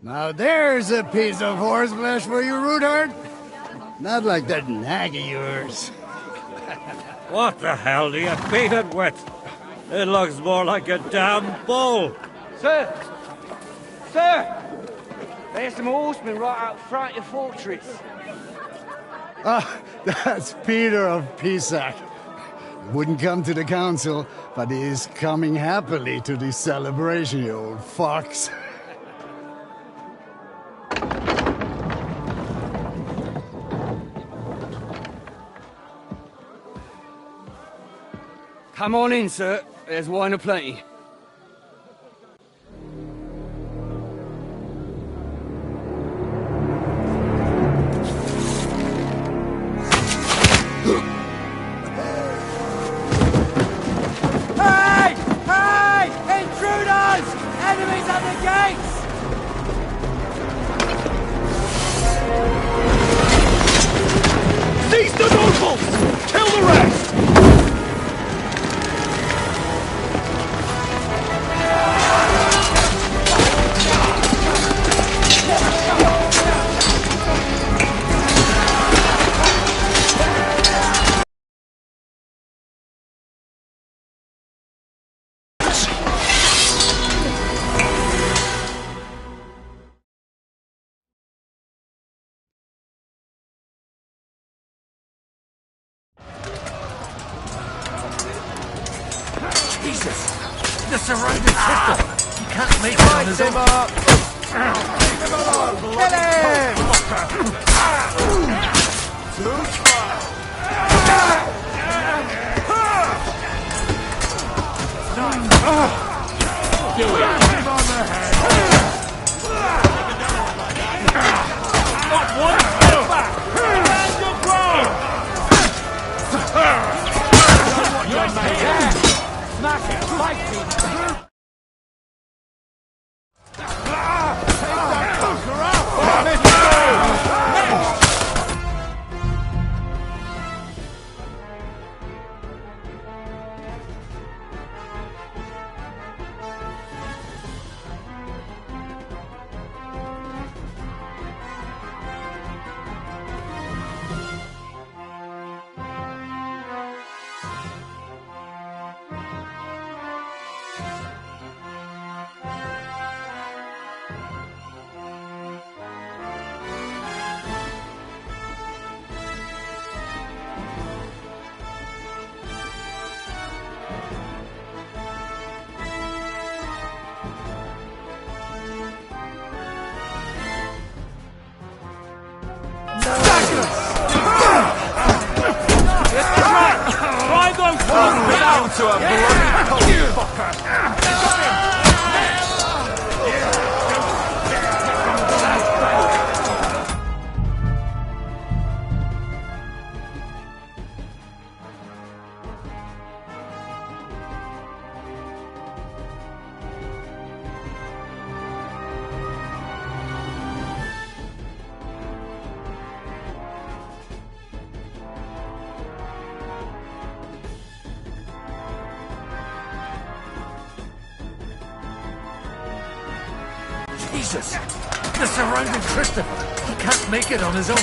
B: Now there's a piece of horseflesh for you, Roothard. Not like that nag of yours.
H: What the hell do you beat it with? It looks more like a damn bull.
O: Sir! Sir! There's some horsemen right out front of the fortress.
B: Ah, that's Peter of Pisac. Wouldn't come to the council, but he is coming happily to this celebration, you old fox.
O: Come on in, sir. There's wine aplenty. Hey! Hey! Intruders! Enemies at the gates!
A: Seize the nobles! Kill the rest!
S: Jesus! The surrounded system! You can't make it on his own!
F: Not one step back! Stand your ground! You're made.
O: Smash it! Fight me!
F: Try those
A: Down to a bloody cockfucker!
S: Jesus! They're surrounding Christopher. He can't make it on his own.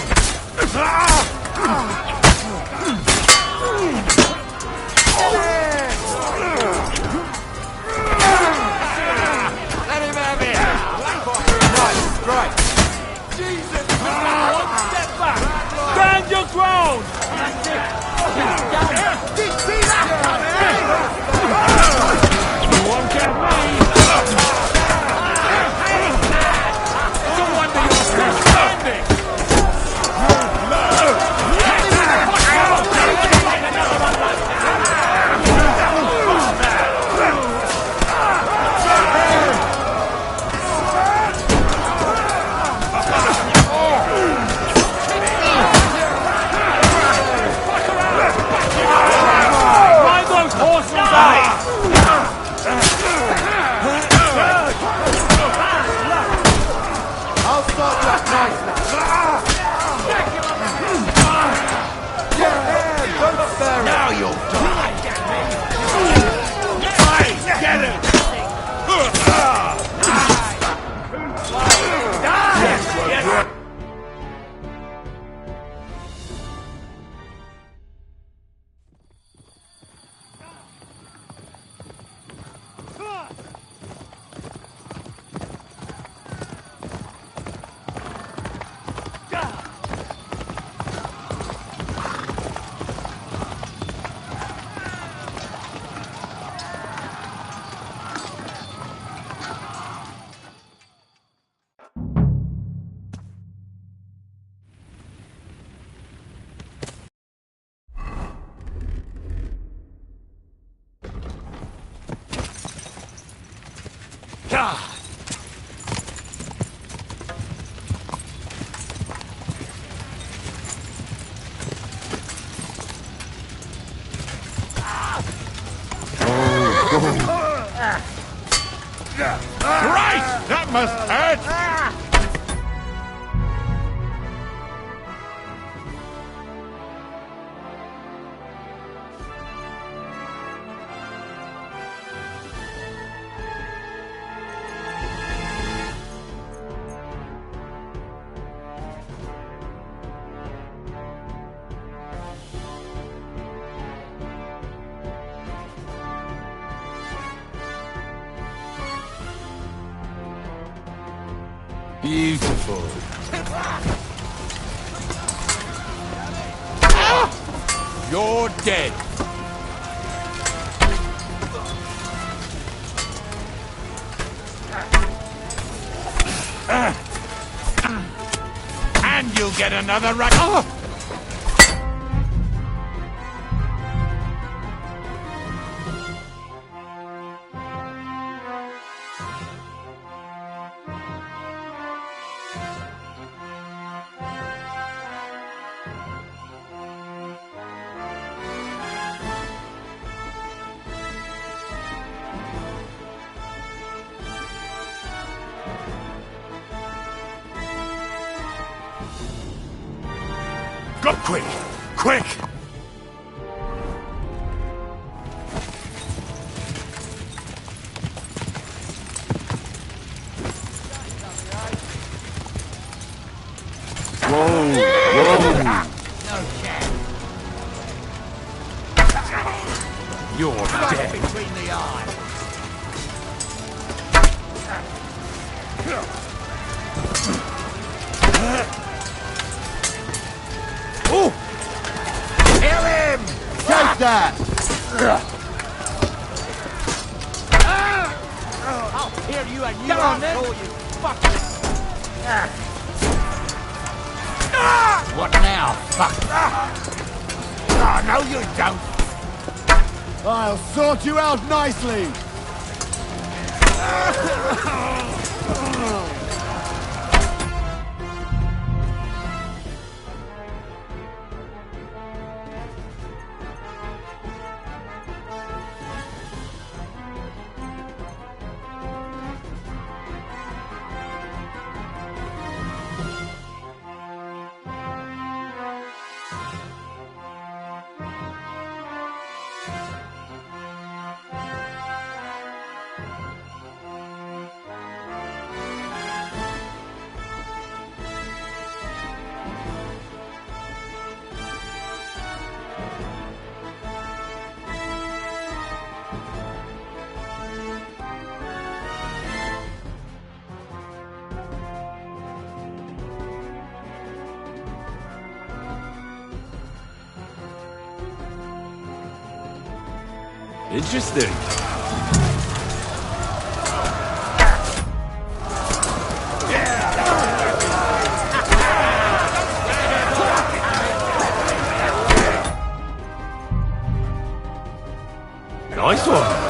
M: Let him have it! Nice strike!
Q: Jesus! One step back! Stand your ground!
M: See that?
Q: You won't get me! No wonder you're still standing! Ride those horses out!
M: I'll start you up nice now. Don't spare him. Now you'll die.
L: Get him! Christ! That must hurt!
J: Beautiful.
G: You're dead.
L: And you'll get another rack. Oh! Go quick! Quick!
J: Whoa! Whoa!
G: You're
M: Right
G: dead.
M: between the eyes.
L: Oh!
M: Kill him!
L: Take that!
M: I'll hear you and you
Q: Come on,
M: I'll
Q: then.
M: call you. Fuck.
G: What now? Fuck. Oh, no, you don't.
L: I'll sort you out nicely!
J: Interesting.
U: Nice one.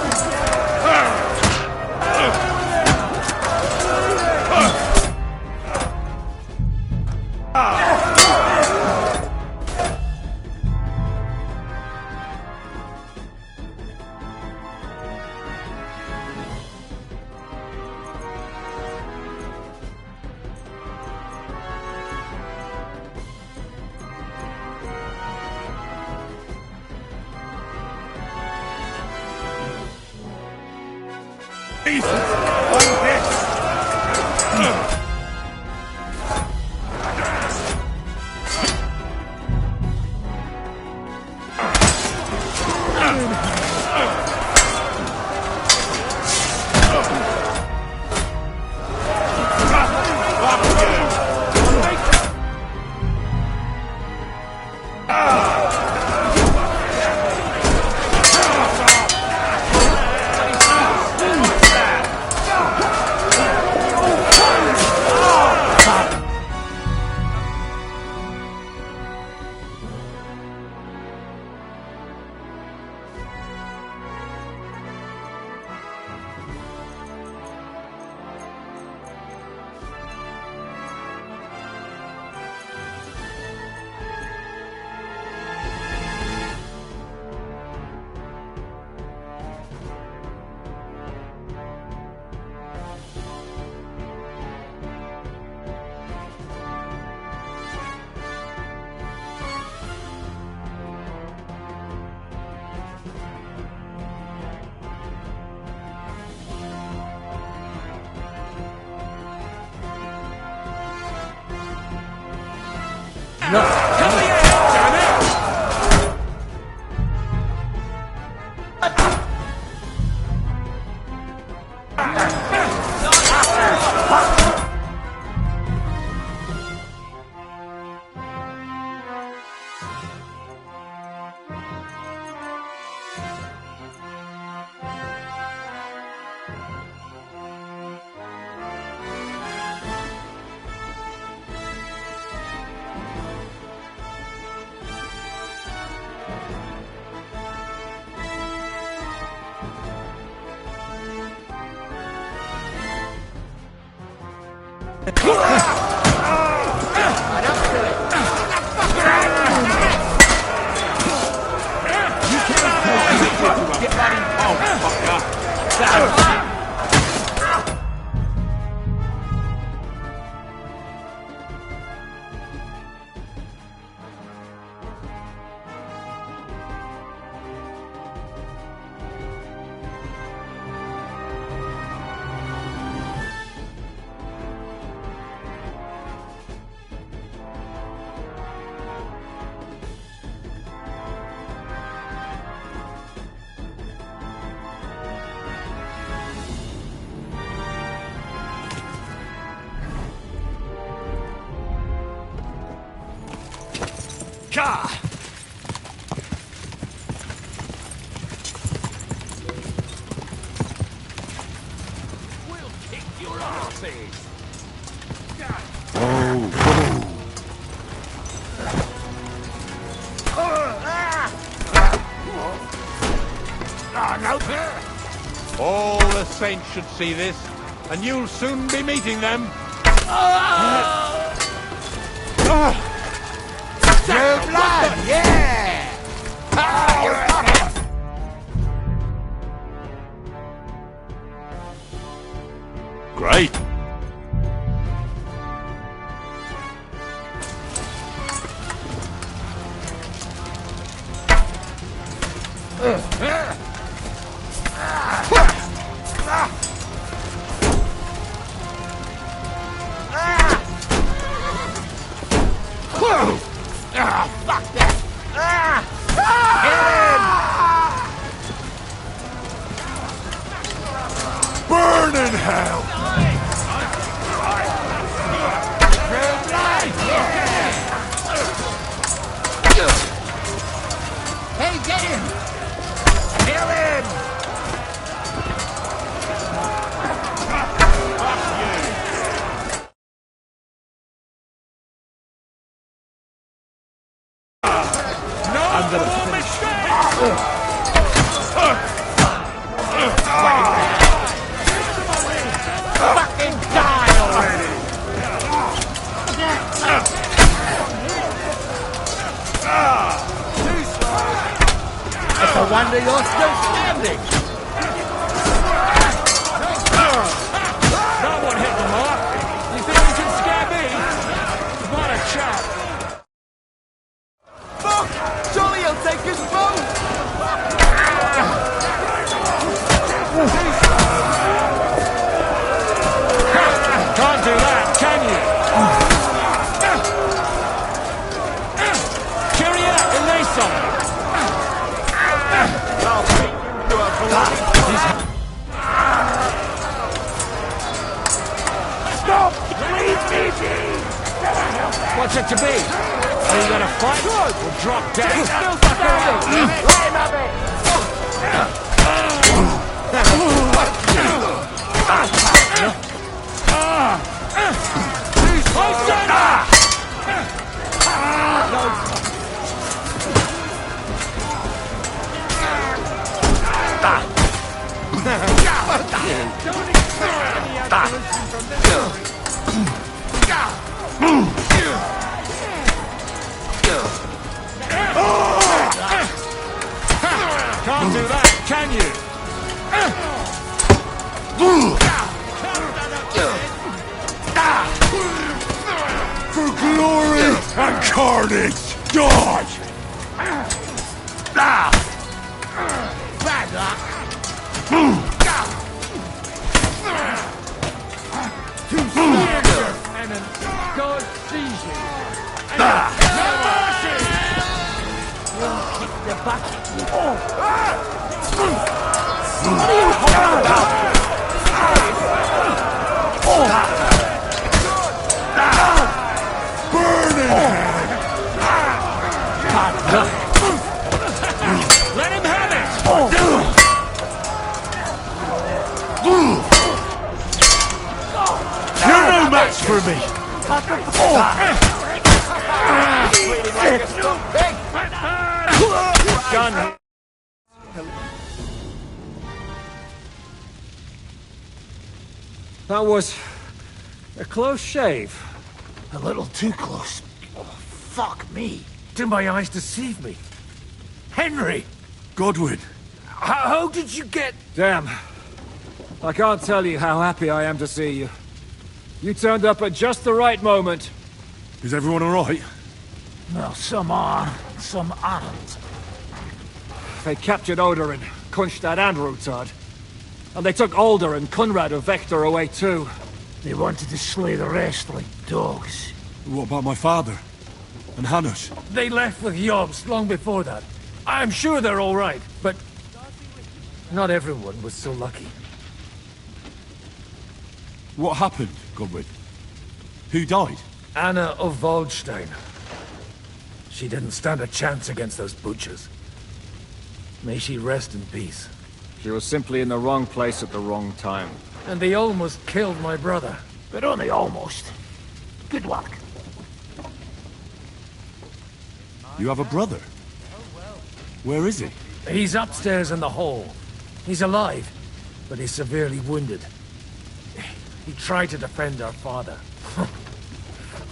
Q: No. Cover your head, damn it!
F: Ka!
Q: We'll kick your asses!
D: All the saints should see this, and you'll soon be meeting them.
G: Your blood, yeah!
D: Great.
G: Fuck that!
D: Burn in hell!
G: Hey, get him! Kill him!
N: I'm gonna finish.
G: Fucking die already! It's a wonder you're still standing!
Q: That one hit the mark. You think you can scare me? What a chap.
M: Fuck! Surely he'll take his boat!
Q: Can't do that, can you? Cheerio, Elisa!
M: I'll beat you to a bloody...
Q: Stop! Leave me be! What's it to be? Are you gonna fight? Or drop dead? He's still standing! Let him have it! Can't do that, can you?
L: For glory and carnage, dodge!
G: Bad luck!
N: To serve your penance, God sees you.
G: No mercy! You'll kick the bucket. What are you talking about?
Q: Let him have it!
L: You're no match for me!
Q: Gun. That was a close shave.
N: A little too close. Oh, fuck me. Did my eyes deceive me? Henry!
T: Godwin!
N: How did you get...
Q: Damn. I can't tell you how happy I am to see you. You turned up at just the right moment.
T: Is everyone alright?
N: Well, some are, some aren't.
Q: They captured Odorin, Kunstad and Rutard. And they took Alder and Kunrad of Vector away too.
N: They wanted to slay the rest like dogs.
T: What about my father? And Hanush?
N: They left with Yobs long before that. I'm sure they're all right, but... not everyone was so lucky.
T: What happened, Godwin? Who died?
N: Anna of Waldstein. She didn't stand a chance against those butchers. May she rest in peace.
Q: She was simply in the wrong place at the wrong time.
N: And they almost killed my brother.
O: But only almost. Good luck.
T: You have a brother? Where is he?
N: He's upstairs in the hall. He's alive, but he's severely wounded. He tried to defend our father.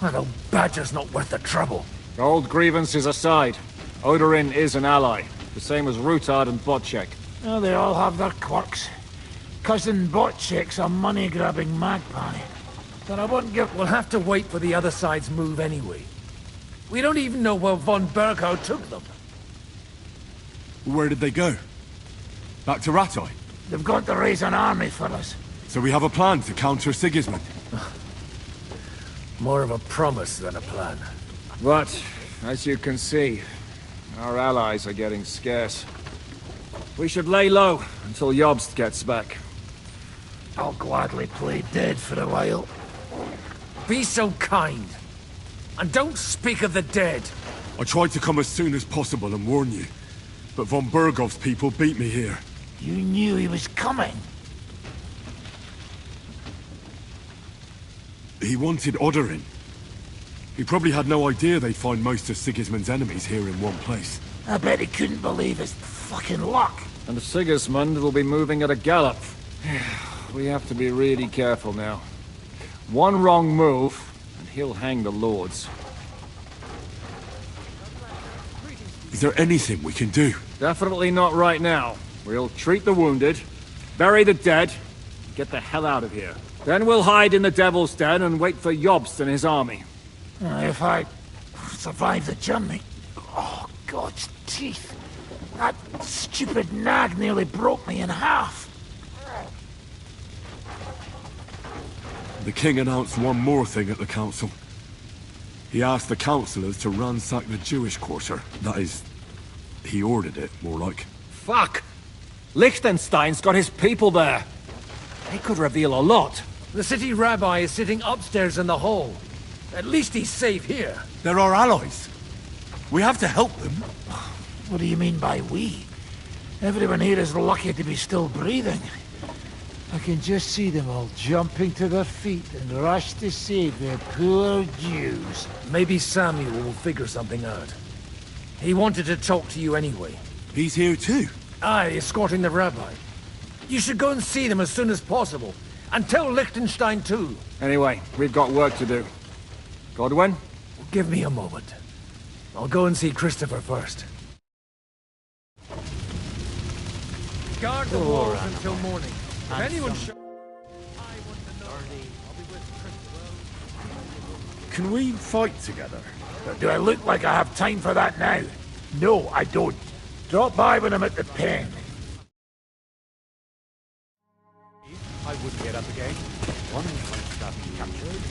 N: That old badger's not worth the trouble.
Q: Old grievances aside, Odorin is an ally, the same as Rutard and Bocek.
O: Oh, they all have their quirks. Cousin Botchek's a money-grabbing magpie.
N: But I won't give... We'll have to wait for the other side's move anyway. We don't even know where von Berghout took them.
T: Where did they go? Back to Rattay?
O: They've got to raise an army for us.
T: So we have a plan to counter Sigismund?
N: More of a promise than a plan.
Q: But, as you can see, our allies are getting scarce. We should lay low until Jobst gets back.
O: I'll gladly play dead for a while.
N: Be so kind. And don't speak of the dead.
T: I tried to come as soon as possible and warn you, but von Bergov's people beat me here.
O: You knew he was coming.
T: He wanted Odorin. He probably had no idea they'd find most of Sigismund's enemies here in one place.
F: I bet he couldn't believe his fucking luck.
A: And Sigismund will be moving at a gallop. We have to be really careful now. One wrong move, and he'll hang the lords.
L: Is there anything we can do?
A: Definitely not right now. We'll treat the wounded, bury the dead, get the hell out of here. Then we'll hide in the Devil's Den and wait for Jobst and his army.
F: If I survive the journey... Oh, God's teeth. That stupid nag nearly broke me in half.
L: The king announced one more thing at the council. He asked the councillors to ransack the Jewish quarter. That is, he ordered it, more like.
A: Fuck! Liechtenstein's got his people there. They could reveal a lot.
N: The city rabbi is sitting upstairs in the hall. At least he's safe here.
M: They're our allies. We have to help them.
F: What do you mean by we? Everyone here is lucky to be still breathing. I can just see them all jumping to their feet and rush to save their poor Jews.
N: Maybe Samuel will figure something out. He wanted to talk to you anyway.
M: He's here too?
N: Aye, escorting the rabbi. You should go and see them as soon as possible. And tell Liechtenstein too.
A: Anyway, we've got work to do. Godwin?
N: Give me a moment. I'll go and see Christopher first. Guard the walls until morning. If anyone
T: Can we fight together?
F: Do I look like I have time for that now? No, I don't. Drop by when I'm at the pen.
E: I wouldn't get up again. One stuff captured.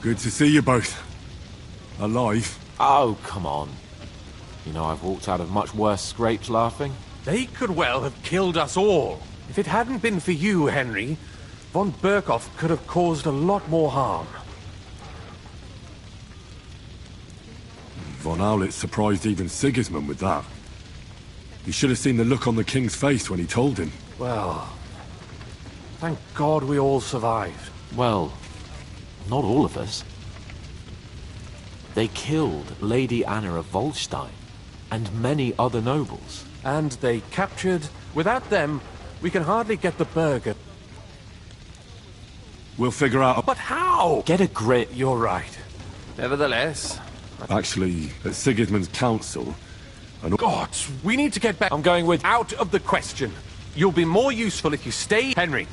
L: Good to see you both. Alive.
U: Oh, come on. You know, I've walked out of much worse scrapes laughing.
D: They could well have killed us all.
U: If it hadn't been for you, Henry, von Berkhoff could have caused a lot more harm.
L: Von Aulitz surprised even Sigismund with that. You should have seen the look on the king's face when he told him.
U: Well, thank God we all survived.
V: Well, not all of us. They killed Lady Anna of Volstein and many other nobles.
U: And they captured... Without them, we can hardly get the burger.
L: We'll figure out...
U: But how?
V: Get a grip.
U: You're right. Nevertheless...
L: Actually, at Sigismund's council...
U: God, we need to get back. I'm going with out of the question. You'll be more useful if you stay... Henry,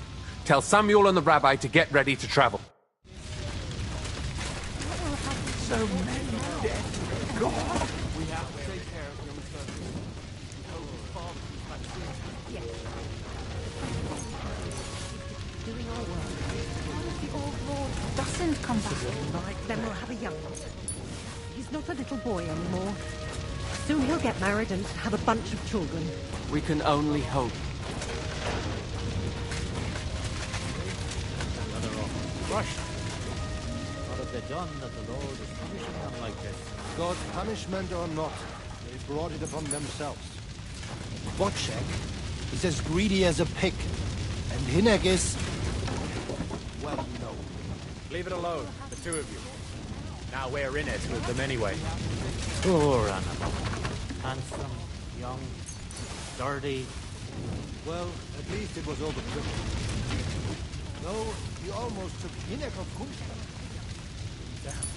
U: tell Samuel and the rabbi to get ready to travel.
F: So many dead. God.
E: We have to take care of young servants.
K: Doing our work. The old lord doesn't come back.
W: Then we'll have a young one. He's not a little boy anymore. Soon he'll get married and have a bunch of children.
V: We can only hope.
E: Crushed. What have they done that the Lord is punishing them like this?
M: God's punishment or not, they brought it upon themselves. Wojciech is as greedy as a pig, and Hinek is... well, you know.
E: Leave it alone, the two of you. Now we're in it with them anyway.
O: Poor animal. Handsome, young, sturdy.
M: Well, at least it was over quickly. No, he almost took Hinek of Kunstad.
E: Damn.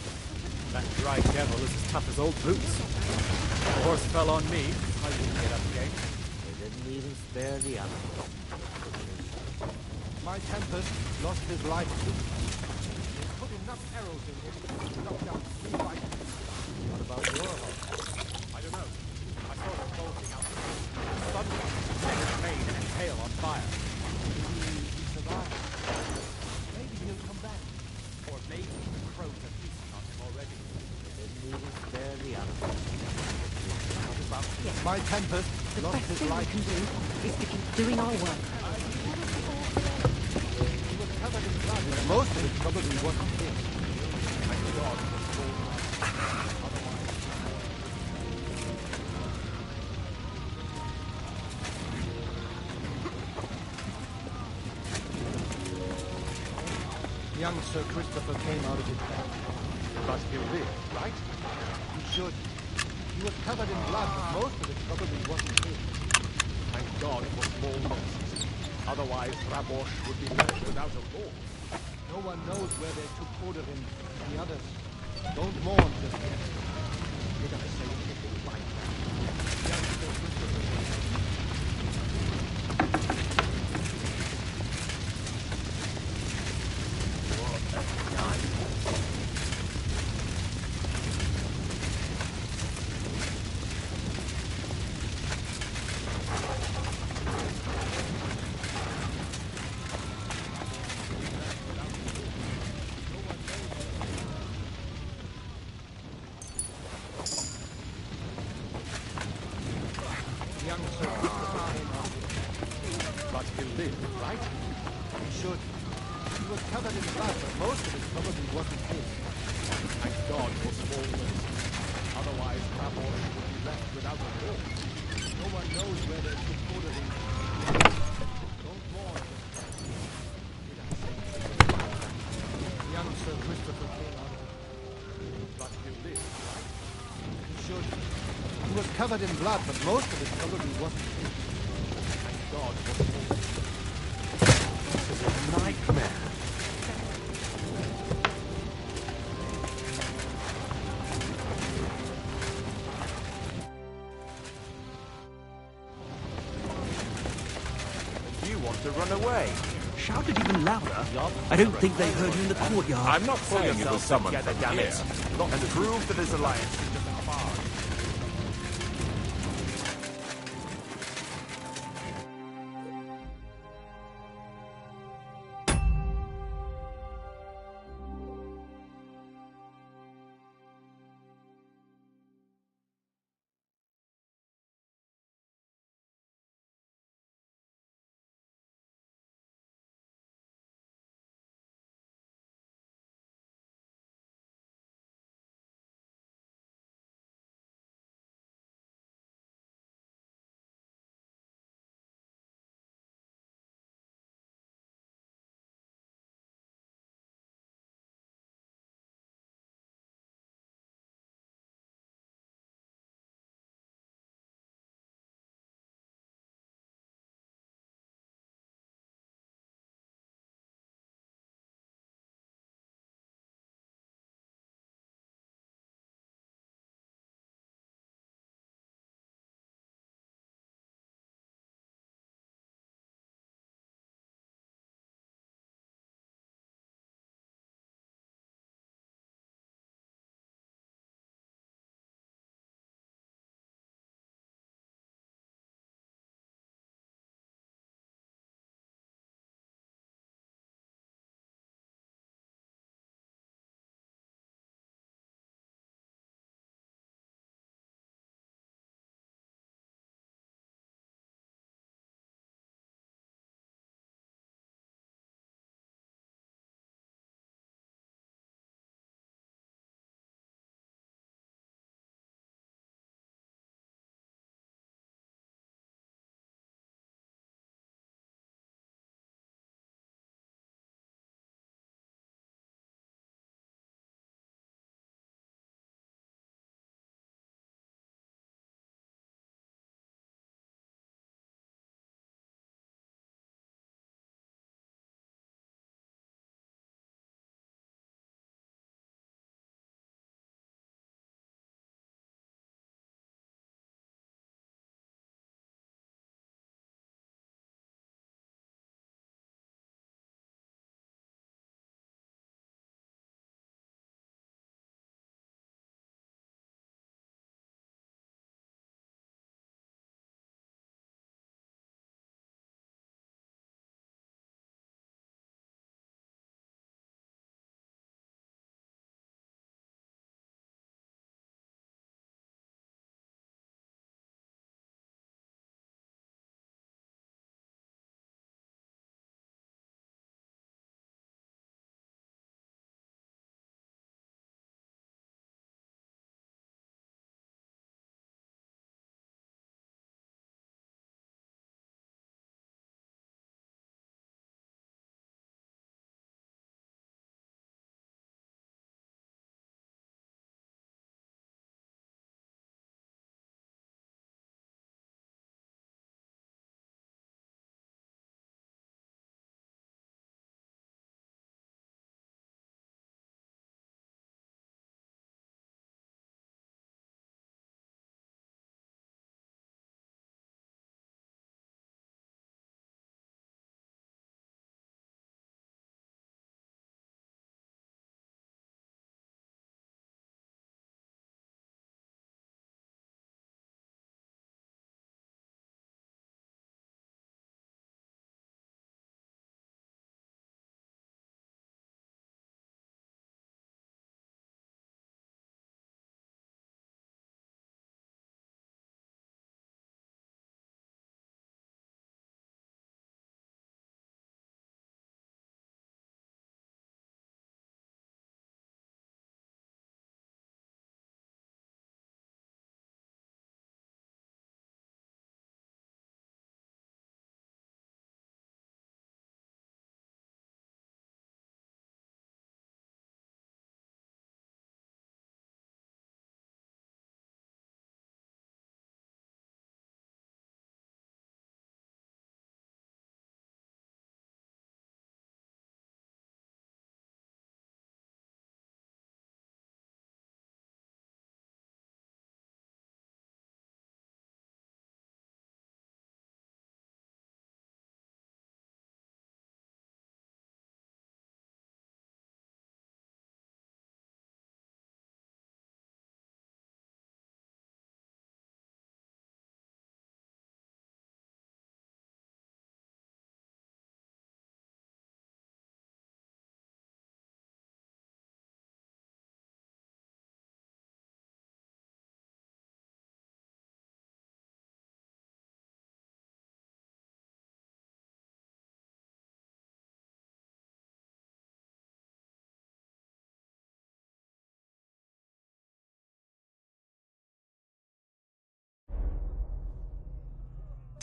E: That dry devil is as tough as old boots. The horse fell on me. I didn't get up again.
O: They didn't even spare the animal.
M: My Tempest lost his life too. They put enough arrows in him to knock down 3 Vikings.
E: What about your horse? I don't know. I saw them bolting out. Suddenly, neck, mane, and tail on fire.
M: He survived. Maybe he'll come back.
E: Or maybe the crows have feasted on him already.
O: They didn't even spare the animal.
W: Yes.
M: My Tempest
W: The
M: lost
W: best
M: his
W: thing we
M: life
W: can do is to keep doing our work.
M: covered in blood, and most of it probably wasn't him. Thank God it was all Young Sir Christopher came out of his bed. But he'll live, right? He should. He was covered in blood, but most of it probably wasn't his.
E: Thank God for small mercies. Otherwise, Rabosh would be left without a lord.
M: No one knows where they took Odorin and the others. Don't mourn just yet. They gotta say anything right. Young Sir Christopher.
E: Young Sir Christopher came after him. But he'll live, right?
M: He should. He was covered in blood, but most of it probably wasn't his.
E: Thank God for small mercies. Otherwise, Rabosh would be left without a lord.
M: No one knows where they took Odorin. Don't mourn.
E: Young Sir Christopher came after him. But he'll live, right?
M: He should. He was covered in blood, but most of it probably wasn't his.
E: Thank God for small mercies.
U: This is a nightmare.
E: You want to run away?
Q: Shout it even louder. I don't think they heard you in the courtyard.
L: I'm not saying it was someone
E: together,
L: from
E: damn
L: here.
E: it. And prove that his alliance is just a farce.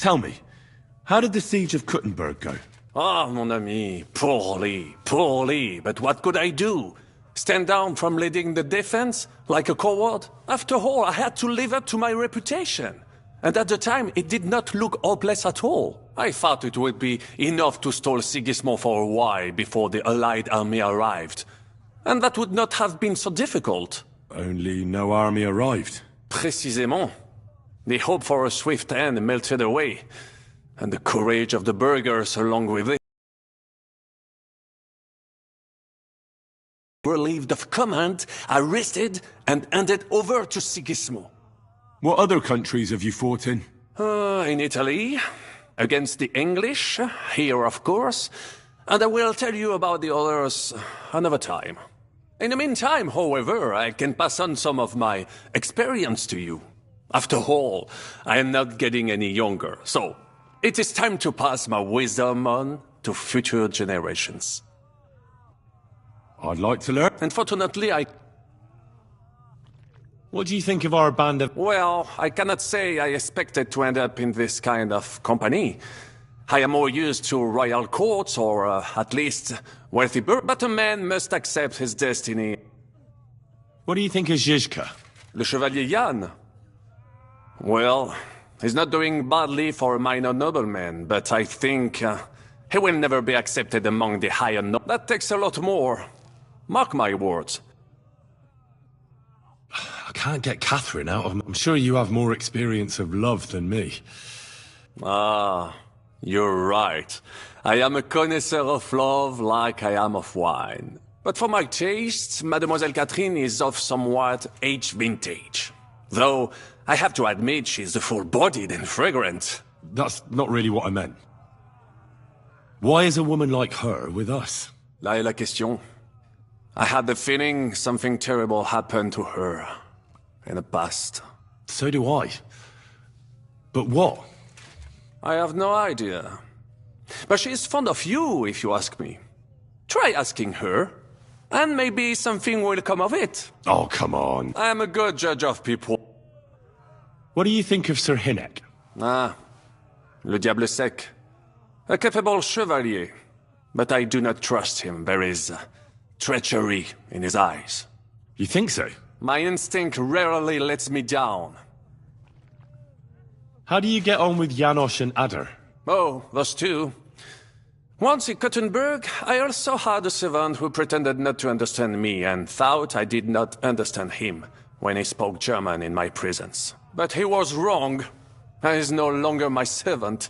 C: Tell me, how did the siege of Kuttenberg go?
J: Ah, mon ami, poorly, poorly. But what could I do? Stand down from leading the defense like a coward? After all, I had to live up to my reputation. And at the time, it did not look hopeless at all. I thought it would be enough to stall Sigismund for a while before the Allied army arrived. And that would not have been so difficult.
C: Only no army arrived.
J: Précisément. The hope for a swift end melted away. And the courage of the burghers along with it relieved of command, arrested, and handed over to Sigismund.
C: What other countries have you fought in?
J: In Italy, against the English, here of course, and I will tell you about the others another time. In the meantime, however, I can pass on some of my experience to you. After all, I am not getting any younger, so it is time to pass my wisdom on to future generations.
C: I'd like to learn.
J: Unfortunately,
C: What do you think of our band of...
J: Well, I cannot say I expected to end up in this kind of company. I am more used to royal courts, or at least wealthy but a man must accept his destiny.
C: What do you think of Zizka?
J: Le Chevalier Jan? Well, he's not doing badly for a minor nobleman, but I think he will never be accepted among the higher That takes a lot more. Mark my words.
C: I can't get Catherine out of... I'm sure you have more experience of love than me.
J: Ah, you're right. I am a connoisseur of love like I am of wine. But for my taste, Mademoiselle Catherine is of somewhat aged vintage. Though, I have to admit she's full-bodied and fragrant.
C: That's not really what I meant. Why is a woman like her with us?
J: Là est la question. I had the feeling something terrible happened to her in the past.
C: So do I. But what?
J: I have no idea. But she is fond of you, if you ask me. Try asking her, and maybe something will come of it.
C: Oh, come on.
J: I am a good judge of people.
C: What do you think of Sir Hynek?
J: Ah, le diable sec. A capable chevalier. But I do not trust him. There is treachery in his eyes.
C: You think so?
J: My instinct rarely lets me down.
C: How do you get on with Janosch and Adder?
J: Oh, those two. Once in Kuttenberg, I also had a servant who pretended not to understand me and thought I did not understand him when he spoke German in my presence. But he was wrong. He is no longer my servant.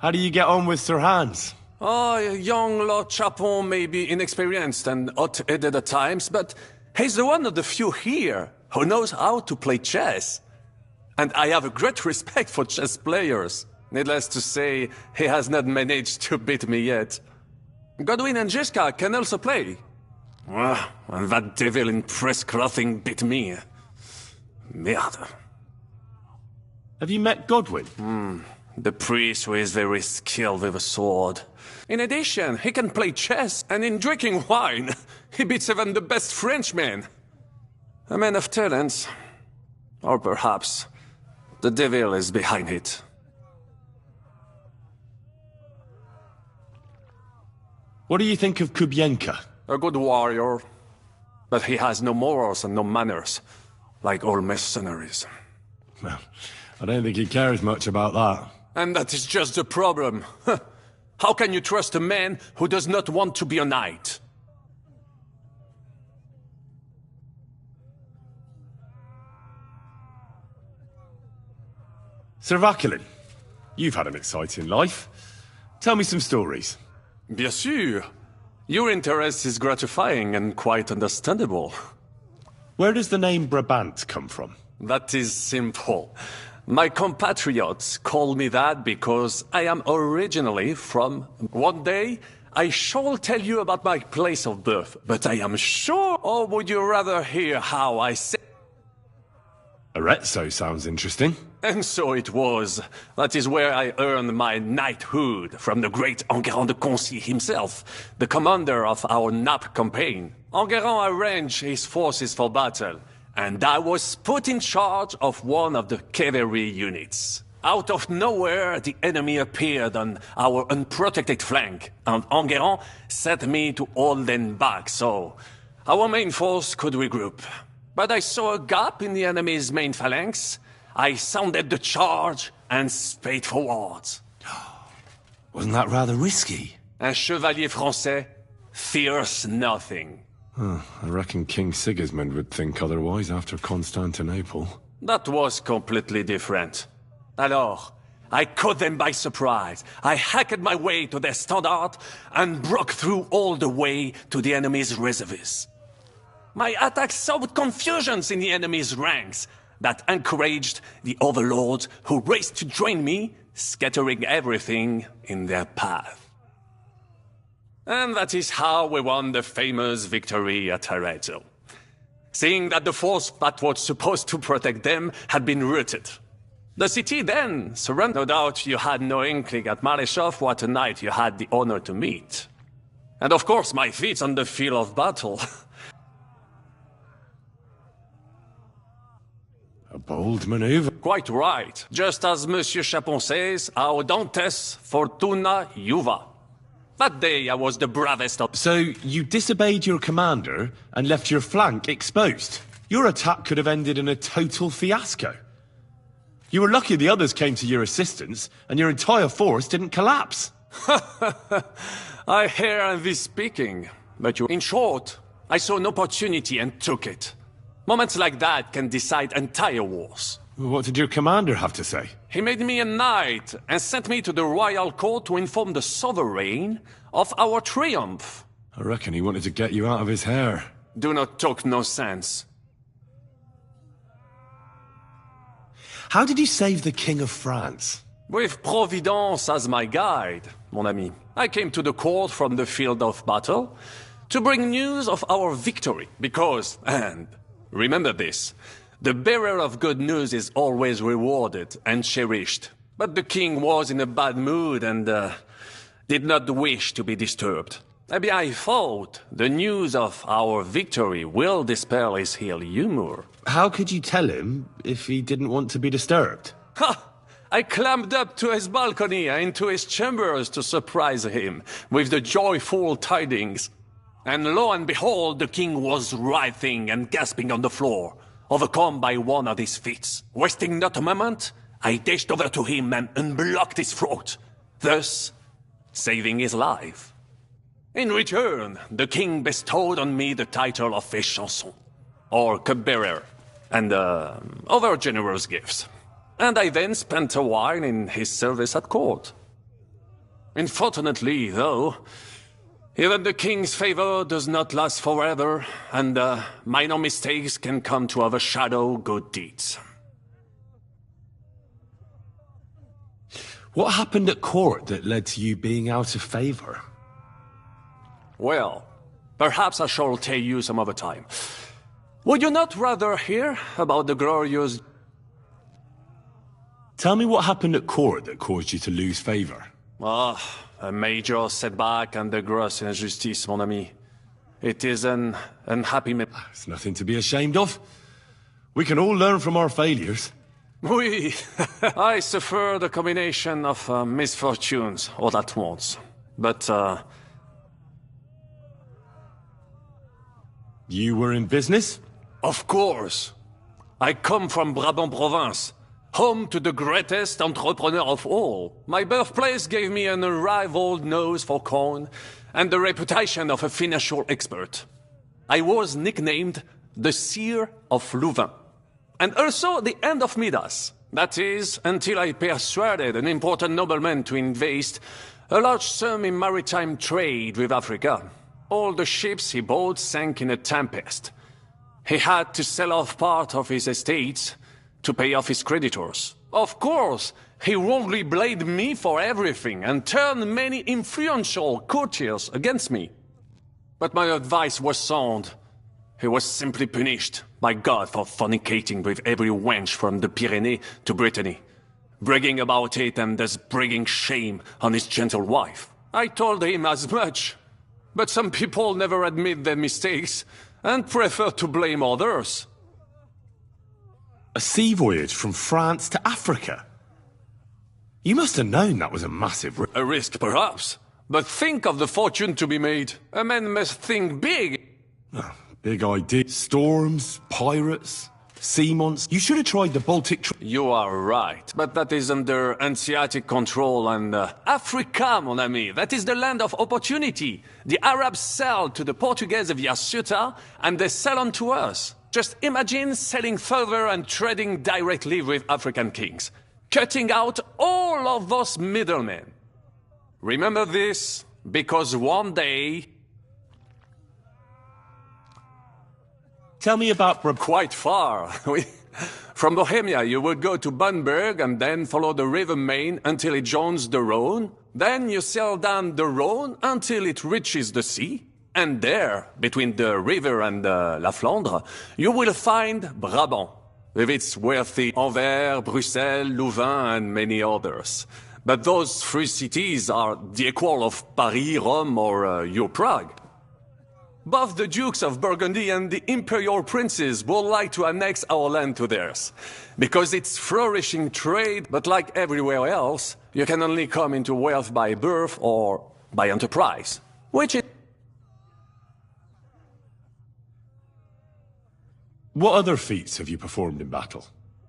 C: How do you get on with Sir Hans?
J: Oh, young Lord Chapon may be inexperienced and hot-headed at times, but he's the one of the few here who knows how to play chess. And I have a great respect for chess players. Needless to say, he has not managed to beat me yet. Godwin and Zizka can also play. And that devil in press clothing beat me. Merde.
C: Have you met Godwin?
J: The priest who is very skilled with a sword. In addition, he can play chess, and in drinking wine, he beats even the best Frenchmen. A man of talents. Or perhaps, the devil is behind it.
C: What do you think of Kubienka?
J: A good warrior. But he has no morals and no manners, like all mercenaries.
C: Well, I don't think he cares much about that.
J: And that is just the problem. How can you trust a man who does not want to be a knight?
C: Sir Vaculin, you've had an exciting life. Tell me some stories.
J: Bien sûr. Your interest is gratifying and quite understandable.
C: Where does the name Brabant come from?
J: That is simple. My compatriots call me that because I am originally from... One day, I shall tell you about my place of birth, but I am sure... Or would you rather hear how I say...
C: Arezzo sounds interesting.
J: And so it was. That is where I earned my knighthood from the great Enguerrand de Concy himself, the commander of our Naples campaign. Enguerrand arranged his forces for battle, and I was put in charge of one of the cavalry units. Out of nowhere, the enemy appeared on our unprotected flank, and Enguerrand set me to hold them back so our main force could regroup. But I saw a gap in the enemy's main phalanx. I sounded the charge and sped forwards.
C: Wasn't that rather risky?
J: Un chevalier français fears nothing.
C: I reckon King Sigismund would think otherwise after Constantinople.
J: That was completely different. Alors, I caught them by surprise. I hacked my way to their standard and broke through all the way to the enemy's reserves. My attack sowed confusions in the enemy's ranks that encouraged the overlords who raced to join me, scattering everything in their path. And that is how we won the famous victory at Arezzo. Seeing that the force that was supposed to protect them had been routed. The city then surrendered. No doubt you had no inkling at Maleshov what a knight you had the honor to meet. And of course my feats on the field of battle.
C: A bold maneuver.
J: Quite right. Just as Monsieur Chapon says, audantes fortuna juva. That day I was the bravest of...
C: So you disobeyed your commander and left your flank exposed. Your attack could have ended in a total fiasco. You were lucky the others came to your assistance and your entire force didn't collapse.
J: I hear envy speaking, but in short, I saw an opportunity and took it. Moments like that can decide entire wars.
C: What did your commander have to say?
J: He made me a knight and sent me to the royal court to inform the sovereign of our triumph.
C: I reckon he wanted to get you out of his hair.
J: Do not talk nonsense.
C: How did you save the King of France?
J: With Providence as my guide, mon ami. I came to the court from the field of battle to bring news of our victory, because, and remember this, the bearer of good news is always rewarded and cherished. But the king was in a bad mood and did not wish to be disturbed. Maybe I thought the news of our victory will dispel his ill humor.
C: How could you tell him if he didn't want to be disturbed?
J: Ha! I climbed up to his balcony and into his chambers to surprise him with the joyful tidings. And lo and behold, the king was writhing and gasping on the floor, overcome by one of his fits. Wasting not a moment, I dashed over to him and unblocked his throat, thus saving his life. In return, the king bestowed on me the title of Échanson, or cupbearer, and other generous gifts. And I then spent a while in his service at court. Unfortunately, though, even the king's favor does not last forever, and minor mistakes can come to overshadow good deeds.
C: What happened at court that led to you being out of favor?
J: Well, perhaps I shall tell you some other time. Would you not rather hear about the glorious...
C: Tell me what happened at court that caused you to lose favor.
J: Ah, a major setback and a gross injustice, mon ami. It is an unhappy...
C: It's nothing to be ashamed of. We can all learn from our failures.
J: Oui, I suffered a combination of misfortunes all at once. But,
C: You were in business?
J: Of course. I come from Brabant province, home to the greatest entrepreneur of all. My birthplace gave me an unrivaled nose for coin and the reputation of a financial expert. I was nicknamed the Seer of Louvain, and also the End of Midas. That is, until I persuaded an important nobleman to invest a large sum in maritime trade with Africa. All the ships he bought sank in a tempest. He had to sell off part of his estates to pay off his creditors. Of course, he wrongly blamed me for everything and turned many influential courtiers against me. But my advice was sound. He was simply punished by God for fornicating with every wench from the Pyrenees to Brittany, bragging about it and thus bringing shame on his gentle wife. I told him as much. But some people never admit their mistakes and prefer to blame others.
C: A sea voyage from France to Africa? You must have known that was a massive
J: A risk, perhaps. But think of the fortune to be made. A man must think big.
C: Big idea. Storms, pirates, sea monsters. You should have tried the Baltic.
J: You are right, but that is under Hanseatic control and Africa, mon ami. That is the land of opportunity. The Arabs sell to the Portuguese via Ceuta, and they sell on to us. Just imagine selling further and trading directly with African kings, cutting out all of those middlemen. Remember this, because one day...
C: Tell me about...
J: Quite far. From Bohemia, you will go to Bamberg and then follow the river Main until it joins the Rhone. Then you sail down the Rhone until it reaches the sea. And there, between the river and La Flandre, you will find Brabant, with its wealthy Anvers, Bruxelles, Louvain, and many others. But those three cities are the equal of Paris, Rome, or your Prague. Both the Dukes of Burgundy and the Imperial Princes would like to annex our land to theirs, because it's flourishing trade, but like everywhere else, you can only come into wealth by birth or by enterprise, which is...
C: What other feats have you performed in battle?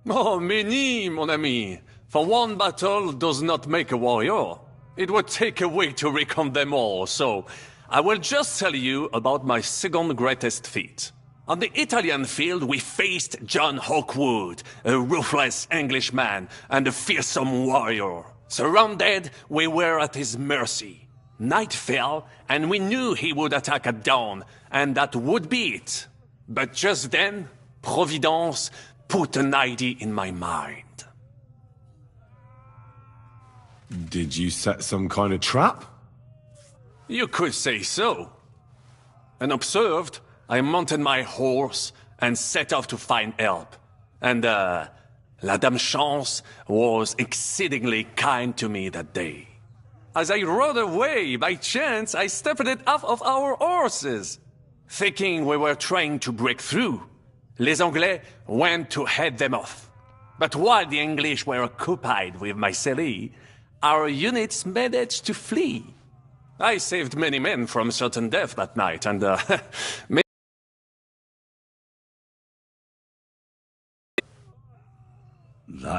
J: Oh, many, mon ami. For one battle does not make a warrior. It would take a week to recount them all, so I will just tell you about my second greatest feat. On the Italian field, we faced John Hawkwood, a ruthless Englishman and a fearsome warrior. Surrounded, we were at his mercy. Night fell, and we knew he would attack at dawn, and that would be it. But just then, Providence put an idea in my mind.
C: Did you set some kind of trap?
J: You could say so. Unobserved, I mounted my horse and set off to find help. And, La Dame Chance was exceedingly kind to me that day. As I rode away, by chance, I stepped it off of our horses. Thinking we were trying to break through, Les Anglais went to head them off. But while the English were occupied with Mycenae, our units managed to flee. I saved many men from certain death that night, and
C: That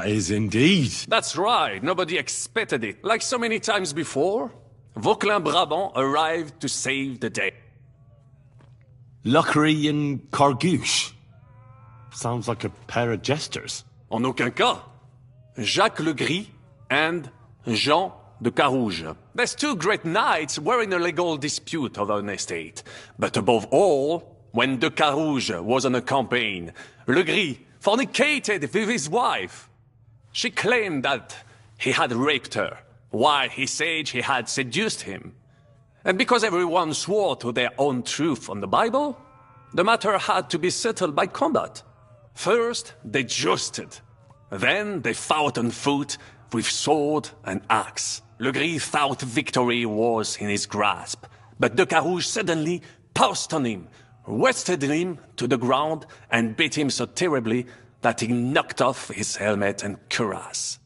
C: is indeed.
J: That's right, nobody expected it. Like so many times before, Vauquelin-Brabant arrived to save the day.
C: Luckery and Cargouche. Sounds like a pair of jesters.
J: En aucun cas. Jacques le Gris and Jean de Carouge. These two great knights were in a legal dispute over an estate. But above all, when de Carouge was on a campaign, Le Gris fornicated with his wife. She claimed that he had raped her, while he said he had seduced him. And because everyone swore to their own truth on the Bible, the matter had to be settled by combat. First, they jousted. Then they fought on foot with sword and axe. Le Gris thought victory was in his grasp, but de Carouge suddenly pounced on him, wrested him to the ground, and beat him so terribly that he knocked off his helmet and cuirass.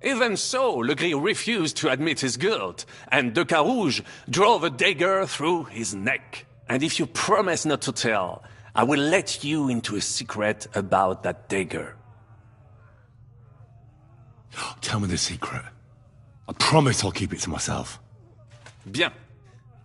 J: Even so, Le Gris refused to admit his guilt, and de Carouge drove a dagger through his neck. And if you promise not to tell, I will let you into a secret about that dagger.
C: Tell me the secret. I promise I'll keep it to myself.
J: Bien.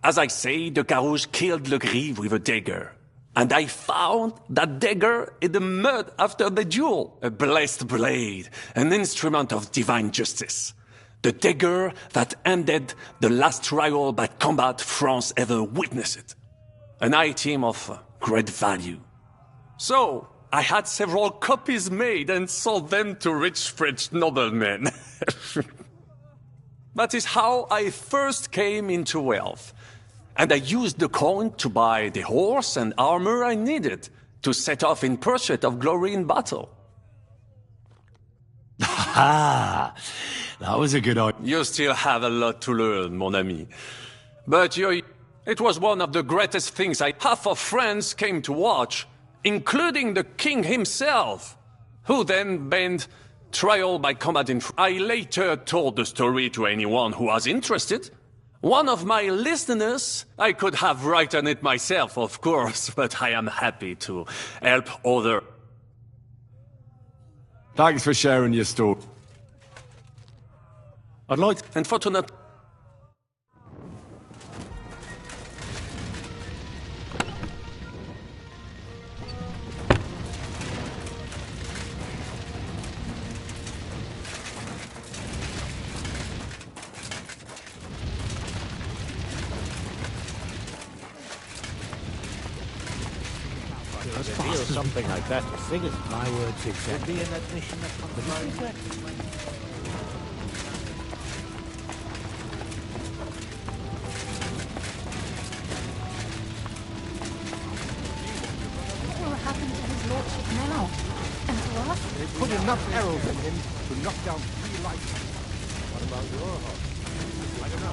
J: As I say, de Carouge killed Le Gris with a dagger. And I found that dagger in the mud after the duel. A blessed blade, an instrument of divine justice. The dagger that ended the last trial by combat France ever witnessed. An item of great value. So, I had several copies made and sold them to rich French noblemen. That is how I first came into wealth. And I used the coin to buy the horse and armor I needed to set off in pursuit of glory in battle.
C: Ha! That was a good idea.
J: You still have a lot to learn, mon ami. But it was one of the greatest things half of France came to watch, including the king himself. who then banned trial by combat in... I later told the story to anyone who was interested. One of my listeners, I could have written it myself, of course, but I am happy to help other.
C: Thanks for sharing your story.
J: I'd like... Unfortunately...
E: Something like that. Sing it. My words exactly. Be an admission that comes
K: What will happen to his lordship now? And to us?
M: They put enough arrows in him to knock down 3 lights.
E: What about your horse? I don't know.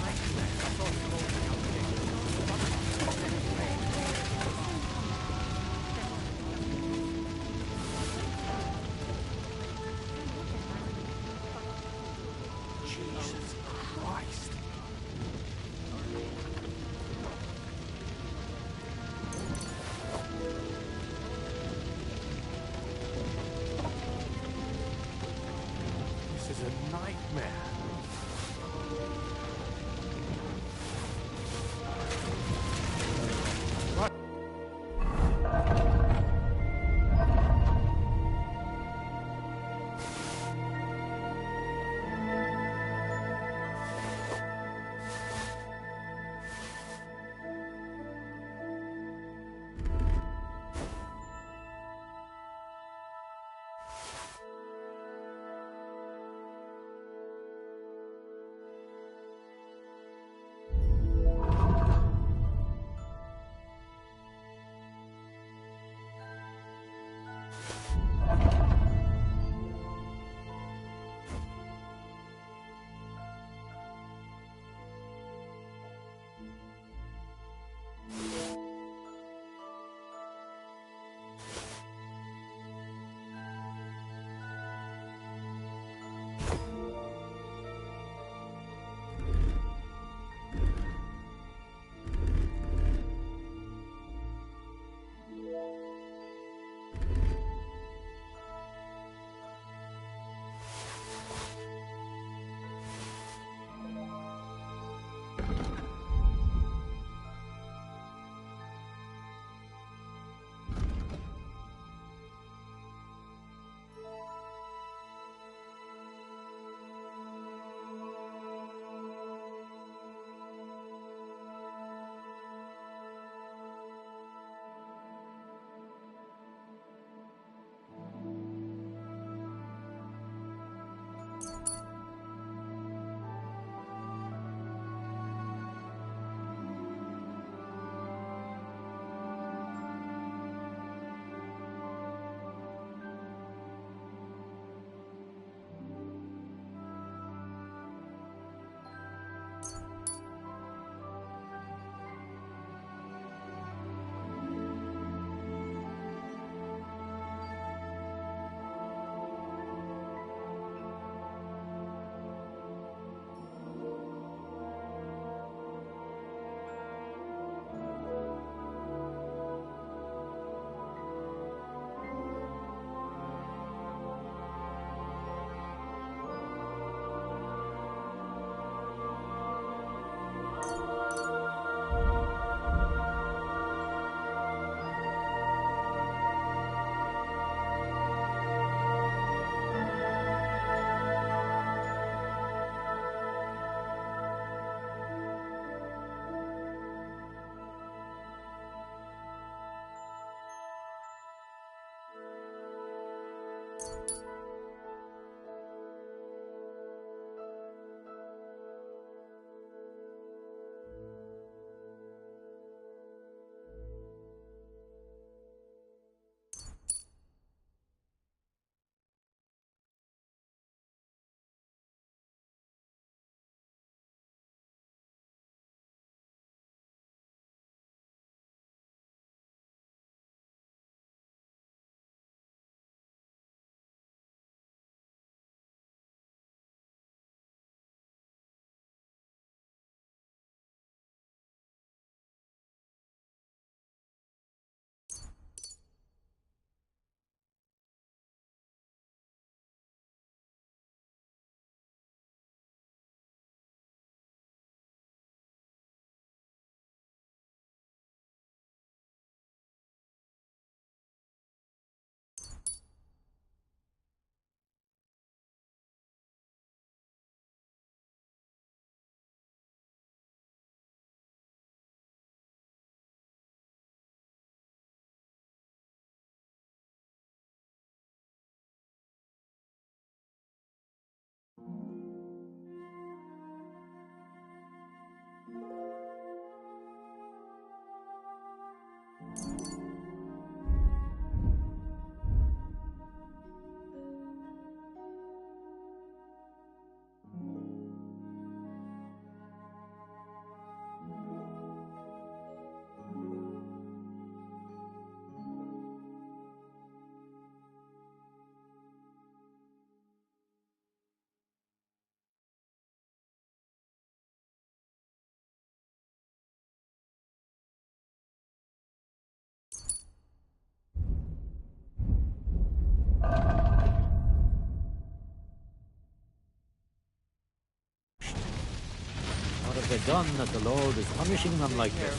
I: What have they done that the Lord is punishing them like this?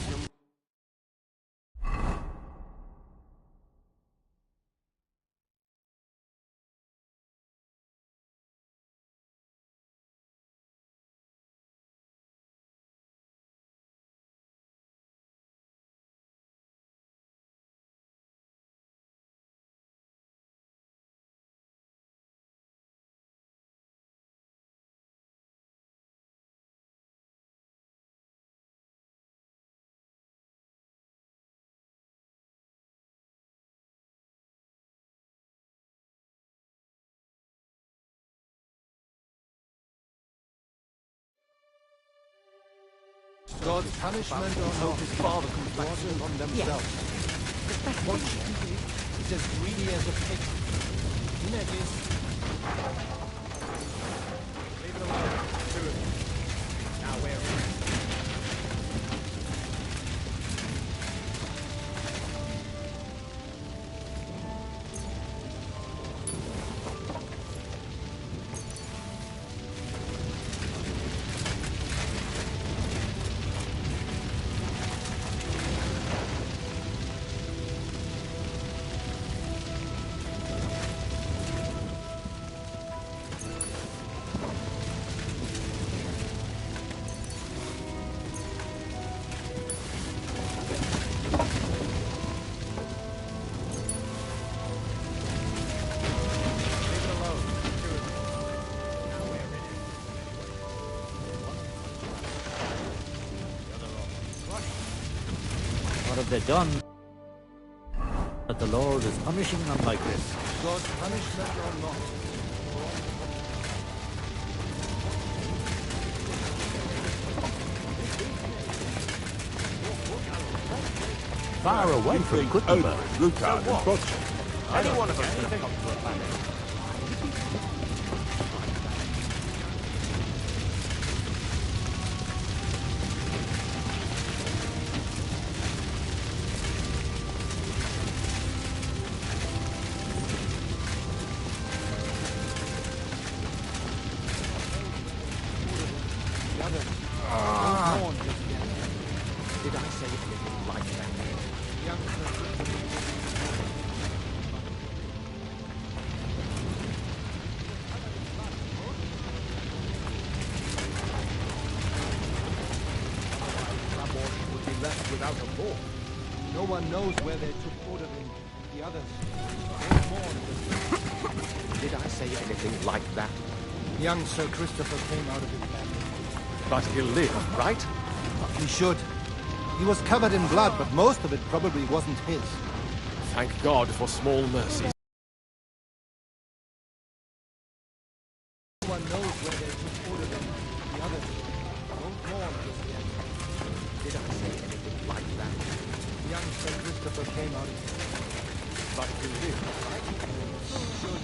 M: God's punishment or not, his father comes back on themselves. Watch him. He's as greedy as a pig. In it is.
E: Leave it alone. Two of you. Now where is it?
I: What have they done that the Lord is punishing them like this?
M: God's punishment or not.
I: Far away from Kutuma.
U: Any one of us could have come to a battle.
M: Did I say anything like that? Would be left without a fort. No one knows where they took order in the others. Did I say anything like that? Young Sir Christopher came out of his baptism.
C: But he'll live, right?
M: He should. He was covered in blood, but most of it probably wasn't his.
C: Thank God for small mercies.
M: No one knows where they took order in the others. Don't mourn just yet. Did I say anything like that? Young Sir Christopher came out of his baptism. But he lived, right? Should.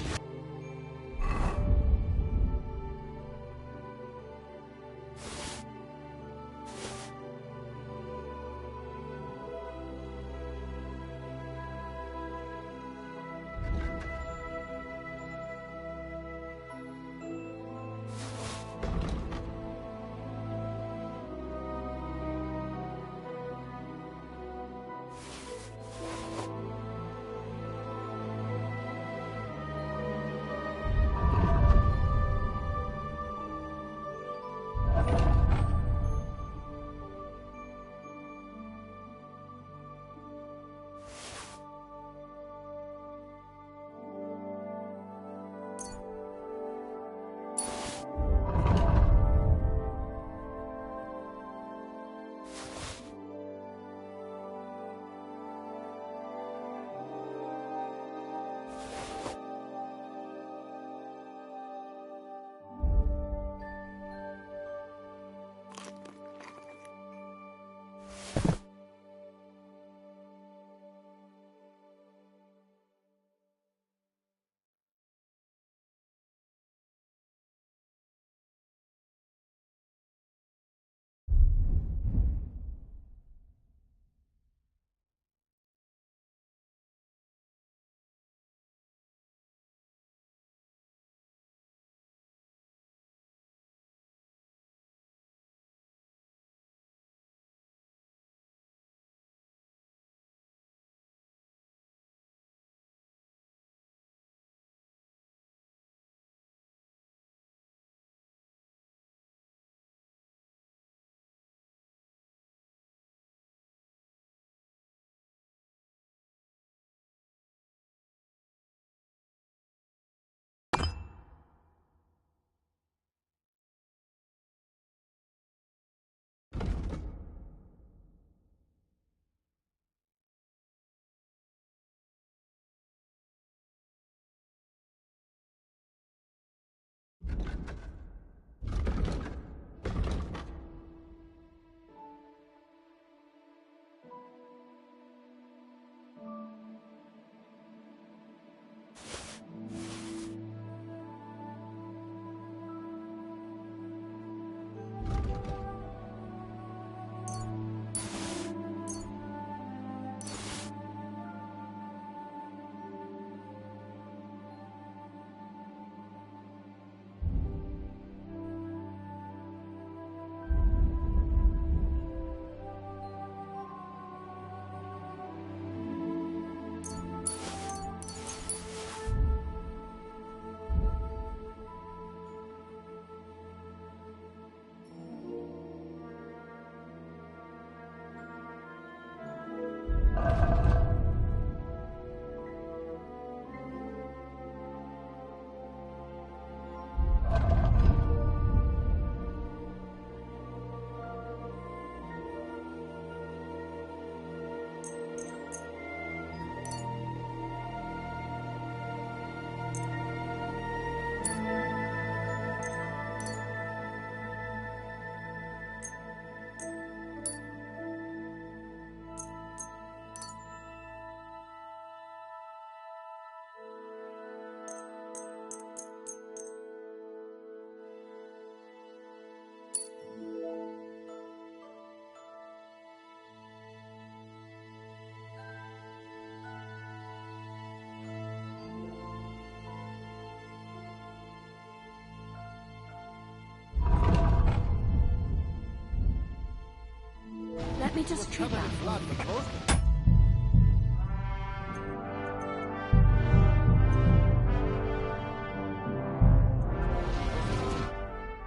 K: just treat that for me?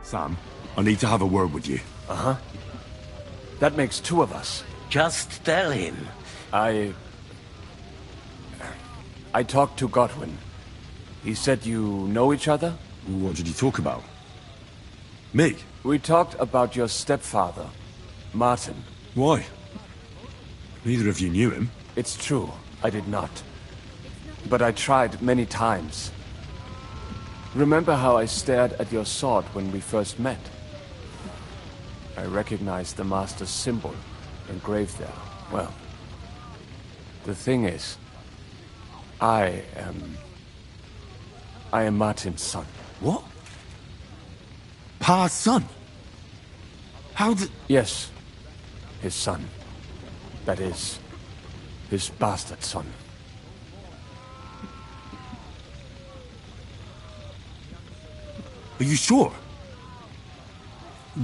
C: Sam, I need to have a word with you.
H: Uh-huh. That makes two of us.
P: Just tell him.
H: I talked to Godwin. He said you know each other?
C: What did you talk about? Me?
H: We talked about your stepfather, Martin.
C: Why? Neither of you knew him.
H: It's true, I did not. But I tried many times. Remember how I stared at your sword when we first met? I recognized the Master's symbol engraved there. Well, the thing is, I am Martin's son.
C: What? Pa's son? How did...
H: Yes, his son. That is, his bastard son.
C: Are you sure?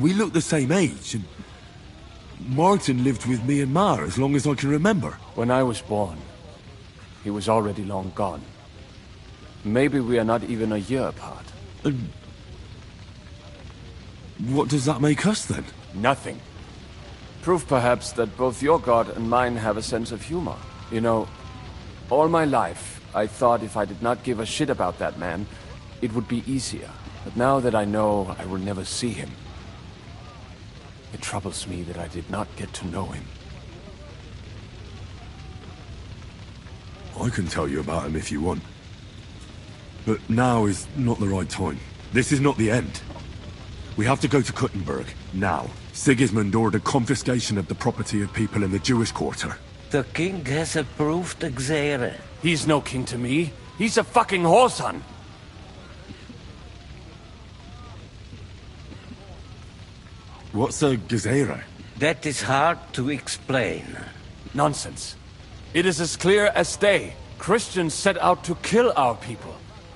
C: We look the same age, and Martin lived with me and Ma as long as I can remember.
H: When I was born, he was already long gone. Maybe we are not even a year apart.
C: And what does that make us, then?
H: Nothing. Proof, perhaps, that both your god and mine have a sense of humor. You know, all my life, I thought if I did not give a shit about that man, it would be easier. But now that I know I will never see him, it troubles me that I did not get to know him.
C: I can tell you about him if you want. But now is not the right time. This is not the end. We have to go to Kuttenberg, now. Sigismund ordered confiscation of the property of people in the Jewish quarter.
P: The king has approved Xere.
H: He's no king to me. He's a fucking whoreson.
C: What's a Gezerah?
P: That is hard to explain.
H: Nonsense. It is as clear as day. Christians set out to kill our people.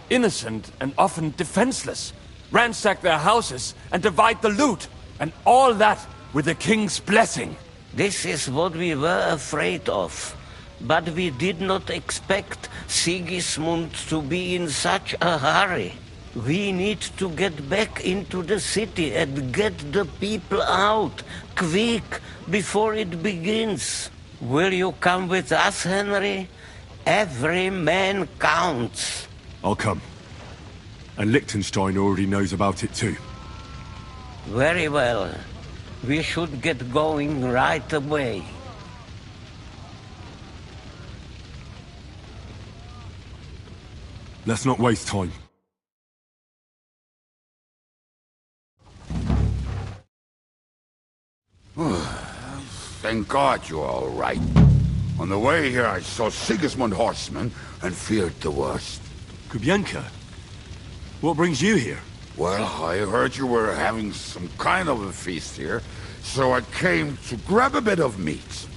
H: Innocent and often defenseless. Ransack their houses and divide the loot. And all that with the king's blessing.
P: This is what we were afraid of. But we did not expect Sigismund to be in such a hurry. We need to get back into the city and get the people out, quick, before it begins. Will you come with us, Henry? Every man counts.
C: I'll come. And Liechtenstein already knows about it too.
P: Very well. We should get going right away.
C: Let's not waste time.
R: Thank God you're all right. On the way here, I saw Sigismund horsemen and feared the worst.
C: Kubienka? What brings you here?
R: Well, I heard you were having some kind of a feast here, so I came to grab a bit of meat.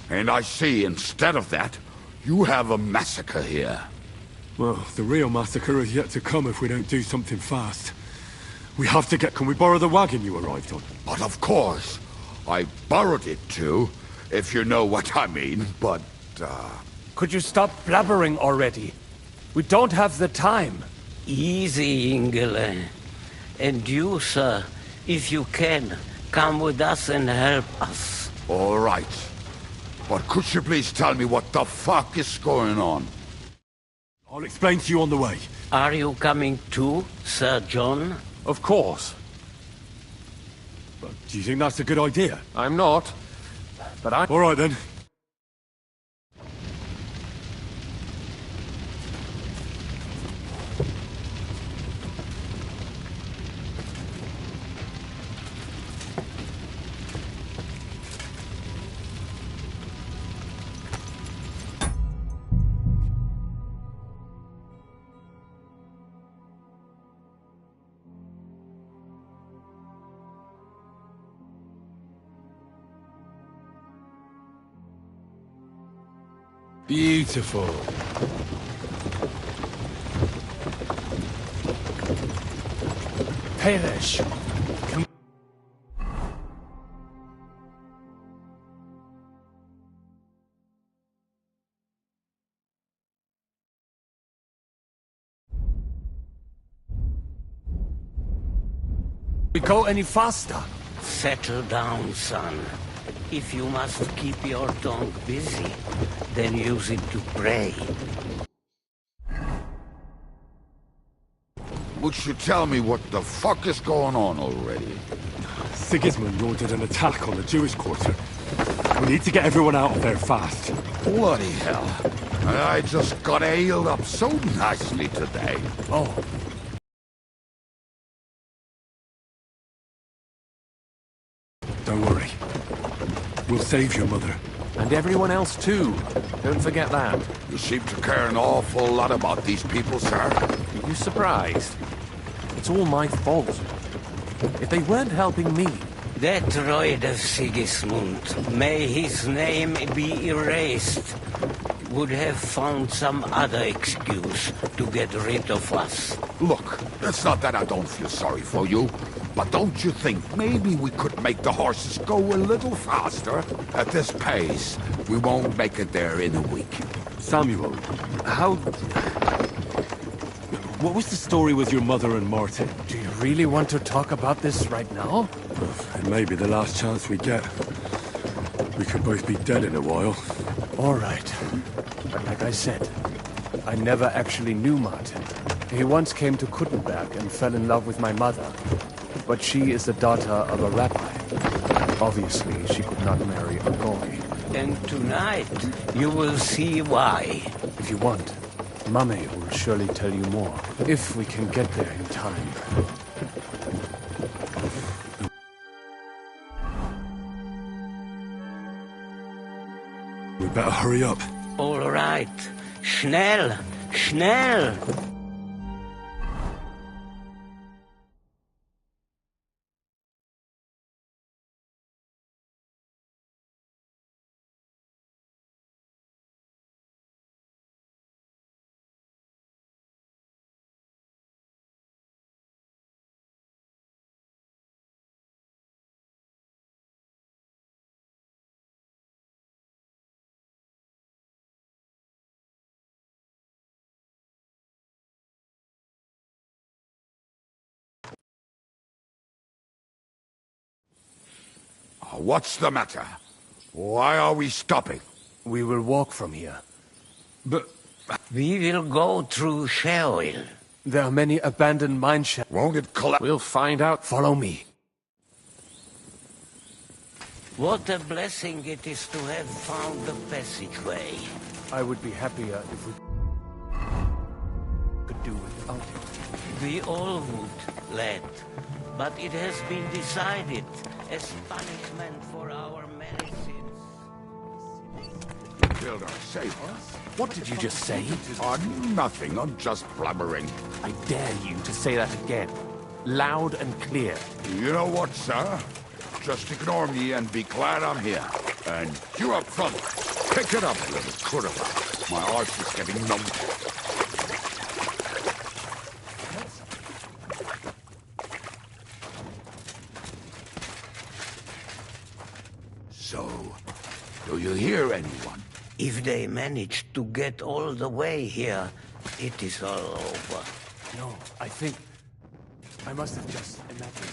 R: And I see, instead of that, you have a massacre here.
C: Well, the real massacre is yet to come if we don't do something fast. We have to get... Can we borrow the wagon you arrived on?
R: But of course. I borrowed it too, if you know what I mean, but,
H: Could you stop blabbering already? We don't have the time.
P: Easy, Ingele. And you, sir, if you can, come with us and help us.
R: All right. But could you please tell me what the fuck is going on?
C: I'll explain to you on the way.
P: Are you coming too, Sir John?
H: Of course.
C: But do you think that's a good idea?
H: I'm not. But I...
C: All right then.
H: Beautiful.
N: Perish.
H: We go any faster?
P: Settle down, son. If you must keep your tongue busy, then use it to pray.
R: Would you tell me what the fuck is going on already?
C: Sigismund ordered an attack on the Jewish quarter. We need to get everyone out of there fast.
R: Bloody hell. I just got ailed up so nicely today.
H: Oh.
C: Don't worry. We'll save your mother.
U: And everyone else too. Don't forget that.
R: You seem to care an awful lot about these people, sir.
U: Are you surprised? It's all my fault. If they weren't helping me...
P: That droid of Sigismund, may his name be erased, would have found some other excuse to get rid of us.
R: Look, it's not that I don't feel sorry for you, but don't you think maybe we could make the horses go a little faster? At this pace, we won't make it there in a week.
C: Samuel, how... What was the story with your mother and Martin?
H: Do you really want to talk about this right now?
C: It may be the last chance we get. We could both be dead in a while.
H: All right. But like I said, I never actually knew Martin. He once came to Kuttenberg and fell in love with my mother. But she is the daughter of a rabbi. Obviously, she could not marry a goy.
P: And tonight, you will see why.
H: If you want, Mummy will surely tell you more. If we can get there in time.
C: We better hurry up.
P: All right. Schnell! Schnell!
R: What's the matter? Why are we stopping?
H: We will walk from here.
R: But...
P: We will go through Sheol.
H: There are many abandoned mine shafts.
R: Won't it collapse?
U: We'll find out.
H: Follow me.
P: What a blessing it is to have found the passageway.
H: I would be happier if we could do without it.
P: We all would, lad. But it has been decided as punishment for our medicines.
R: Killed our savior.
U: What did you just say?
R: Nothing, I'm just blubbering.
U: I dare you to say that again. Loud and clear.
R: You know what, sir? Just ignore me and be glad I'm here. And you up front, pick it up, little kurva. My arse is getting numb. So, do you hear anyone?
P: If they manage to get all the way here, it is all over.
H: No, I think... I must have just imagined.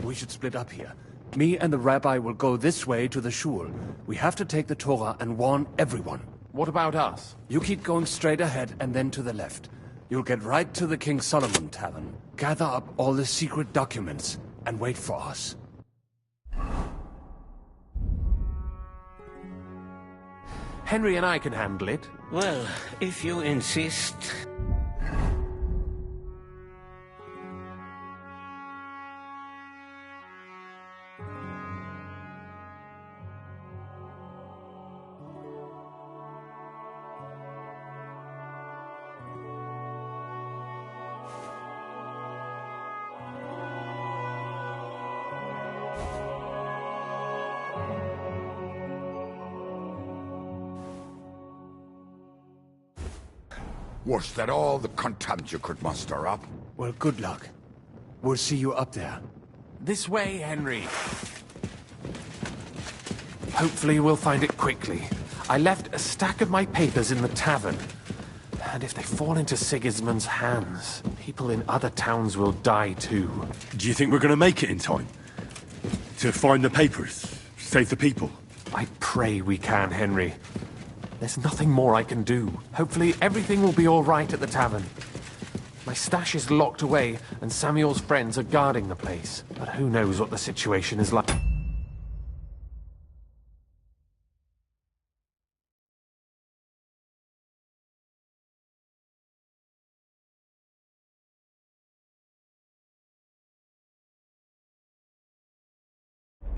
H: We should split up here. Me and the rabbi will go this way to the shul. We have to take the Torah and warn everyone.
U: What about us?
H: You keep going straight ahead and then to the left. You'll get right to the King Solomon Tavern. Gather up all the secret documents and wait for us.
U: Henry and I can handle it.
P: Well, if you insist.
R: Was that all the contempt you could muster up?
N: Well, good luck. We'll see you up there.
U: This way, Henry. Hopefully we'll find it quickly. I left a stack of my papers in the tavern. And if they fall into Sigismund's hands, people in other towns will die too.
C: Do you think we're gonna make it in time? To find the papers? Save the people?
U: I pray we can, Henry. There's nothing more I can do. Hopefully everything will be all right at the tavern. My stash is locked away, and Samuel's friends are guarding the place. But who knows what the situation is like.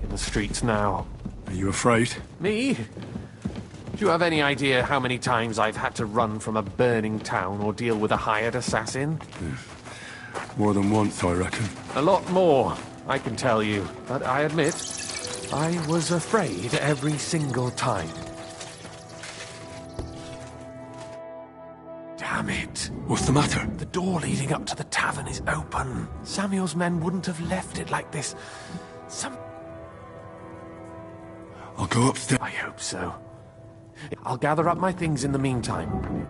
U: In the streets now.
C: Are you afraid?
U: Me? Do you have any idea how many times I've had to run from a burning town or deal with a hired assassin?
C: More than once, I reckon.
U: A lot more, I can tell you. But I admit, I was afraid every single time. Damn it.
C: What's the matter?
U: The door leading up to the tavern is open. Samuel's men wouldn't have left it like this.
C: I'll go upstairs.
U: I hope so. I'll gather up my things in the meantime.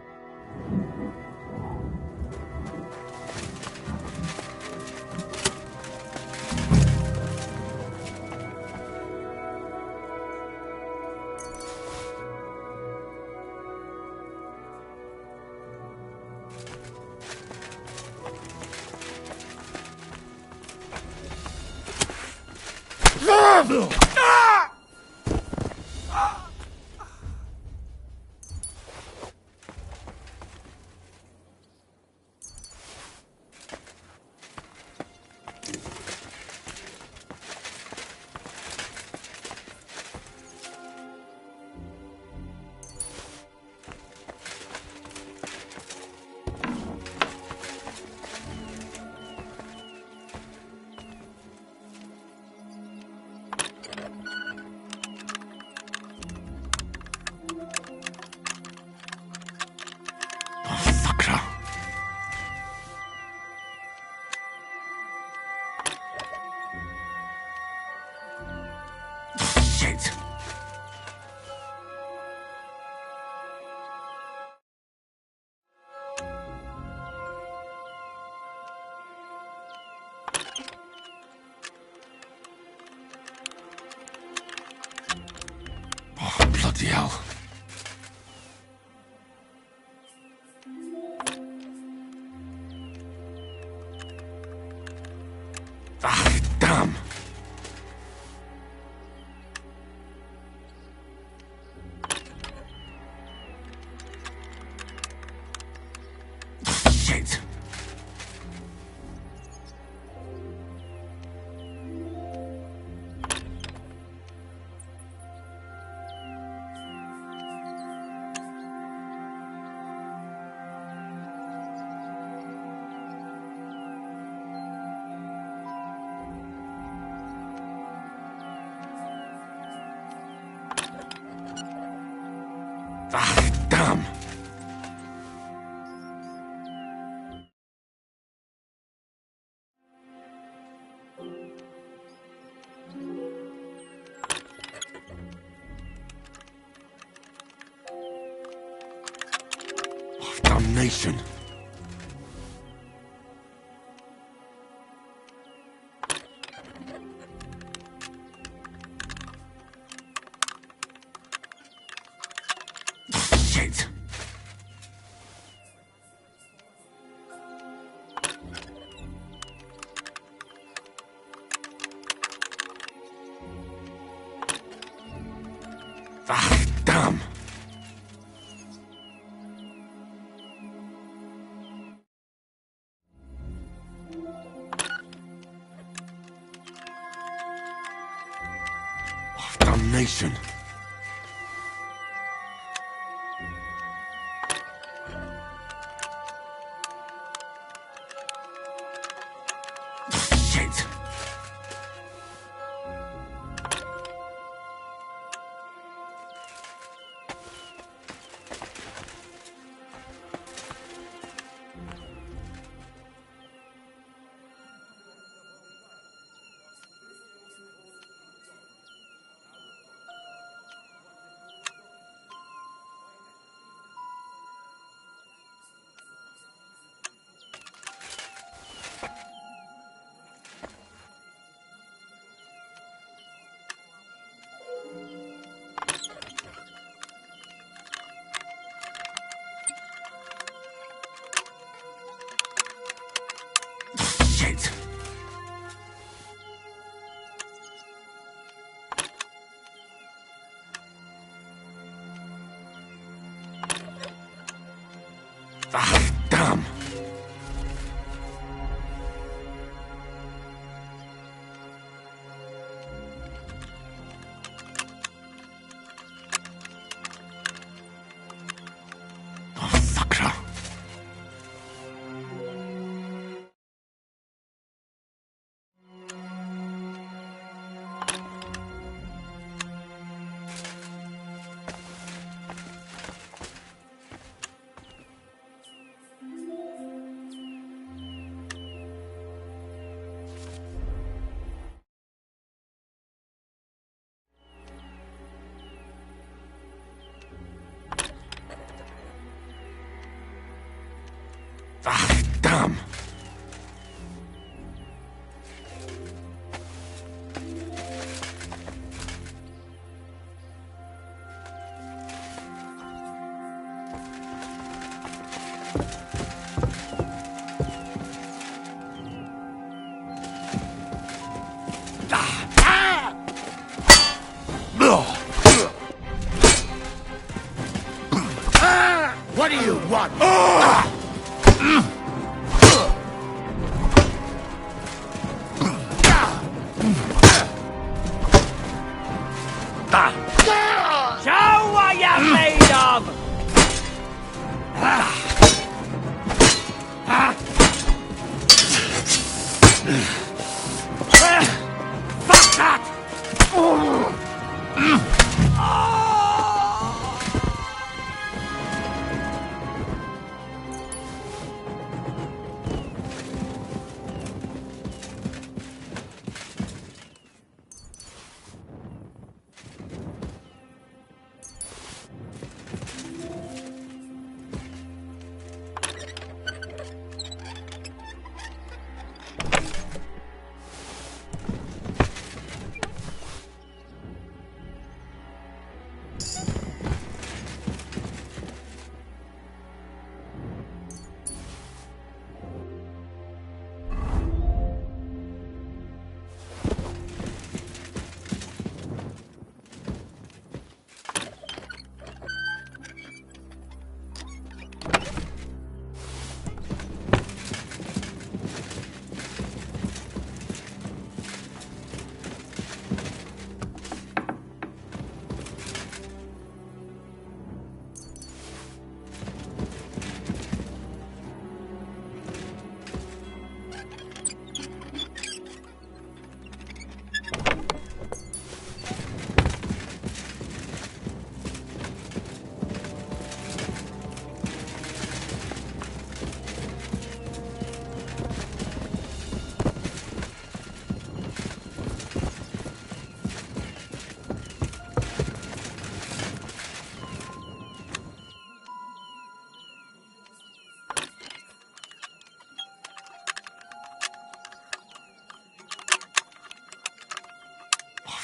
C: Bloody hell. Ah, damn. Shit. Ah, damn. Oh, damnation. Shit. Ah, damn. Oh, damnation. Shit.
R: one.
O: Show what you're made of! Fuck that!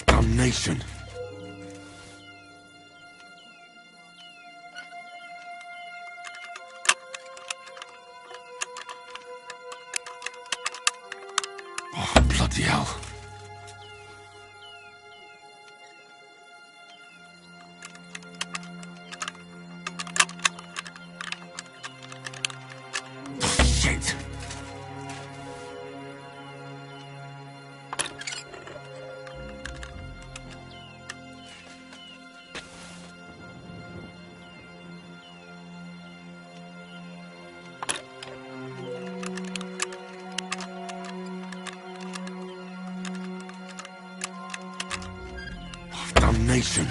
R: Damnation. Oh, bloody hell. Shit. Damnation.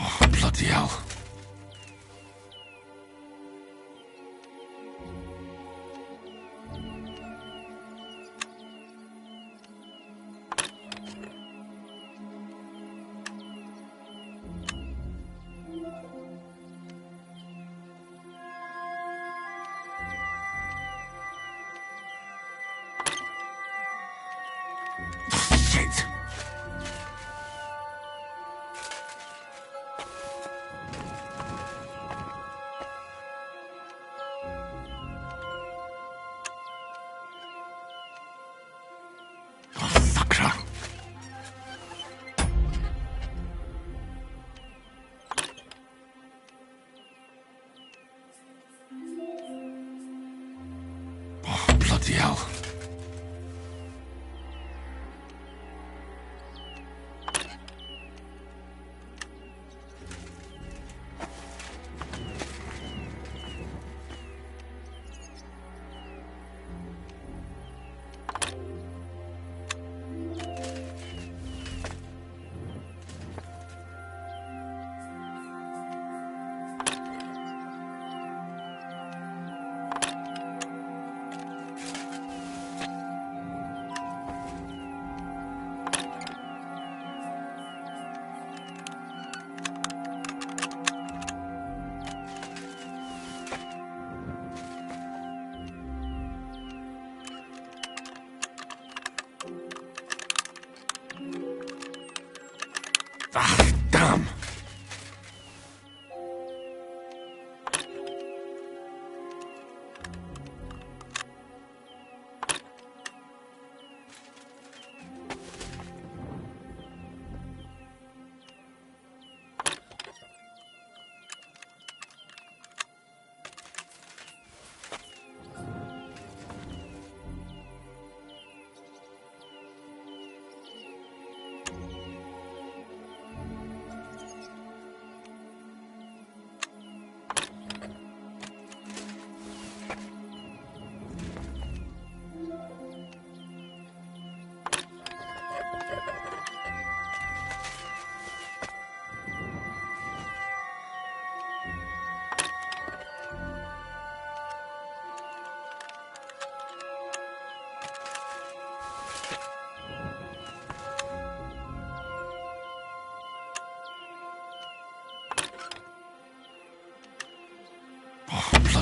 R: Oh, bloody hell. Shit. Oh, bloody hell.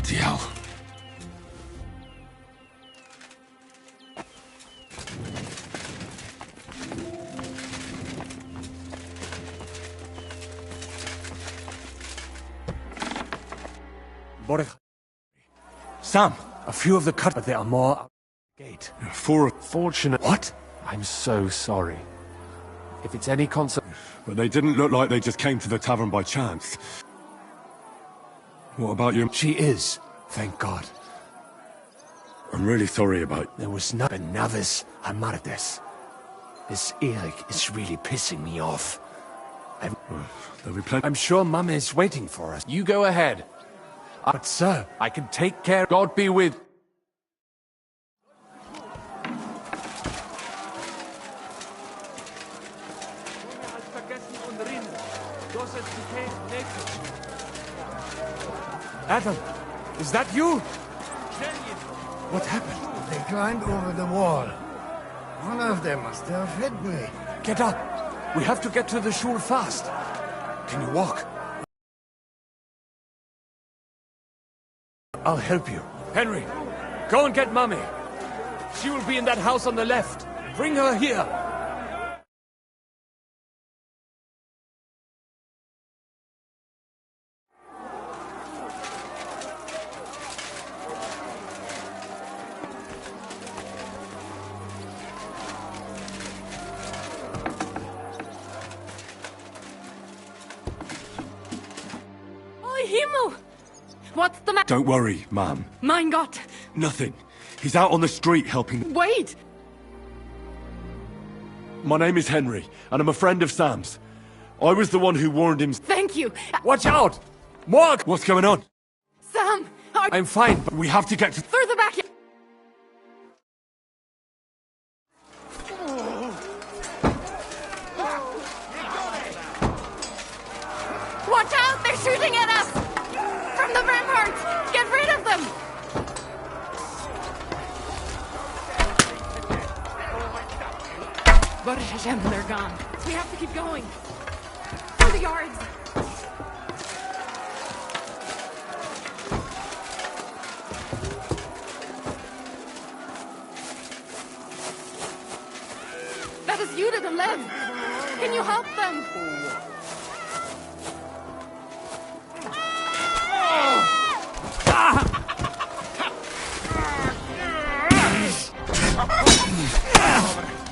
C: Bloody hell.
H: Sam, a few of the cut, but there are more out the gate.
U: Fortunate.
H: What?
U: I'm so sorry. If it's any concern...
C: But they didn't look like they just came to the tavern by chance. What about you?
H: She is, thank God.
C: I'm really sorry about...
H: There was nothing. Navis Amartes. This earache is really pissing me off.
C: There'll be plenty...
H: I'm sure Mum is waiting for us.
U: You go ahead.
H: But sir,
U: I can take care. God be with...
H: Adam, is that you? What happened?
F: They climbed over the wall. One of them must have hit me.
H: Get up. We have to get to the shul fast. Can you walk? I'll help you. Henry, go and get Mummy. She will be in that house on the left. Bring her here.
K: Himmel! What's the matter?
C: Don't worry, ma'am.
K: Mein Gott!
C: Nothing. He's out on the street helping...
K: Wait!
C: My name is Henry, and I'm a friend of Sam's. I was the one who warned him...
K: Thank you!
H: Watch out! Mark!
C: What's going on?
K: Sam!
H: I'm fine, but
C: we have to get to...
K: Further back! Watch out! They're shooting at us! From the ramparts! Get rid of them! Baruch Hashem, they're gone. We have to keep going. Through the yards! That is Judith and Lev! Can you help them?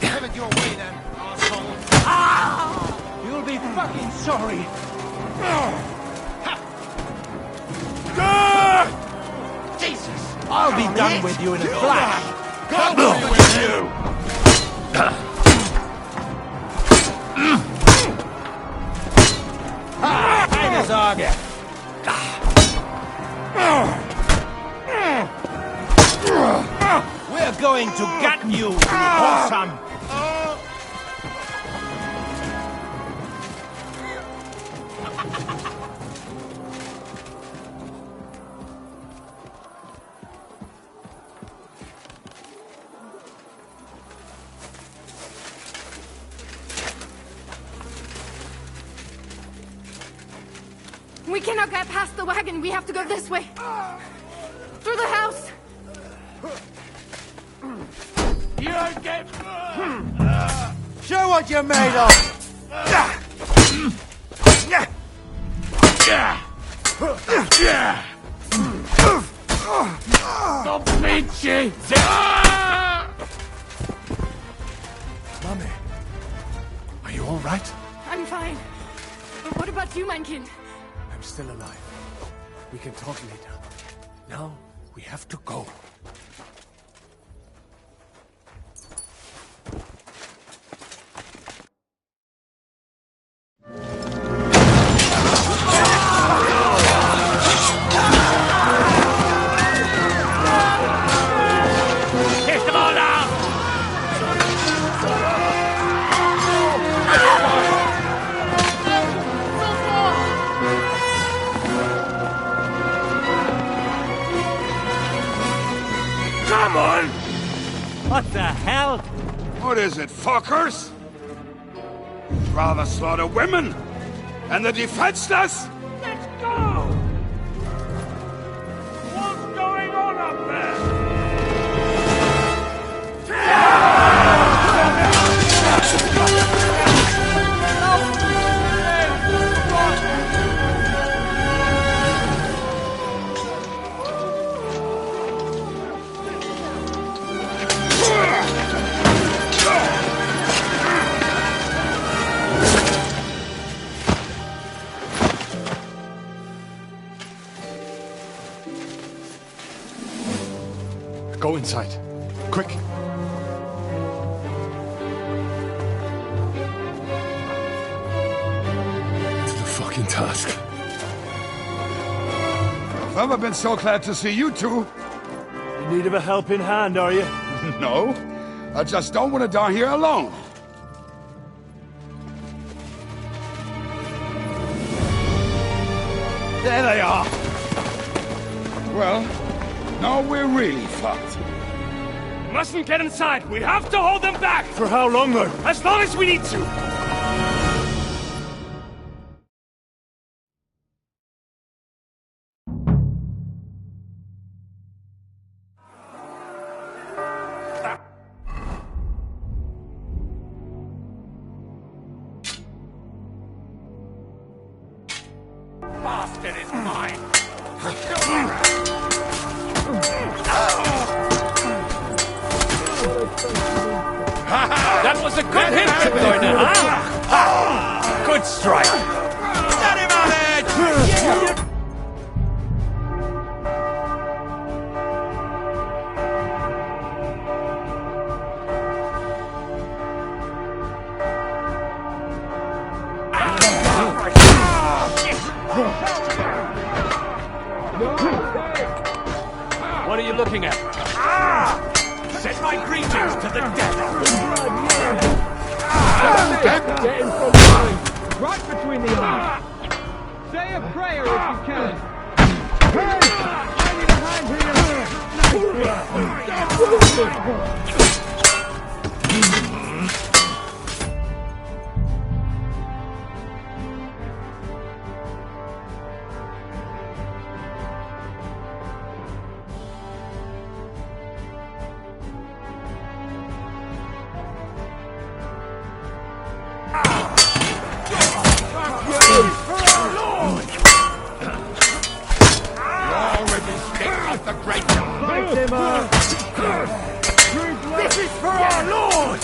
M: Have it your way then, asshole. You'll be fucking sorry. Jesus! I'll be done with you in a flash.
R: God be with you!
M: Keine Sorge. We're going to gut you, you wholesome.
K: We cannot get past the wagon. We have to go this way. Through the house.
M: You'll get... Show what you're made of!
H: Stop bitching! Mummy, are you all right?
K: I'm fine. But what about you, mein Kind?
H: I'm still alive. We can talk later. Now, we have to go.
R: Come on!
M: What the hell?
R: What is it, fuckers? Rather slaughter women? And the defenseless?
M: Let's go! One
C: Go inside. Quick. To the fucking task.
R: I've ever been so glad to see you two.
T: In need of a helping hand, are you?
R: No. I just don't want to die here alone.
T: There they are.
R: Well, now we're really fucked.
Q: Mustn't get inside. We have to hold them back.
T: For how long, though?
Q: As long as we need to. Bastard is mine. That was a good hit, Lorna, huh? Good strike. Get him on edge! What are you looking at? Send my greetings to the devil!
M: Get in from behind! Right between the eyes! Say a prayer if you can! Hey! I need a hand here!
Q: This is for our Lord!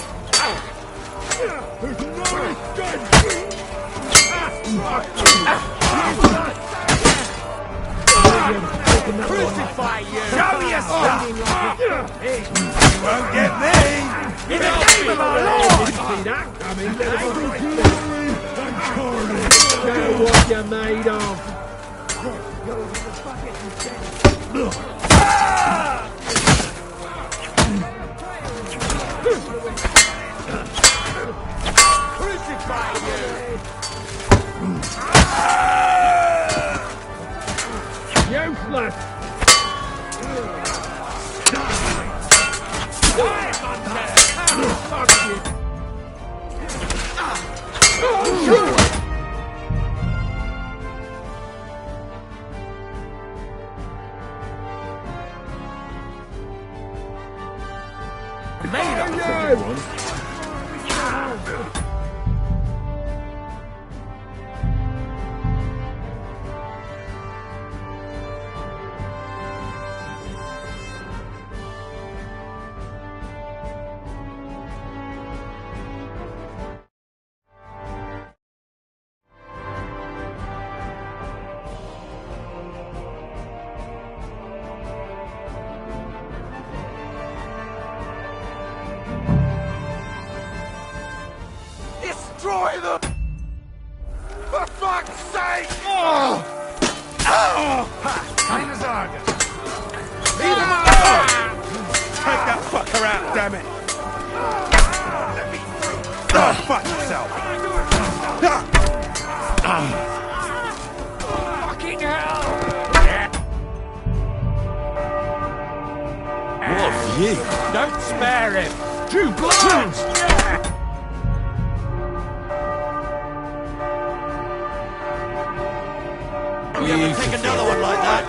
Q: Crucify you! Show yourself! You won't get me! In the name of our Lord!
M: Show what you're made of!
Q: Crucify you!
M: Useless!
Q: Destroy them! For fuck's sake! Oh! Oh! Time is Argus! Leave him alone! Take that fucker out, damn it! Let me through! Oh, fuck yourself! Fucking hell!
C: What have you?
Q: Don't spare him! True blood! We ever take another one like that?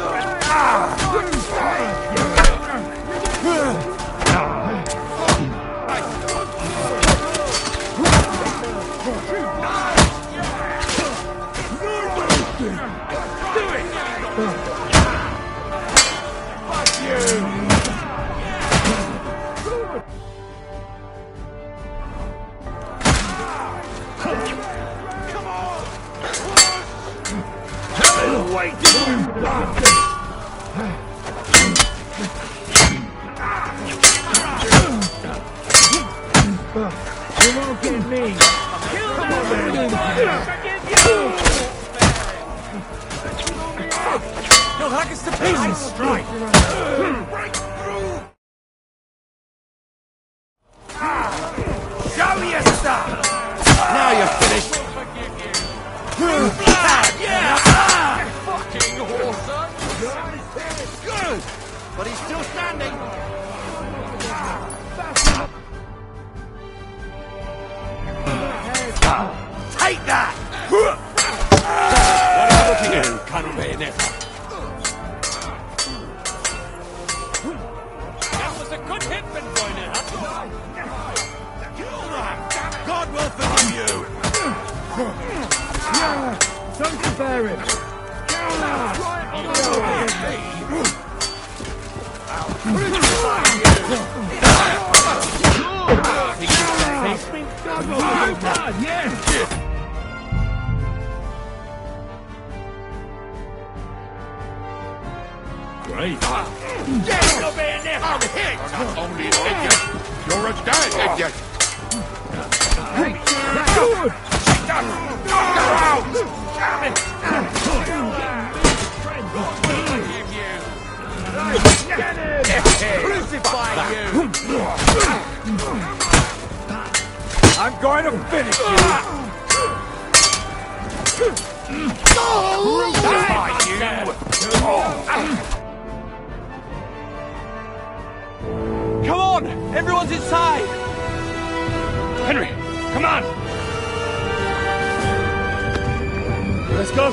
Q: You'll hack us to pieces! Strike!
R: Break through! Show your stuff!
Q: Now you're finished!
R: Fucking horse! Good!
Q: But he's still standing!
R: Take that!
Q: What are you looking at, Colonel Bayonetta? That was a good hit, Bayonetta!
R: God will forgive you!
F: Don't spare him!
R: Great. Get your bayonet! I'm hit! Not only an idiot, you're a dead idiot! Good! Get out! Damn it!
Q: Crucify you! I'm going to finish you! Crucify you! Come on! Everyone's inside! Henry, come on! Let's go!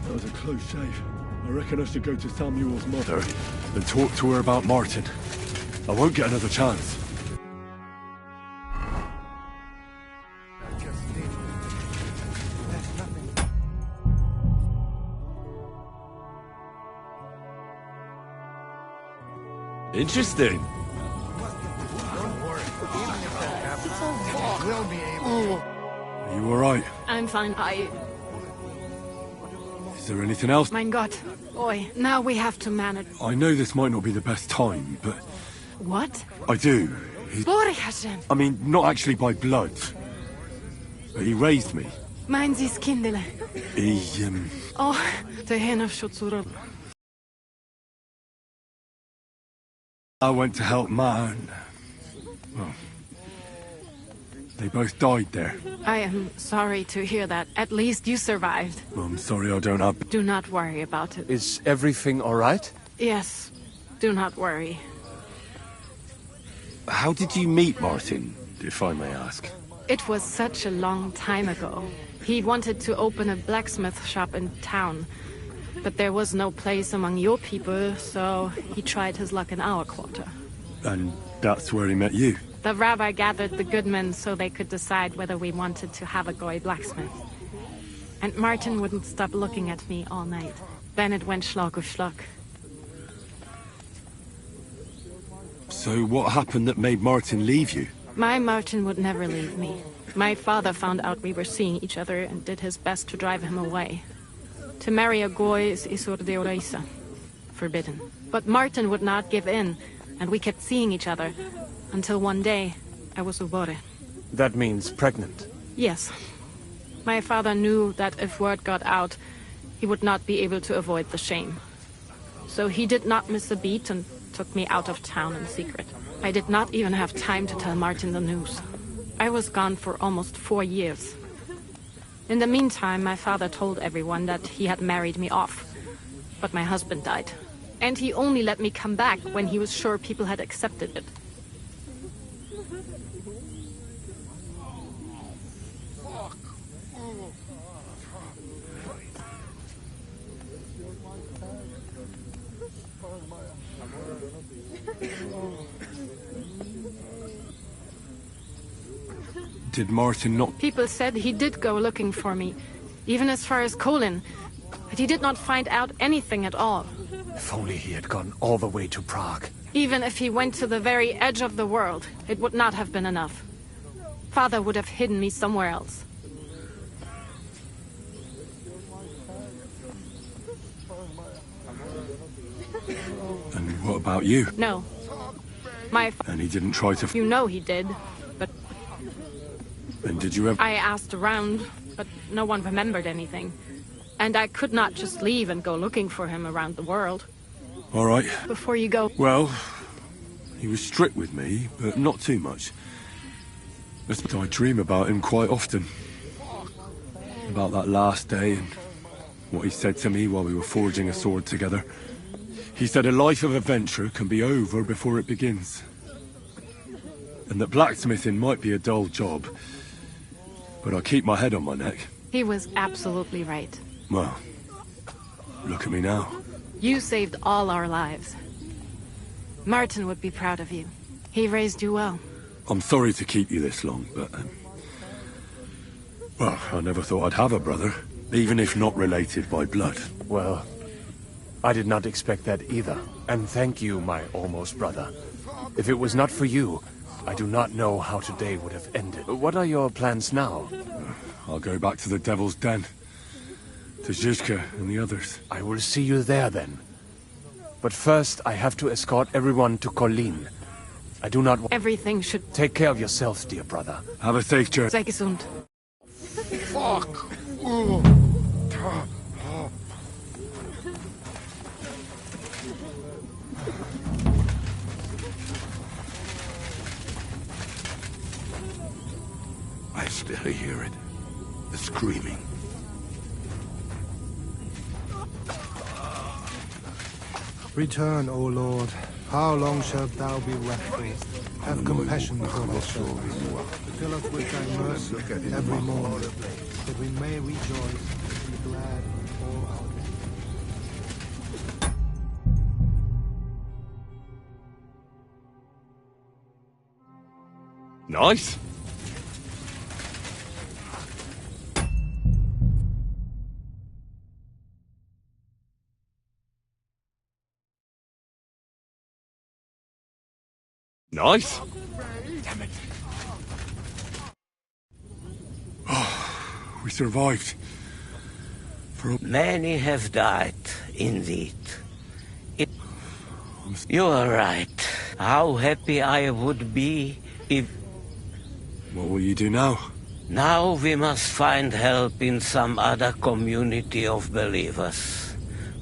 C: That was a close shave. I reckon I should go to Samuel's mother and talk to her about Martin. I won't get another chance. Interesting. Are you alright?
B: I'm fine.
C: Is there anything else?
B: Mein Gott. Boy, now we have to manage.
C: I know this might not be the best time, but
B: What?
C: I do.
B: Borichatchen.
C: I mean, not actually by blood. But he raised me.
B: Meinen Sie's Kindele.
C: He,
B: Oh, der Henner Schutzurl.
C: I went to help Man. Well, they both died there.
B: I am sorry to hear that. At least you survived.
C: I'm sorry I don't have...
B: Do not worry about it.
H: Is everything all right?
B: Yes, do not worry.
C: How did you meet Martin, if I may ask?
B: It was such a long time ago. He wanted to open a blacksmith shop in town, but there was no place among your people, so he tried his luck in our quarter.
C: And that's where he met you?
B: The rabbi gathered the good men so they could decide whether we wanted to have a goy blacksmith. And Martin wouldn't stop looking at me all night. Then it went Schlag auf Schlag.
C: So what happened that made Martin leave you?
B: My Martin would never leave me. My father found out we were seeing each other and did his best to drive him away. To marry a goy is isur deoraisa, forbidden. But Martin would not give in, and we kept seeing each other, until one day I was ubore.
H: That means pregnant.
B: Yes. My father knew that if word got out, he would not be able to avoid the shame. So he did not miss a beat and took me out of town in secret. I did not even have time to tell Martin the news. I was gone for almost 4 years. In the meantime, my father told everyone that he had married me off. But my husband died. And he only let me come back when he was sure people had accepted it.
C: Did Martin not...
B: People said he did go looking for me, even as far as Kolin. But he did not find out anything at all.
U: If only he had gone all the way to Prague.
B: Even if he went to the very edge of the world, it would not have been enough. Father would have hidden me somewhere else.
C: And what about you?
B: No. My
C: And he didn't try to...
B: You know he did, but...
C: And did you ever...
B: I asked around, but no one remembered anything. And I could not just leave and go looking for him around the world.
C: All right.
B: Before you go...
C: Well, he was strict with me, but not too much. But I dream about him quite often. About that last day and what he said to me while we were forging a sword together. He said a life of adventure can be over before it begins. And that blacksmithing might be a dull job, but I keep my head on my neck.
B: He was absolutely right.
C: Well, look at me now.
B: You saved all our lives. Martin would be proud of you. He raised you well.
C: I'm sorry to keep you this long, but... well, I never thought I'd have a brother, even if not related by blood.
H: Well, I did not expect that either. And thank you, my almost brother. If it was not for you, I do not know how today would have ended. What are your plans now?
C: I'll go back to the Devil's Den. To Zizka and the others.
H: I will see you there then. But first, I have to escort everyone to Colleen. I do not want...
B: Everything should...
H: Take care of yourself, dear brother.
C: Have a safe journey.
B: Sei gesund.
R: Fuck! I still hear it. The screaming.
M: Return, O Lord. How long shalt thou be wrathful? Have compassion upon us, fill us with thy mercy every morning, that we may rejoice and be glad in all our days.
C: Nice. Nice. Damn it. Oh, we survived.
P: Many have died, indeed. You are right. How happy I would be if...
C: What will you do now?
P: Now we must find help in some other community of believers.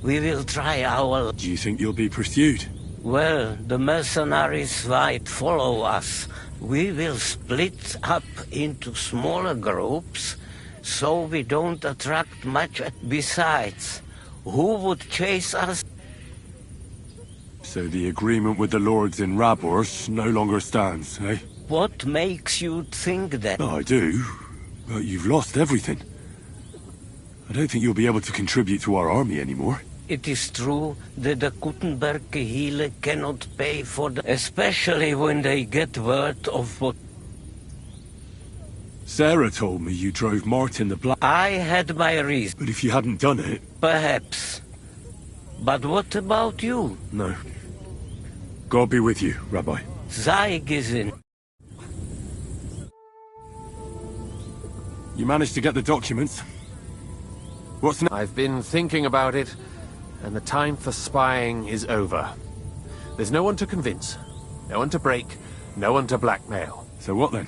P: We will try our...
C: Do you think you'll be pursued?
P: Well, the mercenaries might follow us. We will split up into smaller groups, so we don't attract much. Besides, who would chase us?
C: So the agreement with the lords in Rabors no longer stands, eh?
P: What makes you think that?
C: No, I do, but you've lost everything. I don't think you'll be able to contribute to our army anymore.
P: It is true that the Kuttenberg Kehille cannot pay for the... Especially when they get word of what...
C: Sarah told me you drove Martin the Black...
P: I had my reason.
C: But if you hadn't done it...
P: Perhaps. But what about you?
C: No. God be with you, Rabbi.
P: Sei gesund.
C: You managed to get the documents? What's next?
U: I've been thinking about it, and the time for spying is over. There's no one to convince, no one to break, no one to blackmail.
C: So what then?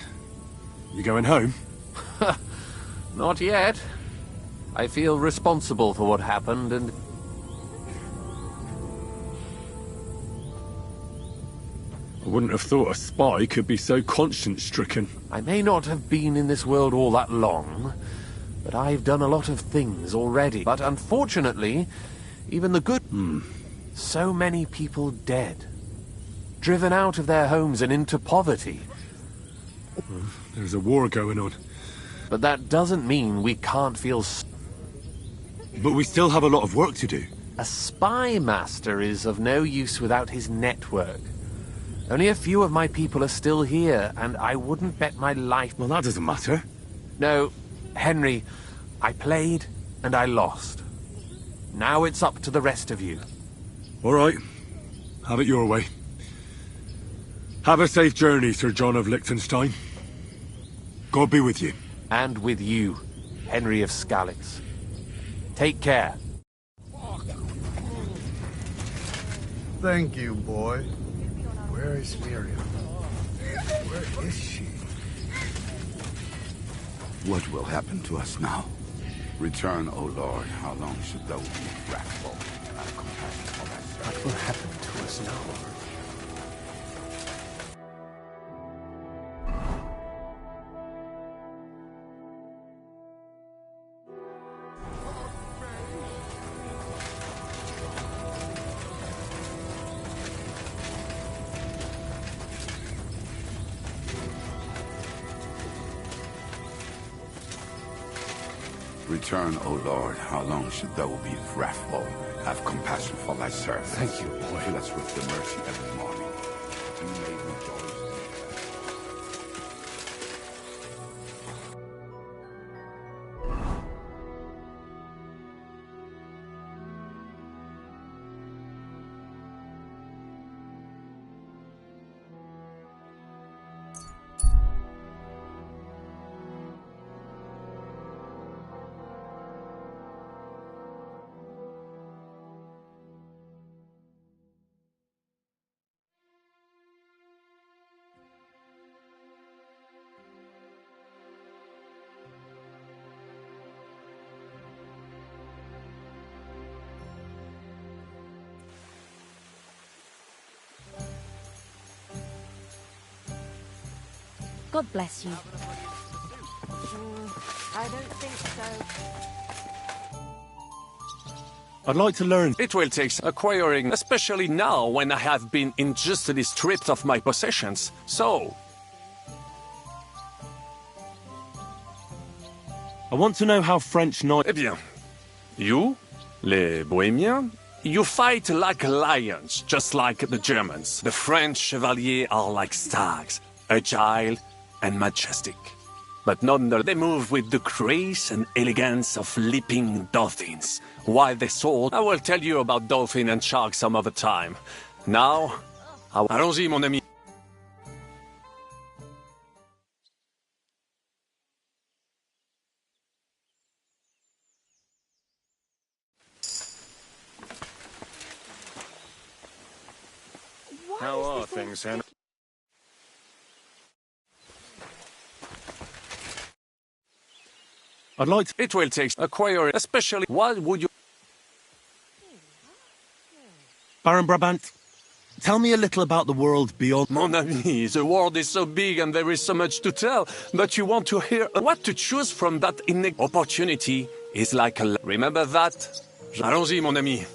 C: You going home?
U: Not yet. I feel responsible for what happened, and...
C: I wouldn't have thought a spy could be so conscience-stricken.
U: I may not have been in this world all that long, but I've done a lot of things already. But unfortunately, even the good... So many people dead. Driven out of their homes and into poverty.
C: There's a war going on.
U: But that doesn't mean we can't feel...
C: But we still have a lot of work to do.
U: A spy master is of no use without his network. Only a few of my people are still here, and I wouldn't bet my life...
C: Well, that doesn't matter.
U: No, Henry, I played and I lost. Now it's up to the rest of you.
C: All right. Have it your way. Have a safe journey, Sir John of Liechtenstein.
R: God be with you.
U: And with you, Henry of Scalix. Take care.
A: Thank you, boy. Where is Miriam? Where is she?
R: What will happen to us now? Return, O Lord. How long should thou be wrathful? Have compassion for thyself.
U: What will happen to us now?
R: Return, O Lord. How long should thou be wrathful? Have compassion for thy servants.
U: Thank you, boy.
R: Fill us with the mercy every morning. We may rejoice.
K: God bless you.
W: I don't think so.
C: I'd like to learn.
J: It will take acquiring, especially now when I have been injustly stripped of my possessions. So,
C: I want to know how French knights...
J: eh bien, you, les Bohemians, you fight like lions, just like the Germans. The French chevaliers are like stags, agile and majestic. But nonetheless, they move with the grace and elegance of leaping dolphins. While they soar, I will tell you about dolphin and shark some other time. Now, allons-y, mon ami.
H: How are things, Henry?
C: I'd like to...
J: It will take acquiring, especially... What would you...
C: Baron Brabant, tell me a little about the world beyond...
J: Mon ami, the world is so big and there is so much to tell, but you want to hear what to choose from that opportunity is like a... Remember that? Allons-y, mon ami.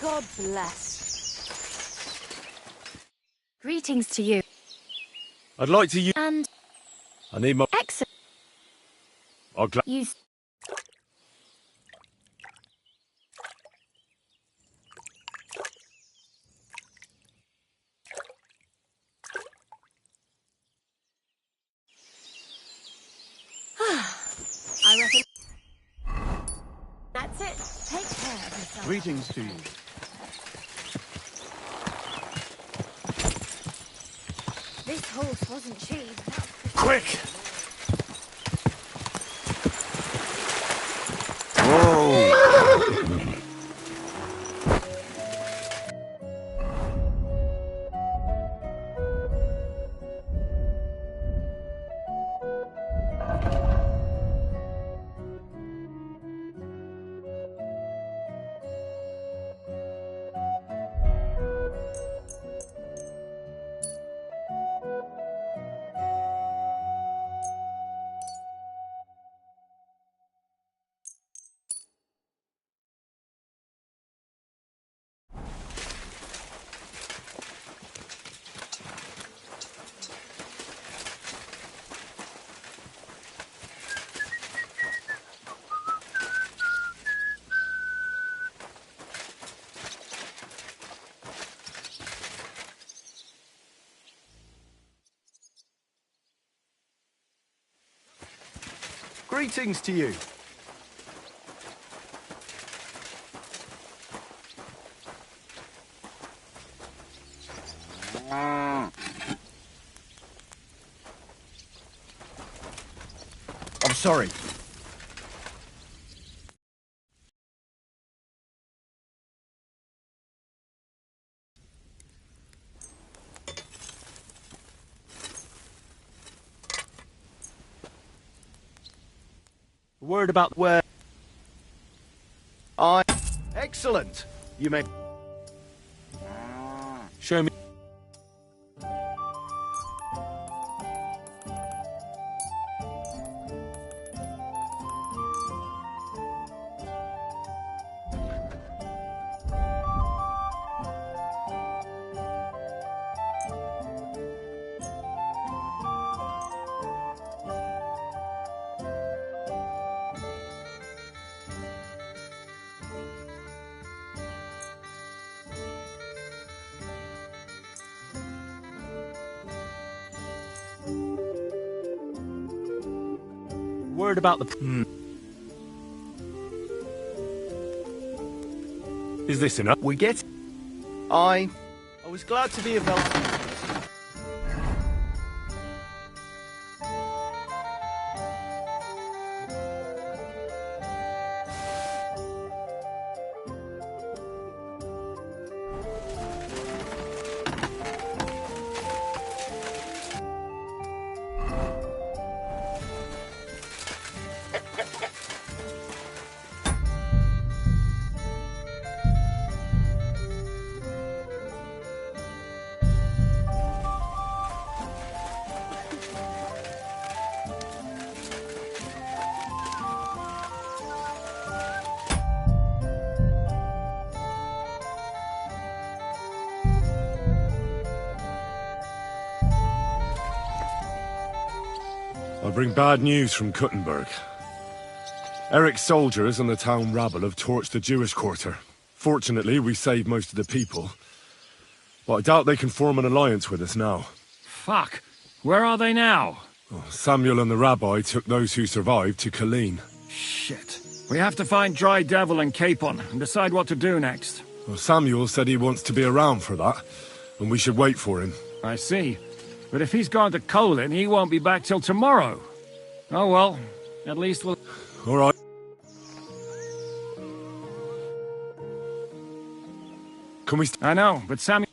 K: God bless. Greetings to you.
C: I'd like to use...
K: And...
C: I need my...
K: Excellent.
C: I'll
K: You... I reckon... That's it. Take care of yourself.
E: Greetings to you.
K: This horse wasn't cheap.
U: Quick!
R: Whoa!
A: Greetings to you. I'm sorry.
C: Word about where...
A: Excellent. You may...
C: Show me... Word about the... Is this enough?
A: We get... I was glad to be of help.
C: I bring bad news from Kuttenberg. Eric's soldiers and the town rabble have torched the Jewish quarter. Fortunately, we saved most of the people. But I doubt they can form an alliance with us now.
Q: Fuck. Where are they now?
C: Samuel and the rabbi took those who survived to Colleen.
Q: Shit. We have to find Dry Devil and Capon and decide what to do next.
C: Well, Samuel said he wants to be around for that, and we should wait for him.
Q: I see. But if he's gone to Colin, he won't be back till tomorrow. Oh well, at least we'll...
C: All right. Can we...
Q: I know, but Samuel...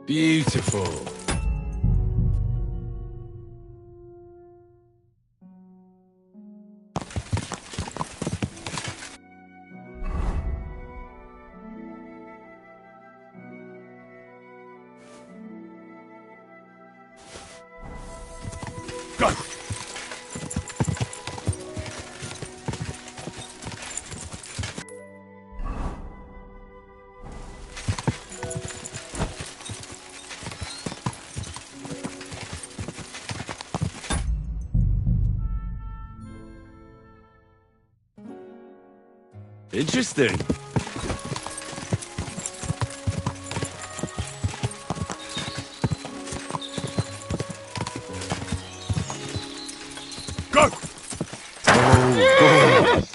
C: Beautiful.
Q: Go!
C: Interesting.
Q: Go!
C: Oh, God.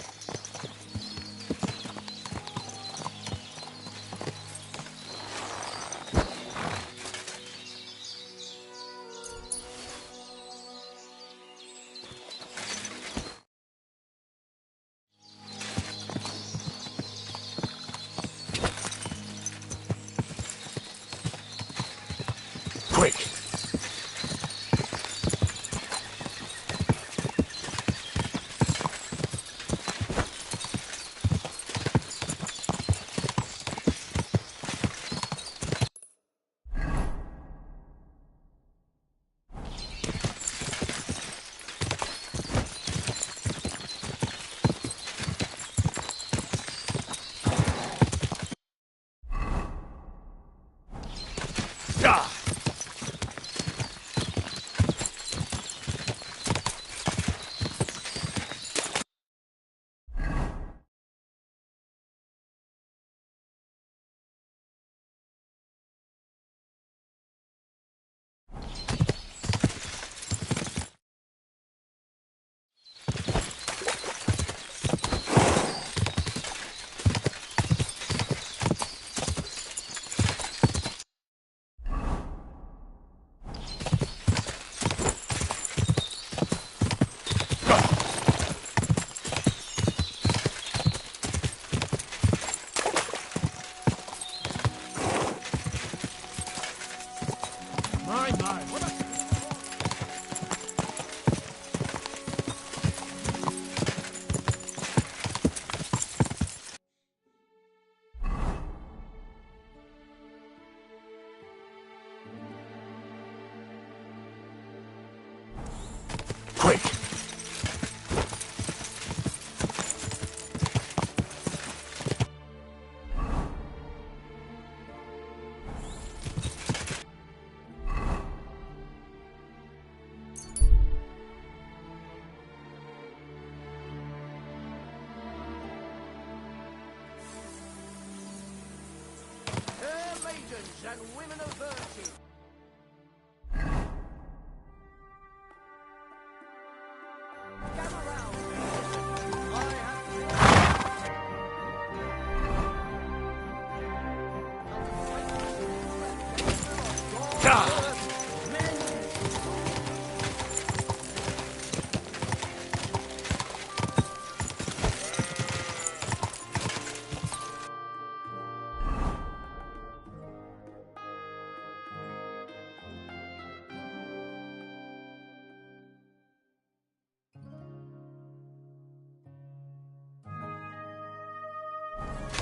O: and women of virtue.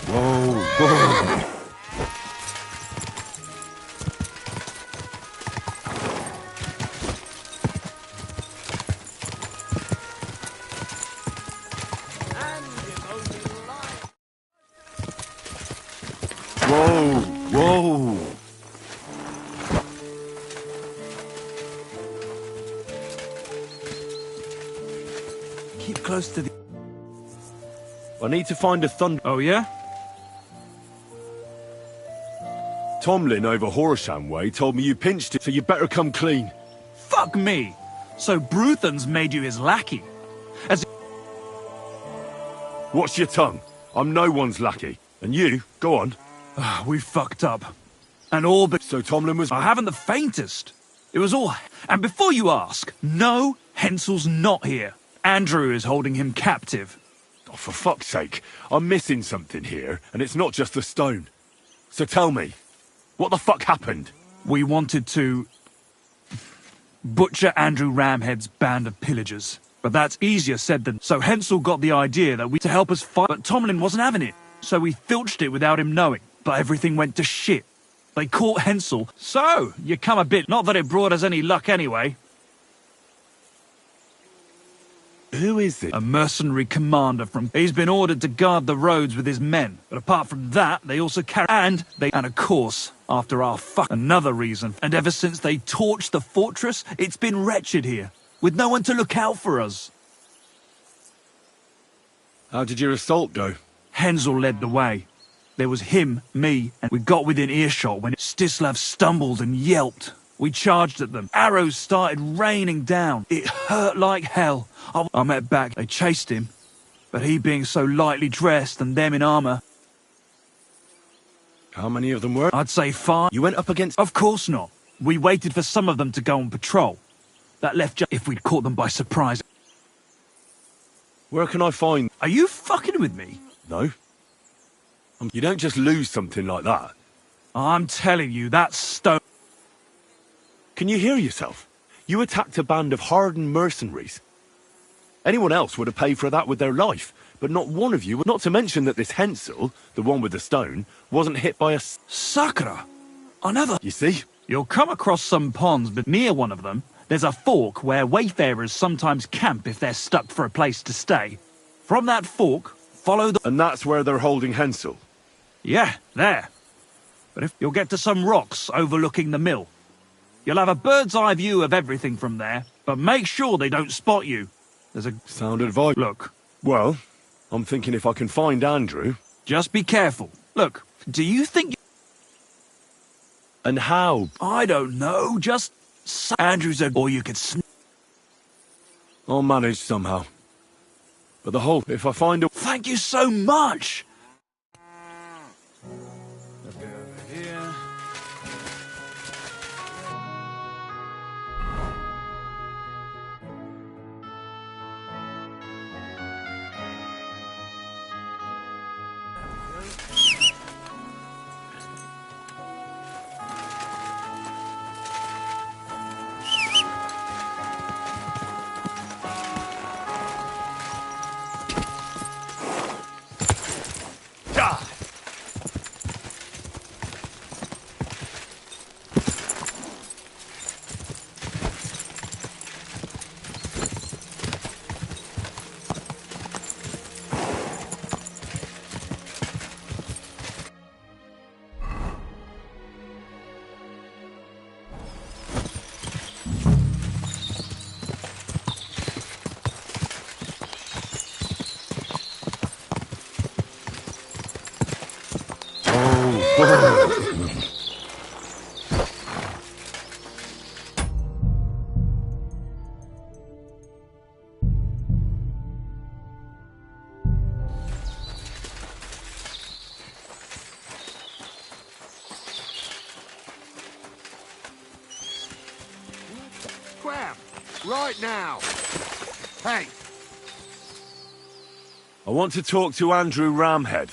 C: Whoa. Whoa, whoa.
D: Keep close to the...
C: I need to find a thunder...
D: Oh, yeah?
C: Tomlin over Horsham Way told me you pinched it, so you better come clean.
D: Fuck me! So Bruthan's made you his lackey?
C: Watch your tongue. I'm no one's lackey. And you, go on.
D: We fucked up. And all but...
C: So Tomlin was...
D: I haven't the faintest. It was all... And before you ask, no, Hensel's not here. Andrew is holding him captive.
C: Oh, for fuck's sake. I'm missing something here, and it's not just the stone. So tell me, what the fuck happened?
D: We wanted to... butcher Andrew Ramhead's band of pillagers. But that's easier said than... So Hensel got the idea that to help us fight... But Tomlin wasn't having it. So we filched it without him knowing. But everything went to shit. They caught Hensel. So, you come a bit... Not that it brought us any luck anyway.
C: Who is it?
D: A mercenary commander from... He's been ordered to guard the roads with his men. But apart from that, they also carry... And of course, after our another reason. And ever since they torched the fortress, it's been wretched here. With no one to look out for us.
C: How did your assault go?
D: Hensel led the way. There was him, me, and we got within earshot when Stislav stumbled and yelped. We charged at them. Arrows started raining down. It hurt like hell. I met back. They chased him. But he being so lightly dressed and them in armour...
C: How many of them were?
D: I'd say 5.
C: You went up against...
D: Of course not. We waited for some of them to go on patrol. That left just if we'd caught them by surprise.
C: Where can I find...
D: Are you fucking with me?
C: No. You don't just lose something like that.
D: I'm telling you, that stone...
C: Can you hear yourself? You attacked a band of hardened mercenaries. Anyone else would have paid for that with their life, but not one of you, not to mention that this Hensel, the one with the stone, wasn't hit by a...
D: Sakura! I never...
C: You see?
D: You'll come across some ponds, but near one of them, there's a fork where wayfarers sometimes camp if they're stuck for a place to stay. From that fork, follow the...
C: And that's where they're holding Hensel?
D: Yeah, there. But if you'll get to some rocks overlooking the mill. You'll have a bird's eye view of everything from there, but make sure they don't spot you. There's a...
C: Sound advice.
D: Look.
C: Well, I'm thinking if I can find Andrew...
D: Just be careful. Look, do you think...
C: And how?
D: I don't know, just... Andrew's a... Or you could...
C: I'll manage somehow. But the whole... If I find a...
D: Thank you so much!
N: scrap! Right now! Hey!
C: I want to talk to Andrew Ramhead.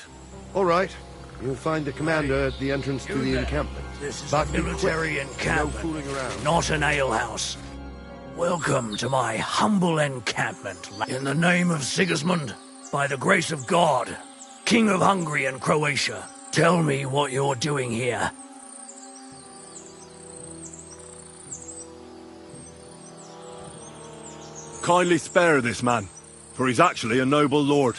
G: All right. You'll find the commander at the entrance to the encampment.
N: This is
G: But
N: a
G: be
N: military
G: quick.
N: encampment,
G: No fooling around.
N: not an alehouse. Welcome to my humble encampment. In the name of Sigismund, by the grace of God, King of Hungary and Croatia, tell me what you're doing here.
C: Kindly spare this man, for he's actually a noble lord.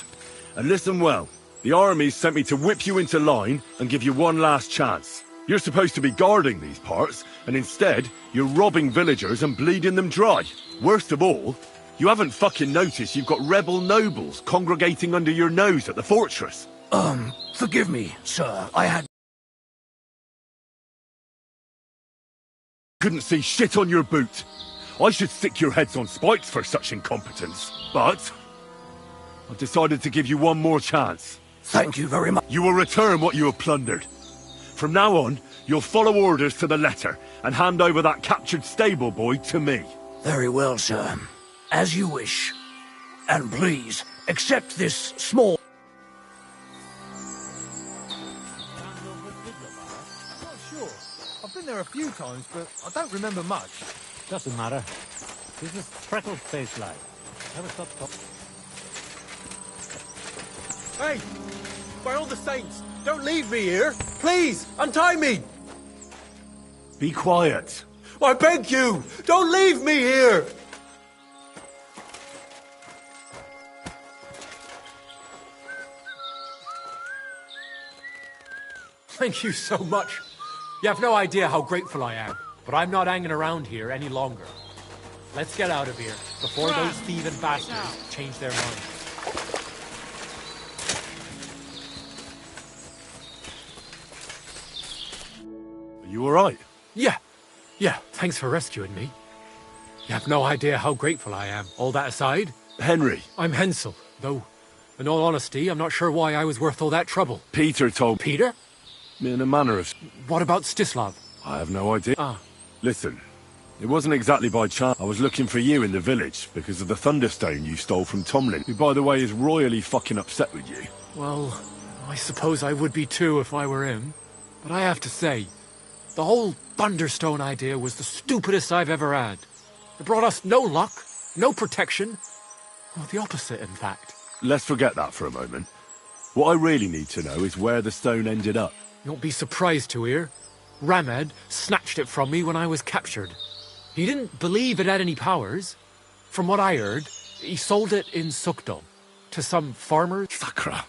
C: And listen well, the army's sent me to whip you into line and give you one last chance. You're supposed to be guarding these parts, and instead, you're robbing villagers and bleeding them dry. Worst of all, you haven't fucking noticed you've got rebel nobles congregating under your nose at the fortress.
N: Forgive me, sir. I had...
C: Couldn't see shit on your boot. I should stick your heads on spikes for such incompetence. But I've decided to give you one more chance.
N: Thank you very much.
C: You will return what you have plundered. From now on, you'll follow orders to the letter and hand over that captured stable boy to me.
N: Very well, sir. As you wish. And please, accept this small...
M: Not sure. I've been there a few times, but I don't remember much.
I: Doesn't matter. This is Freckles' face life. Never stop talking.
M: Hey! By all the saints, don't leave me here! Please, untie me!
C: Be quiet.
M: I beg you! Don't leave me here! Thank you so much. You have no idea how grateful I am, but I'm not hanging around here any longer. Let's get out of here before those thieving bastards change their minds.
C: Are you alright?
M: Yeah, thanks for rescuing me. You have no idea how grateful I am. All that aside...
C: Henry.
M: I'm Hensel, though, in all honesty, I'm not sure why I was worth all that trouble.
C: Peter told...
M: Peter?
C: In a manner of...
M: What about Stislav?
C: I have no idea.
M: Ah.
C: Listen, it wasn't exactly by chance. I was looking for you in the village because of the Thunderstone you stole from Tomlin, who, by the way, is royally fucking upset with you.
M: Well, I suppose I would be too if I were him. But I have to say, the whole Thunderstone idea was the stupidest I've ever had. It brought us no luck, no protection. Well, the opposite, in fact.
C: Let's forget that for a moment. What I really need to know is where the stone ended up.
M: You won't be surprised to hear. Ramhead snatched it from me when I was captured. He didn't believe it had any powers. From what I heard, he sold it in Sukdom to some farmer.
C: Sakra.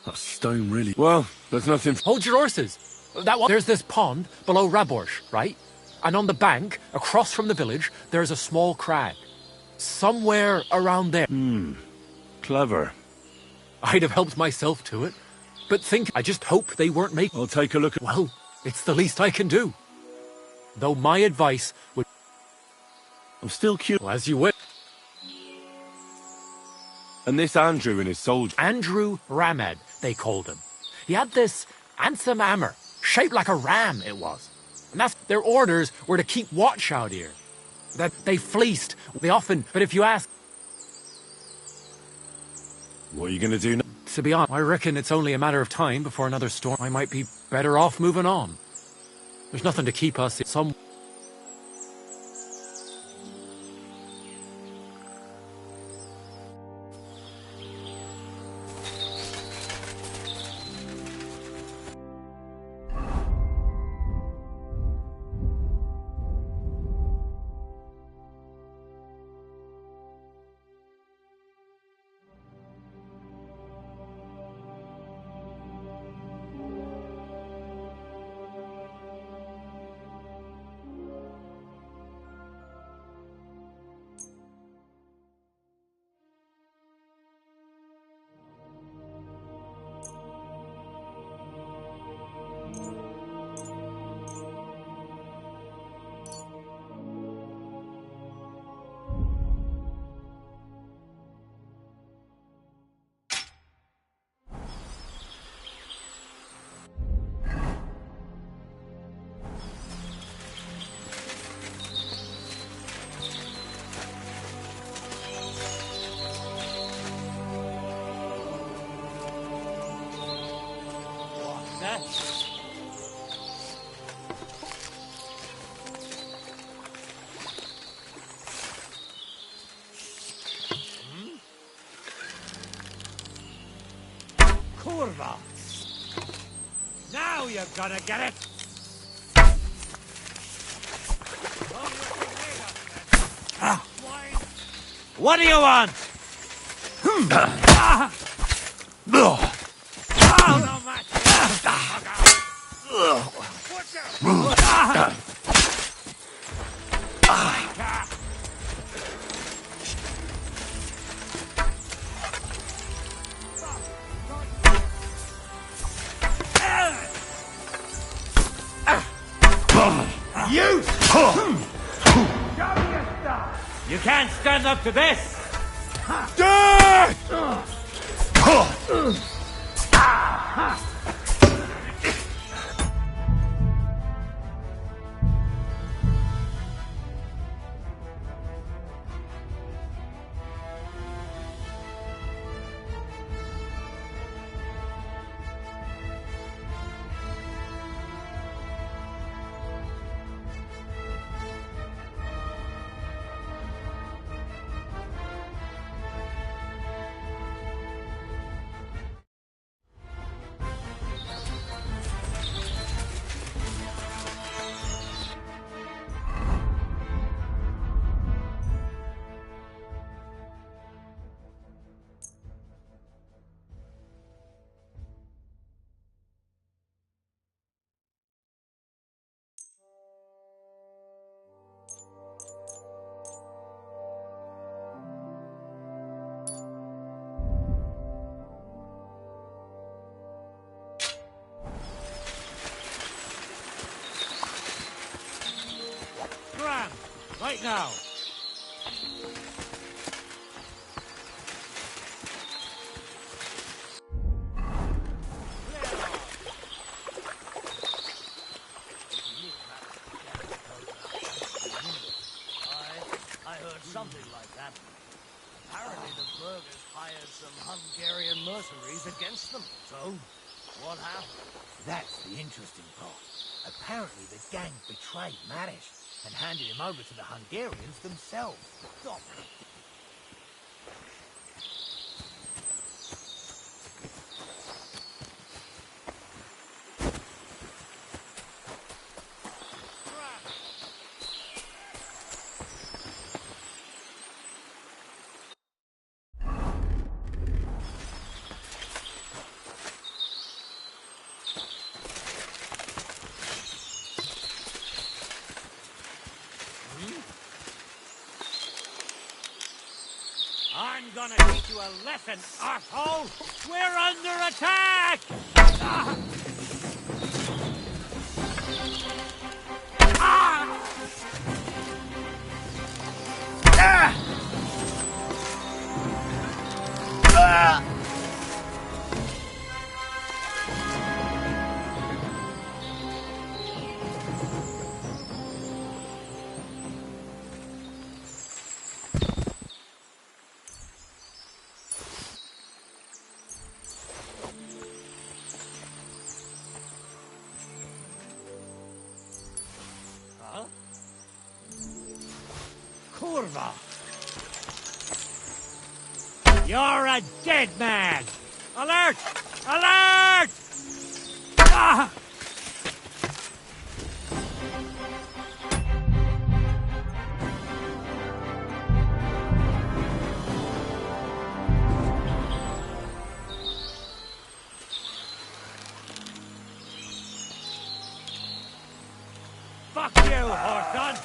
C: That stone really... Well, there's nothing...
M: Hold your horses. That one. There's this pond below Raborsh, right? And on the bank, across from the village, there's a small crag. Somewhere around there.
C: Clever.
M: I'd have helped myself to it. But I just hope they weren't making...
C: I'll take a look at...
M: Well, it's the least I can do. Though my advice would...
C: I'm still curious.
M: Well, as you wish.
C: And this Andrew and his soldier...
M: Andrew Ramhead, they called him. He had this handsome hammer, shaped like a ram it was. And their orders were to keep watch out here. That they fleeced. They often... But if you ask...
C: What are you going to do now?
M: To be honest, I reckon it's only a matter of time before another storm. I might be better off moving on. There's nothing to keep us in some...
O: eh? Kurva! Now you're gonna get it! What do you want?
F: You!
O: You can't stand up to this! Graham, right now!
L: I heard something like that. Apparently the burghers hired some Hungarian mercenaries against them. So, what happened?
F: That's the interesting part. Apparently the gang betrayed Marish and handed him over to the Hungarians themselves. Stop.
O: I'm gonna teach you a lesson, arsehole! We're under attack! Ah! Ah! Ah! Ah! Kurva! You're a dead man! Alert! Alert! Ah! Fuck you, Horson!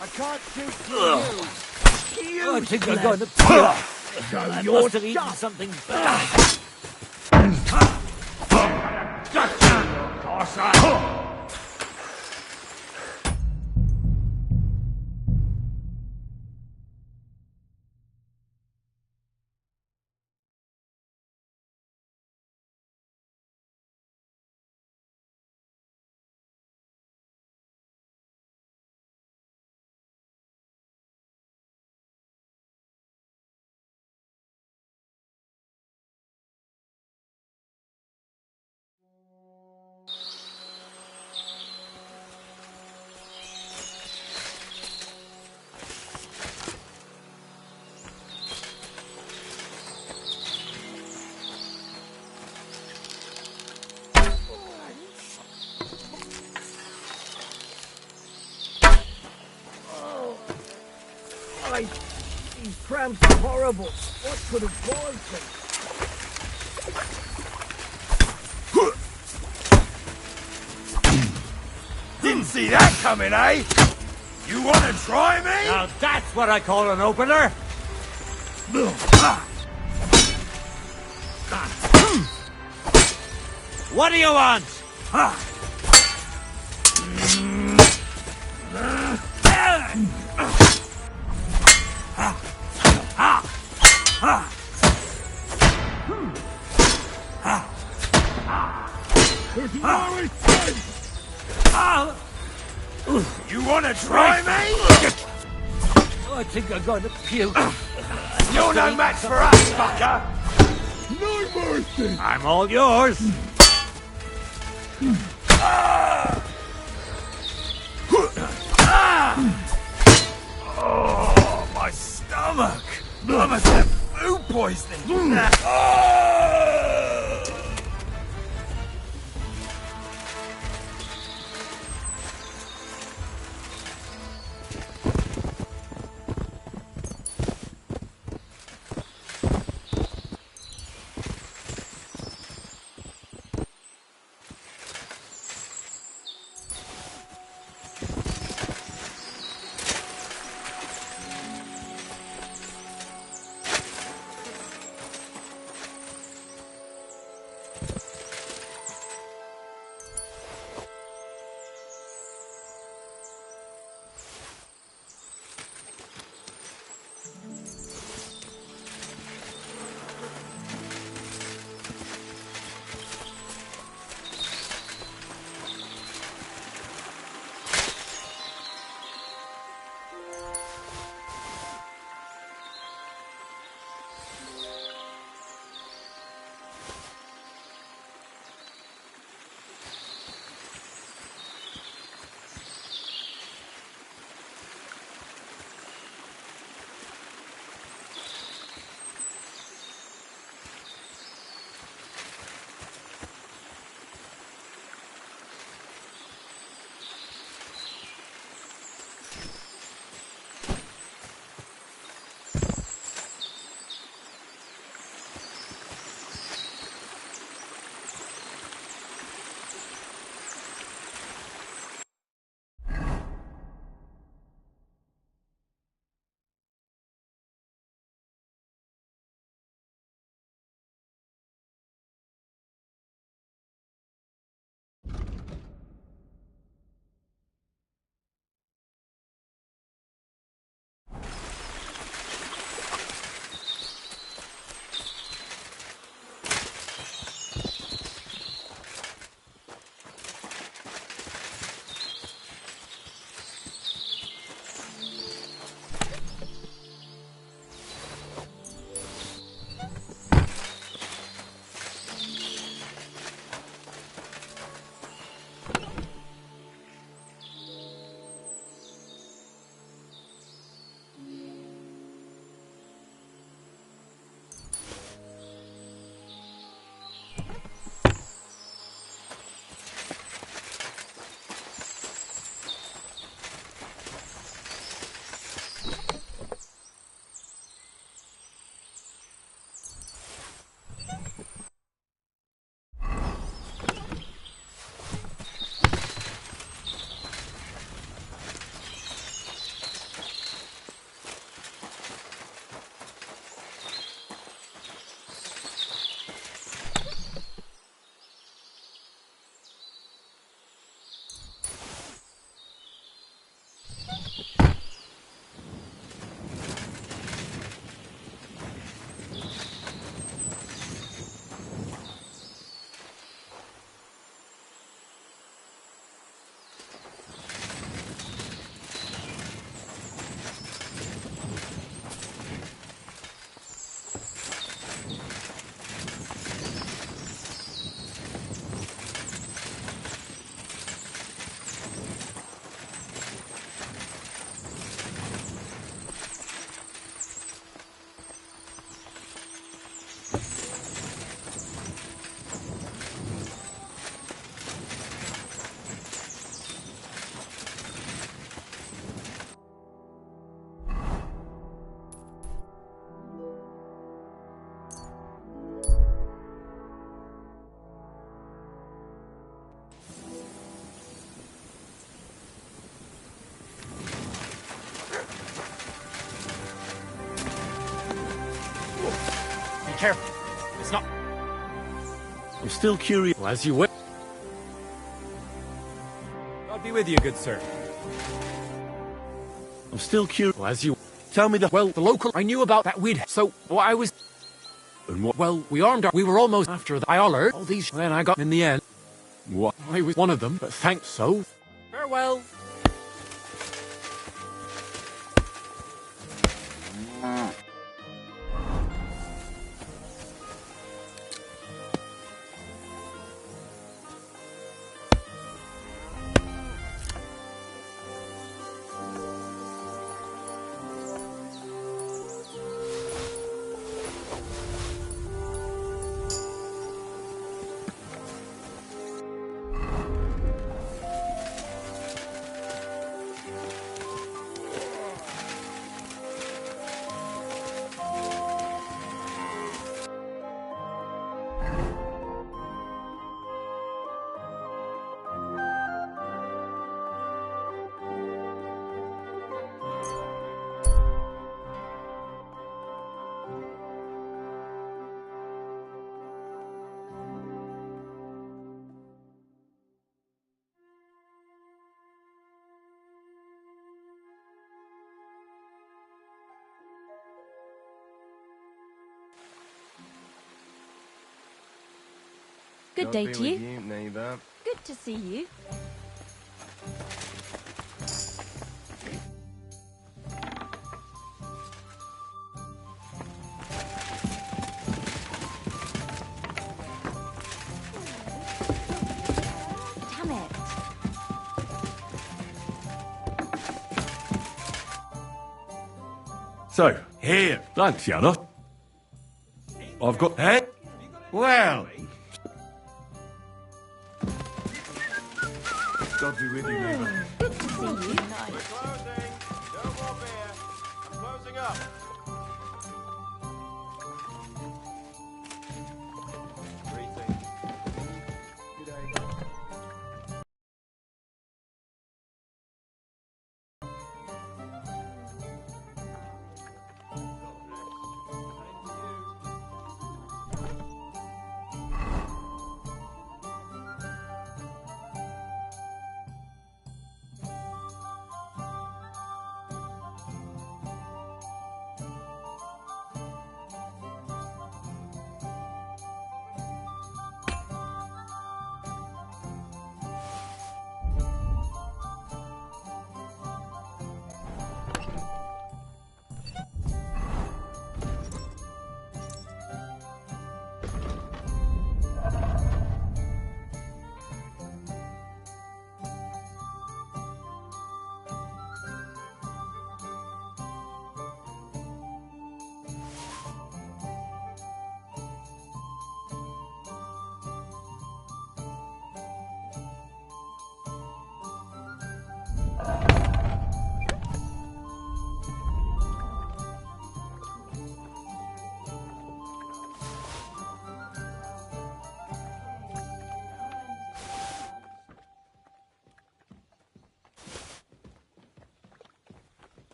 F: I can't shoot through you.
O: I think I'm going to pull. I must have eaten something bad. Christ! These cramps are horrible. What could have caused them?
S: Didn't see that coming, eh? You wanna try me?
L: Now that's what I call an opener! What do you want?
S: You wanna try me?
L: I think I'm going to puke.
S: You're no match for us, fucker!
L: No mercy! I'm all yours!
S: Oh, my stomach! I must have food poisoning!
N: careful. It's not...
C: I'm still curious.
N: Well, as you will. God be with you, good sir.
C: I'm still curious.
N: Well, as you...
C: Tell me the...
N: Well, the local... I knew about that we'd... So, what I was...
C: And what?
N: Well, we armed our... We were almost after the... I hollered all these... Then I got in the end.
C: What?
N: I was one of them, but thanks so. Farewell.
K: Good
A: God
K: day
A: be
K: to
A: with
K: you.
A: neighbour.
K: Good to see you. Damn it.
C: So, here. Thanks, Yana. I've got... Hey? Well... God be with you, neighbour.
K: Good to see you.
A: Closing. No more beer. I'm closing up. Greetings. Good day.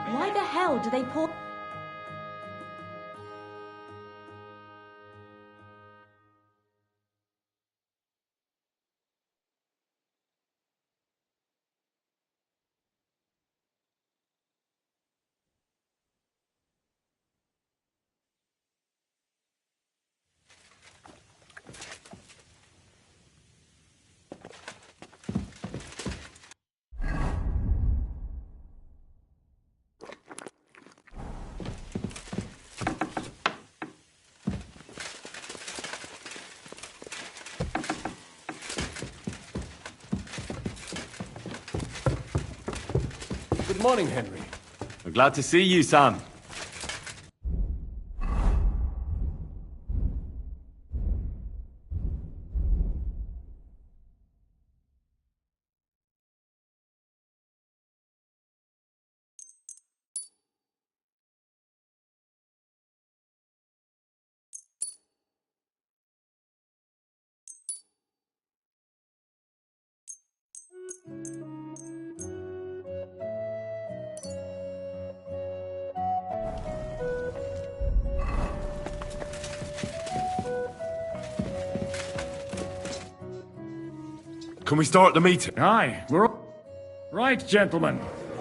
K: Why the hell do they pour...
C: Good morning, Henry. I'm glad to see you, Sam. Can we start the meeting?
D: Aye, we're all... Right, gentlemen.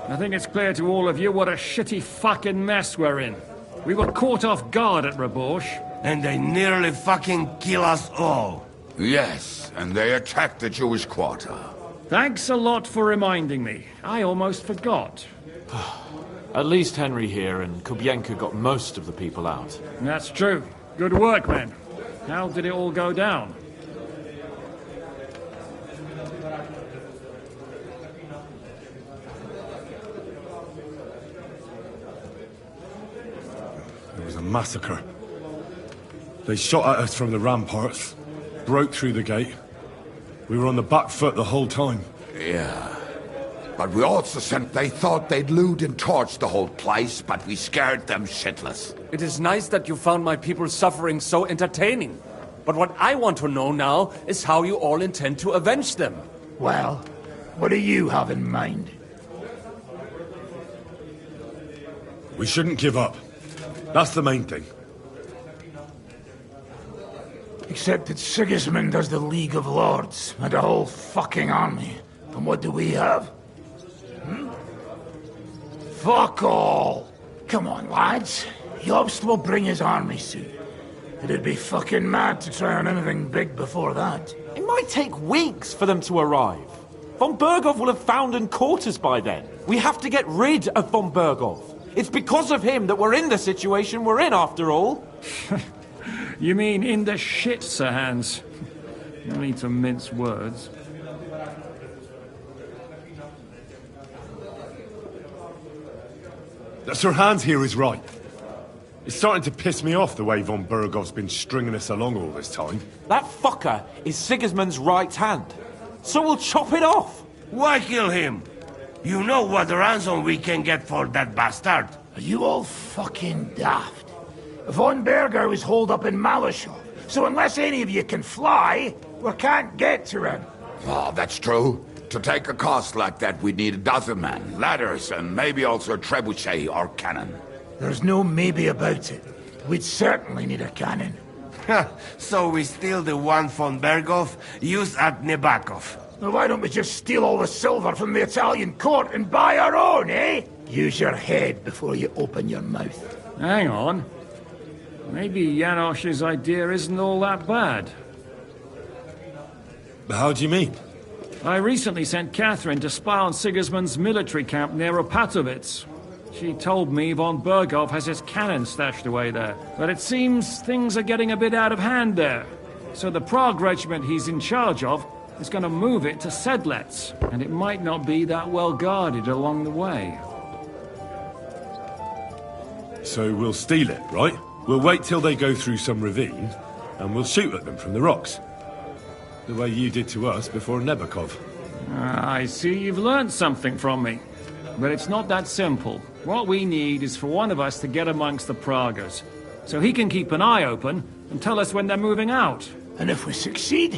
D: I think it's clear to all of you what a shitty fucking mess we're in. We were caught off guard at Rabosh.
B: And they nearly fucking kill us all.
R: Yes, and they attacked the Jewish quarter.
D: Thanks a lot for reminding me. I almost forgot.
U: At least Henry here and Kubienka got most of the people out.
D: That's true. Good work, men. How did it all go down?
C: It was a massacre. They shot at us from the ramparts, broke through the gate. We were on the back foot the whole time.
R: Yeah. But we also sent... They thought they'd loot and torch the whole place, but we scared them shitless.
H: It is nice that you found my people's suffering so entertaining. But what I want to know now is how you all intend to avenge them.
F: Well, what do you have in mind?
C: We shouldn't give up. That's the main thing.
F: Except that Sigismund has the League of Lords and a whole fucking army. And what do we have? Fuck all! Come on, lads. Jobst will bring his army soon. It'd be fucking mad to try on anything big before that.
U: It might take weeks for them to arrive. Von Berghoff will have found and caught us by then. We have to get rid of Von Berghoff. It's because of him that we're in the situation we're in, after all.
D: You mean in the shit, Sir Hans? No need to mince words.
C: Sir Hans here is right. It's starting to piss me off the way Von Berghoff's been stringing us along all this time.
U: That fucker is Sigismund's right hand. So we'll chop it off.
B: Why kill him? You know what ransom we can get for that bastard.
F: Are you all fucking daft? Von Berger was holed up in Malashov, so unless any of you can fly, we can't get to him.
R: Oh, that's true. To take a cost like that, we'd need a dozen men, ladders, and maybe also a trebuchet or cannon.
F: There's no maybe about it. We'd certainly need a cannon.
B: So we steal the one von Berghoff used at Nebakov.
F: Well, why don't we just steal all the silver from the Italian court and buy our own, eh? Use your head before you open your mouth.
D: Hang on. Maybe Janosch's idea isn't all that bad.
C: How do you mean?
D: I recently sent Catherine to spy on Sigismund's military camp near Opatovitz. She told me Von Berghoff has his cannon stashed away there. But it seems things are getting a bit out of hand there. So the Prague regiment he's in charge of is going to move it to Sedlets. And it might not be that well guarded along the way.
C: So we'll steal it, right? We'll wait till they go through some ravine, and we'll shoot at them from the rocks. The way you did to us before Nebakov.
D: I see you've learned something from me. But it's not that simple. What we need is for one of us to get amongst the Praguers, so he can keep an eye open and tell us when they're moving out.
F: And if we succeed?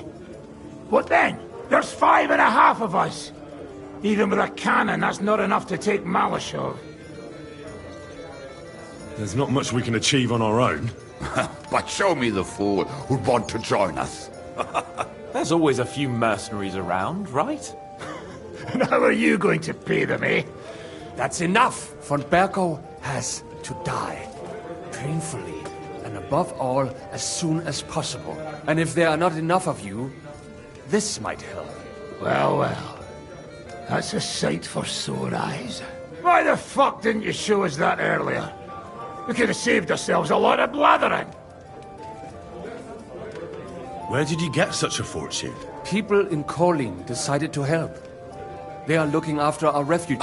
F: What then? There's 5.5 of us. Even with a cannon, that's not enough to take Malashov.
C: There's not much we can achieve on our own.
R: But show me the fool who'd want to join us.
U: There's always a few mercenaries around, right?
F: And how are you going to pay them, eh?
H: That's enough. Von Berghoff has to die. Painfully. And above all, as soon as possible. And if there are not enough of you, this might help.
F: Well, well. That's a sight for sore eyes. Why the fuck didn't you show us that earlier? We could have saved ourselves a lot of blathering.
C: Where did you get such a fortune?
H: People in Kolin decided to help. They are looking after our refugees.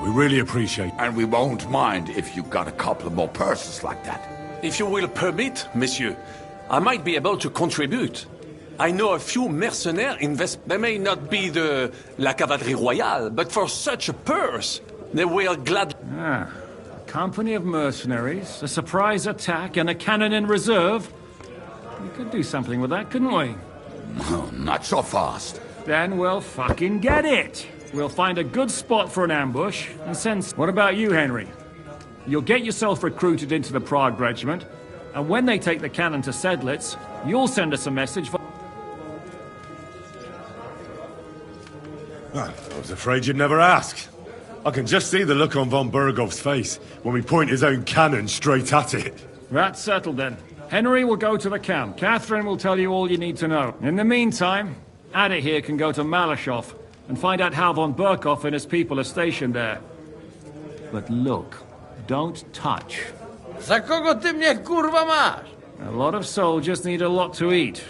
C: We really appreciate it.
R: And we won't mind if you got a couple of more purses like that.
J: If you will permit, monsieur, I might be able to contribute. I know a few mercenaires invest. They may not be la cavalerie royale, but for such a purse, they will gladly.
D: A company of mercenaries, a surprise attack, and a cannon in reserve. We could do something with that, couldn't we?
R: Not so fast.
Q: Then we'll fucking get it. We'll find a good spot for an ambush and send... What about you, Henry? You'll get yourself recruited into the Prague Regiment, and when they take the cannon to Sedlitz, you'll send us a message for...
C: I was afraid you'd never ask. I can just see the look on von Bergov's face when we point his own cannon straight at it.
Q: That's settled then. Henry will go to the camp. Catherine will tell you all you need to know. In the meantime, Ada here can go to Malashov and find out how von Berkov and his people are stationed there. But look, don't touch.
O: Za kogo ty mnie kurwa masz?
Q: A lot of soldiers need a lot to eat.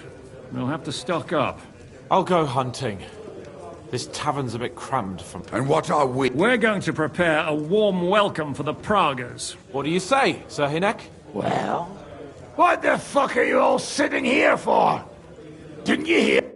Q: We'll have to stock up.
P: I'll go hunting. This tavern's a bit crammed from...
R: And what are we?
Q: We're going to prepare a warm welcome for the Praguers.
P: What do you say, Sir Hinek?
F: Well, what the fuck are you all sitting here for? Didn't you hear?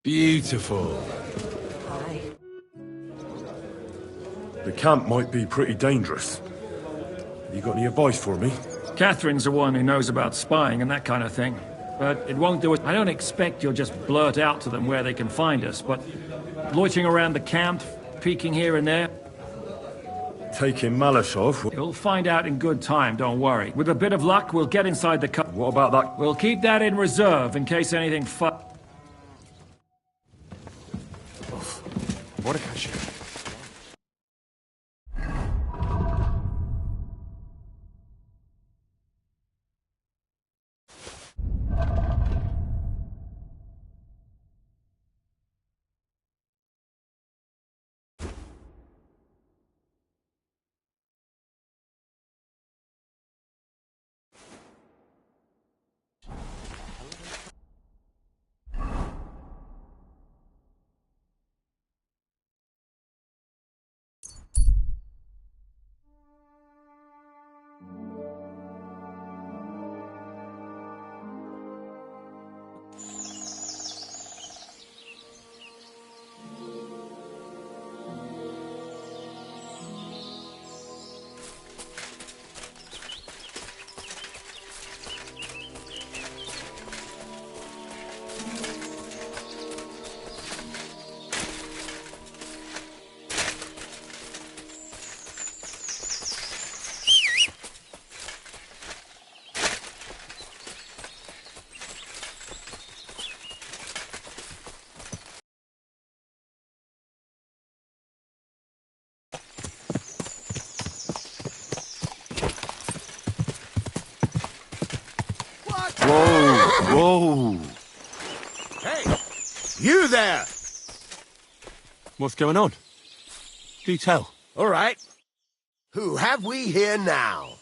C: Beautiful. The camp might be pretty dangerous. Have you got any advice for me?
Q: Catherine's the one who knows about spying and that kind of thing. But it won't do it. I don't expect you'll just blurt out to them where they can find us, but loitering around the camp, peeking here and there.
C: Taking Malashov?
Q: You'll find out in good time, don't worry. With a bit of luck, we'll get inside the cut.
C: What about that?
Q: We'll keep that in reserve in case anything
P: What a cash.
C: Whoa!
G: Hey! You there!
C: What's going on? Do tell.
G: All right. Who have we here now?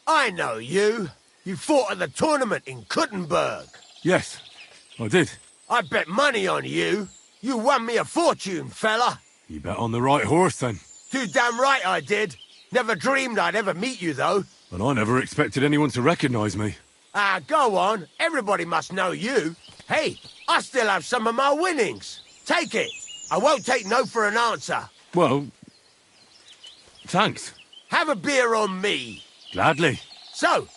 G: I know you. You fought at the tournament in Kuttenberg.
C: Yes, I did.
G: I bet money on you. You won me a fortune, fella.
C: You bet on the right horse, then.
G: Too damn right I did. Never dreamed I'd ever meet you, though.
C: And I never expected anyone to recognize me.
G: Ah, go on. Everybody must know you. Hey, I still have some of my winnings. Take it. I won't take no for an answer.
C: Well, thanks.
G: Have a beer on me.
C: Gladly.
G: So,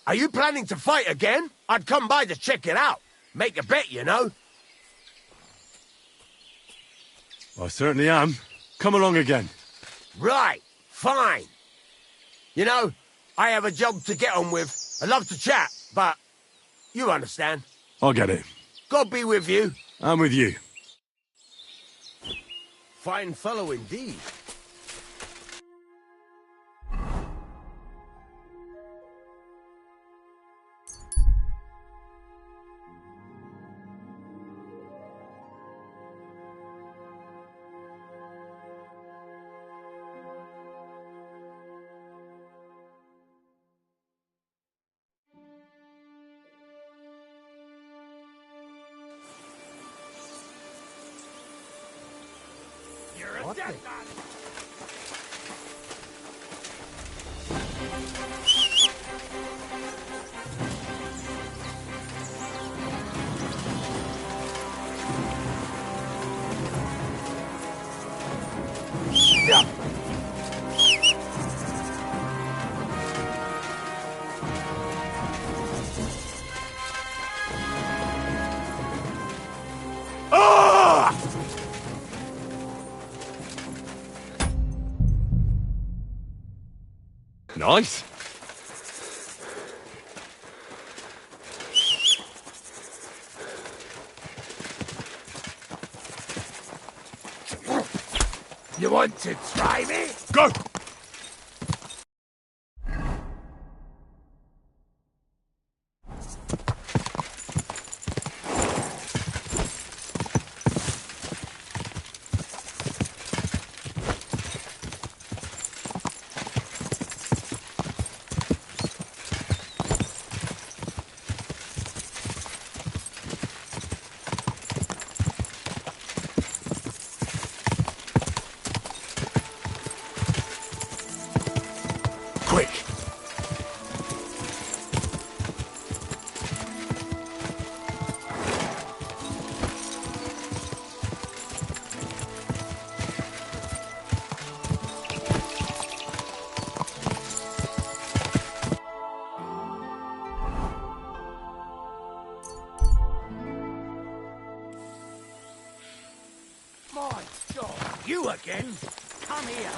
G: are you planning to fight again? I'd come by to check it out. Make a bet, you know.
C: I certainly am. Come along again.
G: Right. Fine. You know, I have a job to get on with. I love to chat, but you understand.
C: I get it.
G: God be with you.
C: I'm with you.
G: Fine fellow indeed.
C: Nice.
F: You want to try me?
C: Go!
F: Quick!
O: My God, you again? Come here.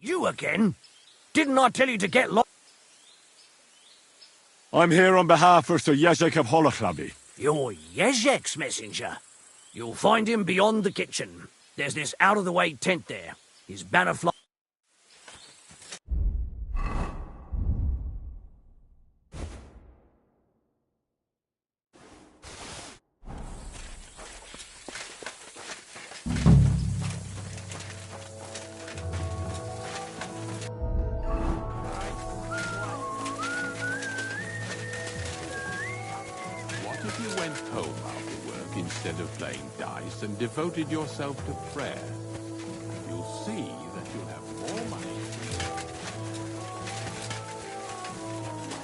O: You again? Didn't I tell you to get lost?
C: I'm here on behalf of Sir Jezek of Holochlabi.
O: You're Yezek's messenger. You'll find him beyond the kitchen. There's this out-of-the-way tent there. His banner fly...
T: What if you went home after work instead of playing dice and devoted yourself to prayer? You'll see that you'll have more money.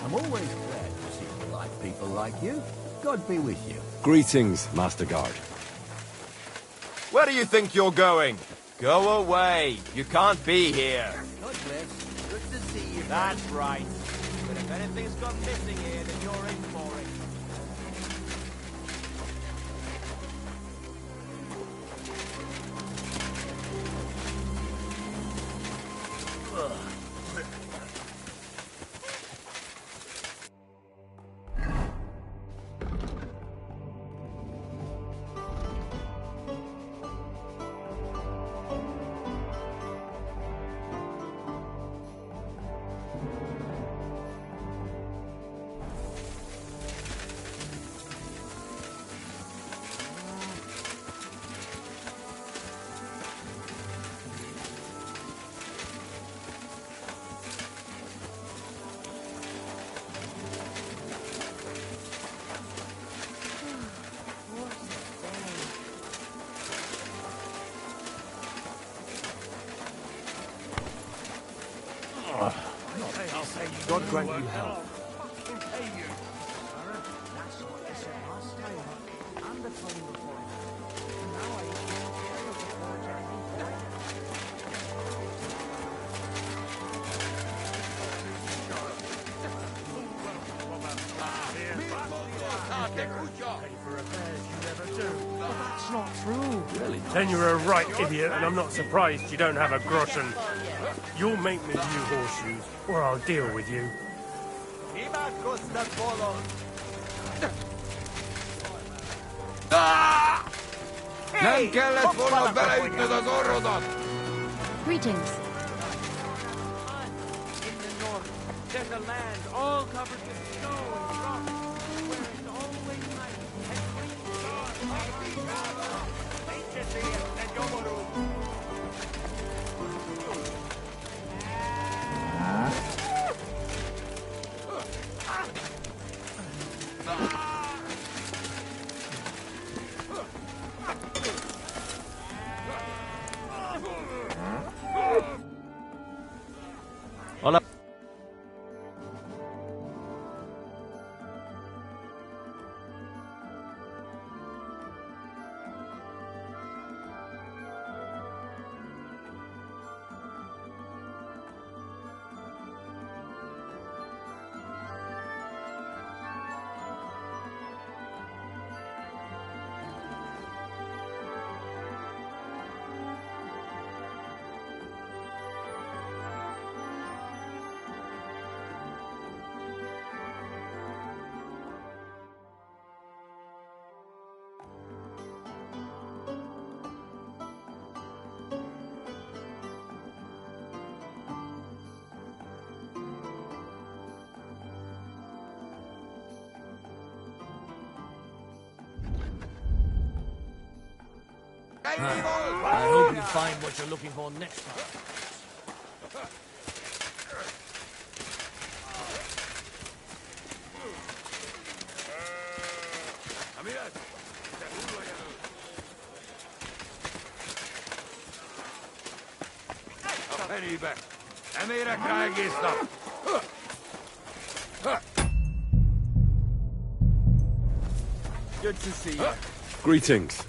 L: I'm always glad to see polite people like you. God be with you.
C: Greetings, Master Guard.
A: Where do you think you're going? Go away. You can't be here.
L: God bless. Good to see you.
A: That's right. But if anything's gone missing here, then you're in for it.
L: God grant you health.
N: That's not true. Then you're a right idiot, and I'm not surprised you don't have a groschen. You'll make me new horseshoes, or I'll deal with you.
K: Greetings.
E: In the north, there's a land all covered with snow and rock, where it's always night and green stars.
C: Hola.
L: I hope you find what you're looking for next time.
R: Penibe. Emére krágésznak!
C: Good to see you. Greetings.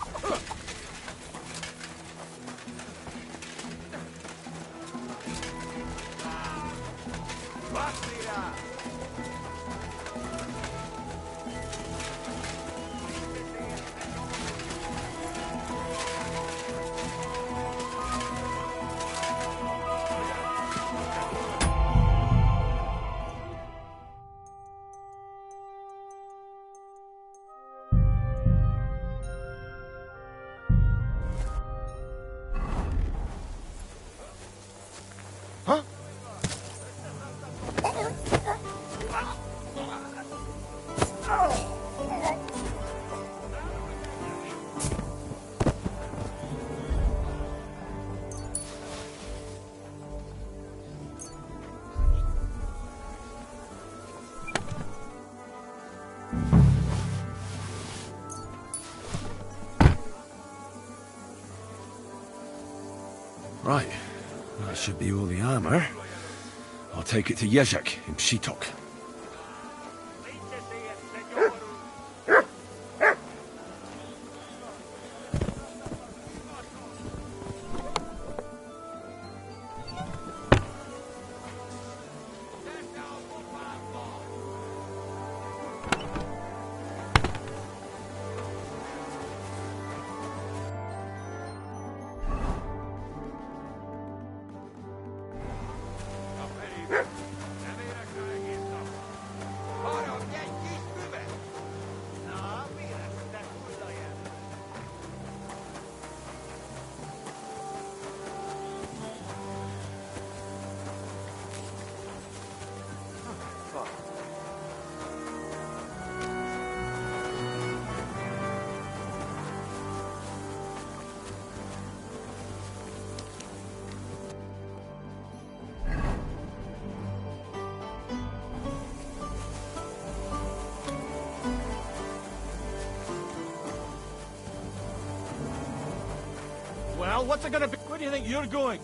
C: Right. That should be all the armor. I'll take it to Jezek in Pshitok.
Q: Well, what's it gonna be? Where do you think you're going?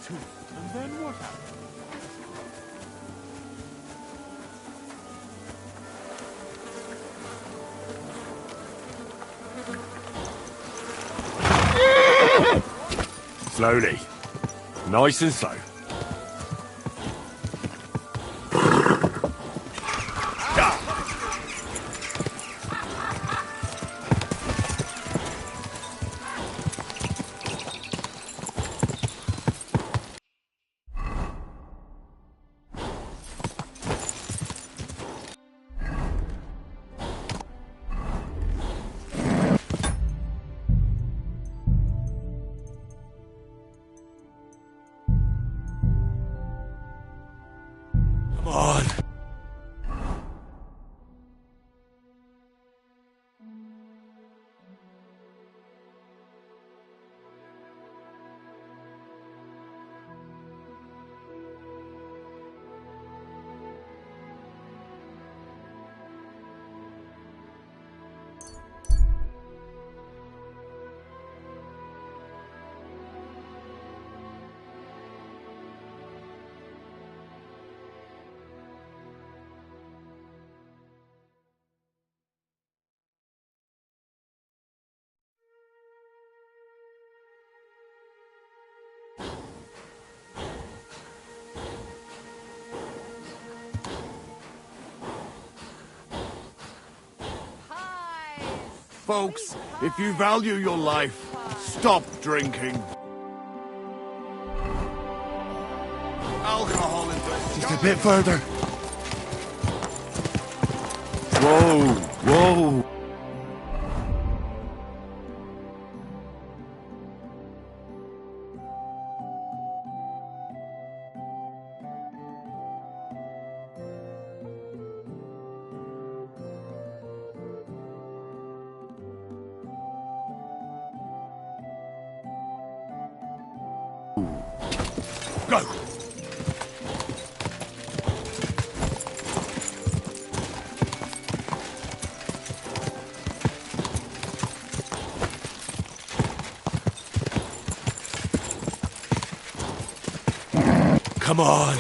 T: And then what happened?
C: Slowly. Nice and slow. Come on.
S: Folks, if you value your life, stop drinking. Alcohol is
C: Just a bit further. Whoa, whoa.
S: Go!
C: Come on.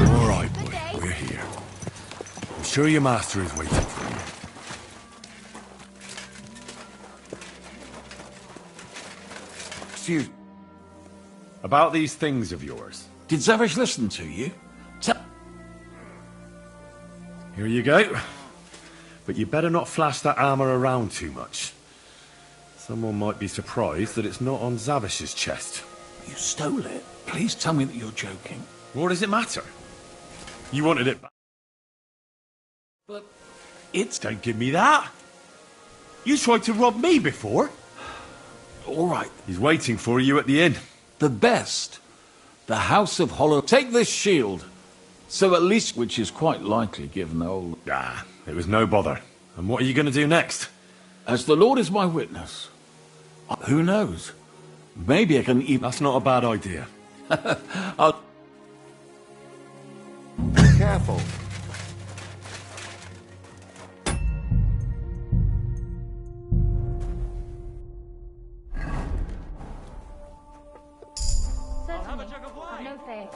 C: All right, boy. We're here. I'm sure your master is waiting for you.
S: Excuse me.
C: About these things of yours.
S: Did Zavish listen to you?
C: Here you go. But you better not flash that armor around too much. Someone might be surprised that it's not on Zavish's chest.
S: You stole it. Please tell me that you're joking.
C: What does it matter? You wanted it back.
S: But
C: Don't give me that. You tried to rob me before.
S: All right.
C: He's waiting for you at the inn.
S: The best. The House of Hollow. Take this shield. So at least, which is quite likely given old...
C: Ah, it was no bother. And what are you going to do next?
S: As the Lord is my witness. Who knows? Maybe I can even...
C: That's not a bad idea.
S: I'll...
G: Careful.
K: No thanks.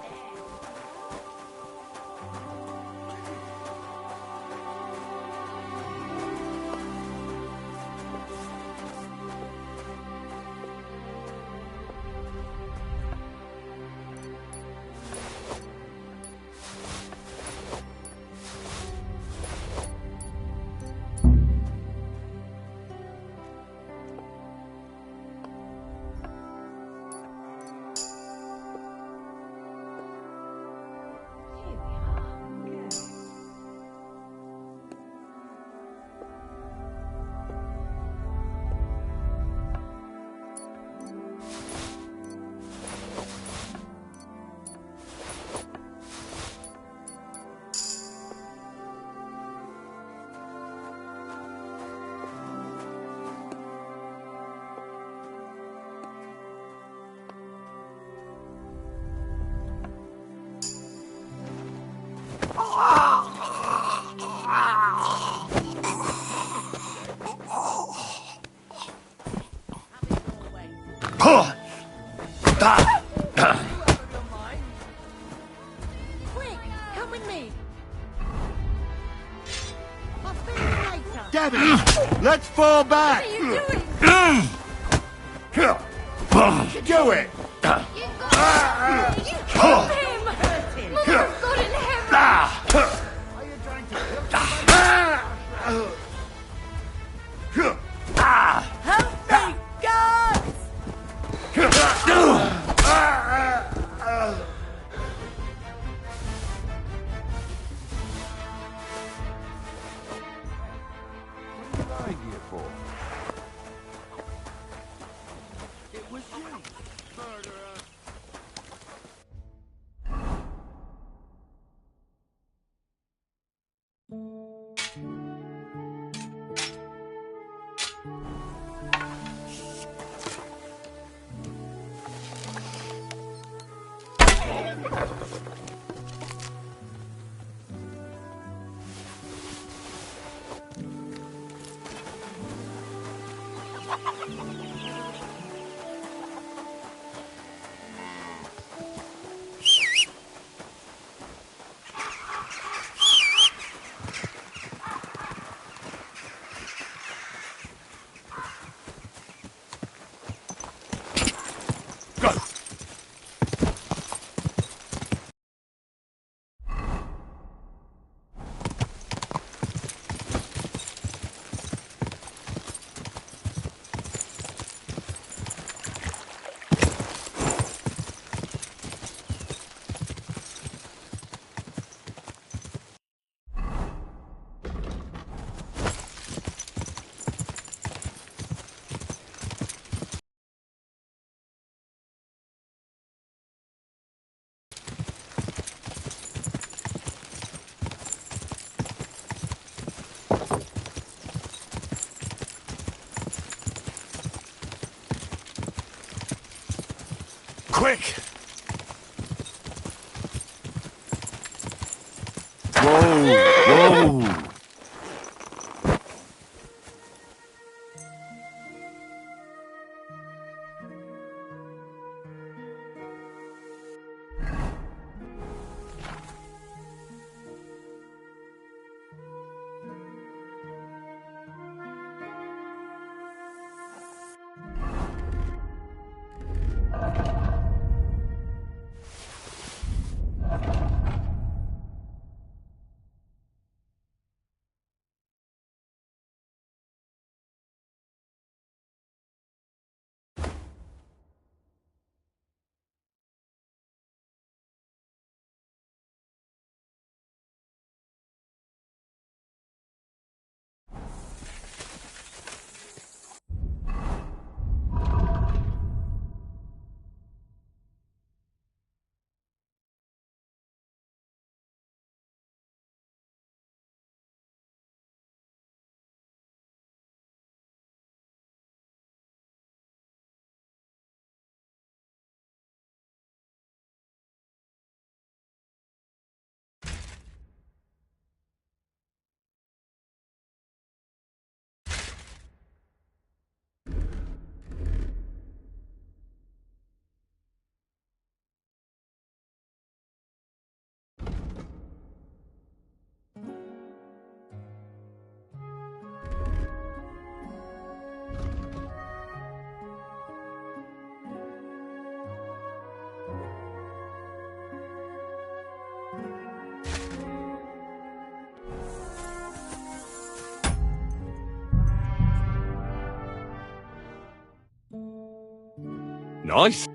O: Quick, come with me. I'll see you later.
G: Damn it! Let's fall back!
O: What are you doing?
G: Do it!
O: You killed him! Mother of God in heaven! Help me, guards!
G: What are you lying here for? It was you, murderer!
C: quick! Whoa! Whoa! Nice.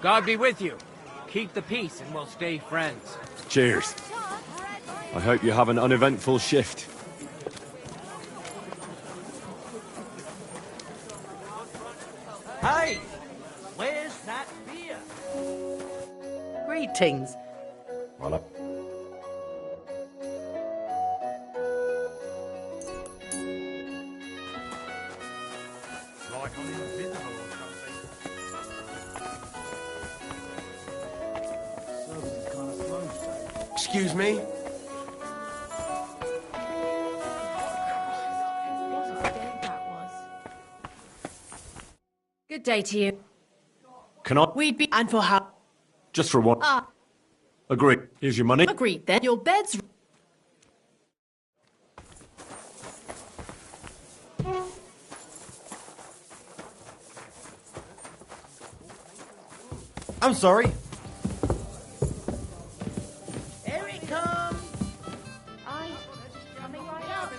O: God be with you. Keep the peace and we'll stay friends.
C: Cheers. I hope you have an uneventful shift.
O: Hey! Where's that beer?
I: Greetings.
C: Voilà.
O: Like I'm invisible or something.
B: Excuse me?
I: Good day to you.
C: Can I?
I: We'd be... And for how...
C: Just for one.
I: Ah,
C: Agree. Here's your money.
I: agreed then. Your bed's...
A: I'm sorry.
O: Here he comes!
K: Aye, coming right up.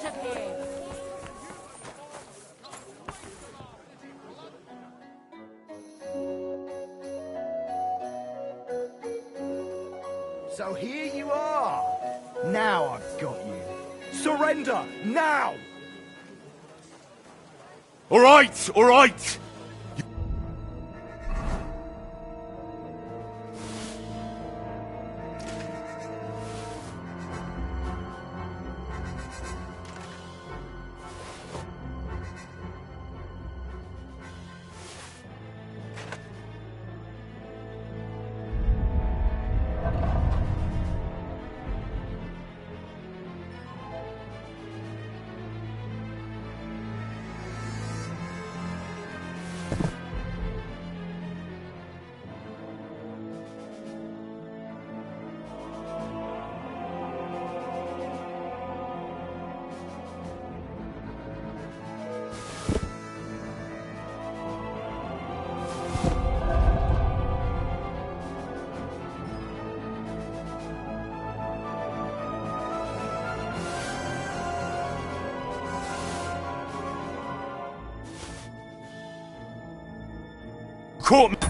K: out of here!
M: So here you are. Now I've got you. Surrender, now!
C: All right, all right. Caught me.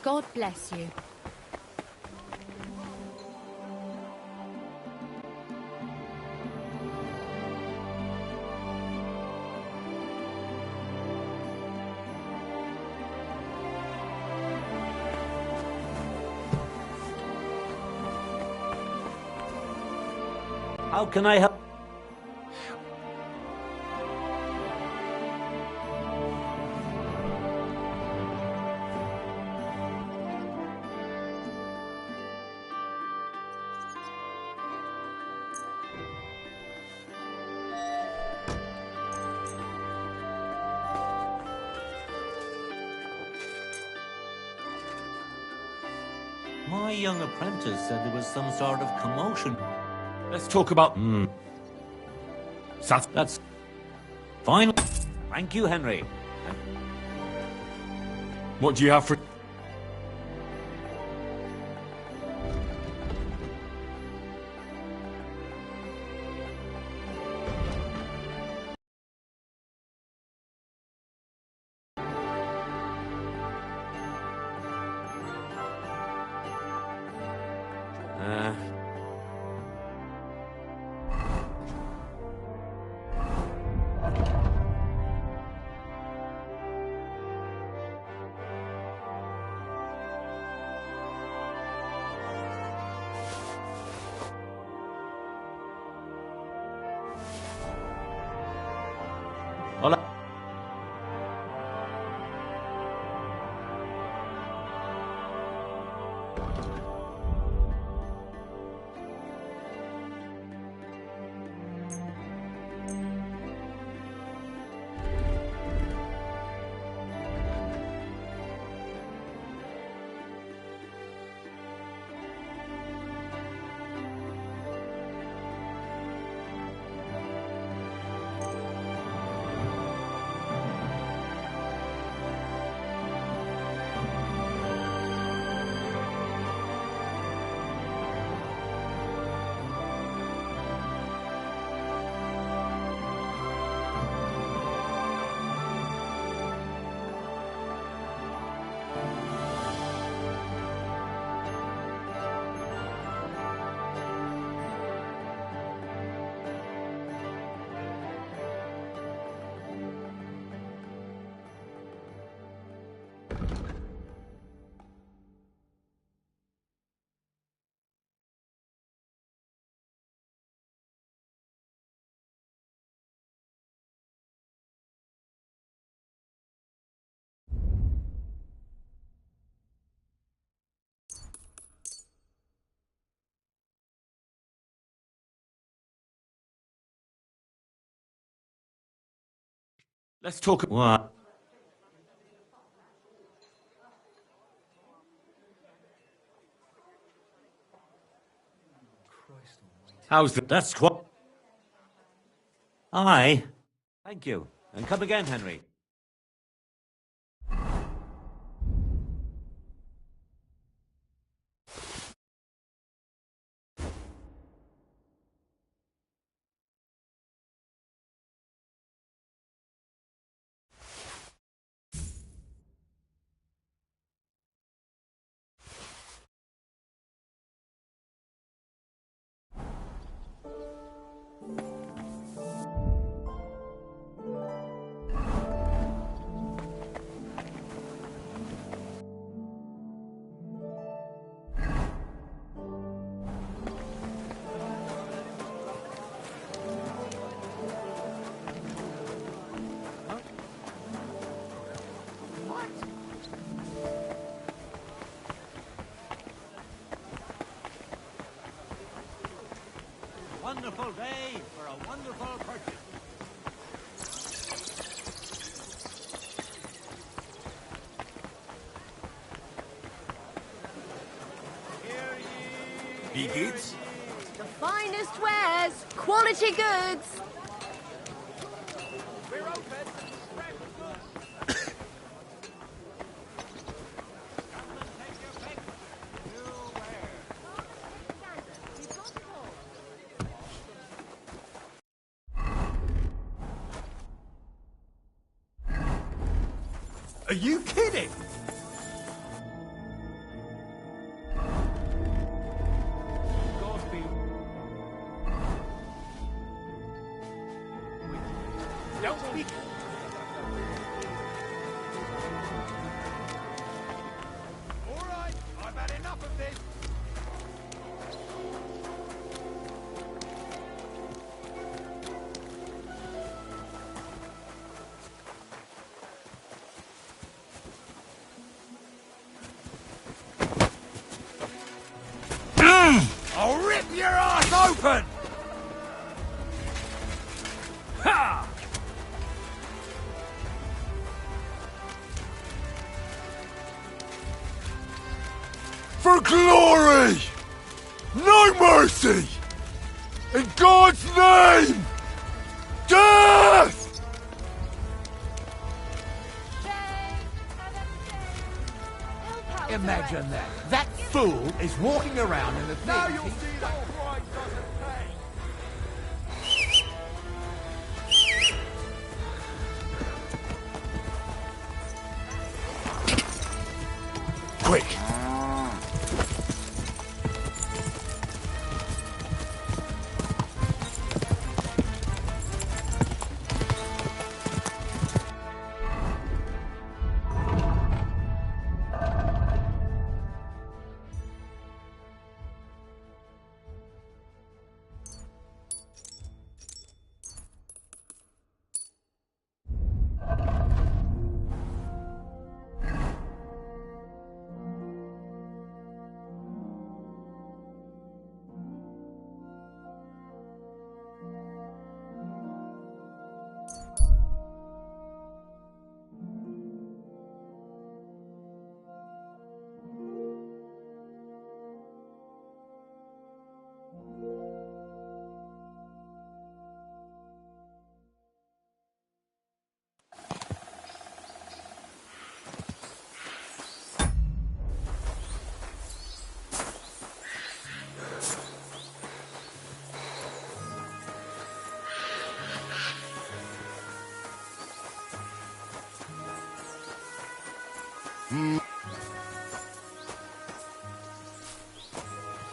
K: God bless you.
L: How can I help? My young apprentice said there was some sort of commotion.
C: Let's talk about...
L: That's fine. Thank you, Henry.
C: What do you have for...
L: Hola.
C: Let's talk...
L: What?
C: How's the...
L: That's what... Aye. Thank you. And come again, Henry. Wonderful day for a wonderful purchase.
A: Wie geht's?
U: The finest wares, quality goods.
E: We're open.
A: Are you kidding?
E: Don't speak. All right, I've had enough of this.
G: open! Ha!
R: For glory! No mercy! In God's name! Death!
L: Imagine that. That fool is walking around in the thing.
G: Now you'll see that pride doesn't pay.
R: Quick!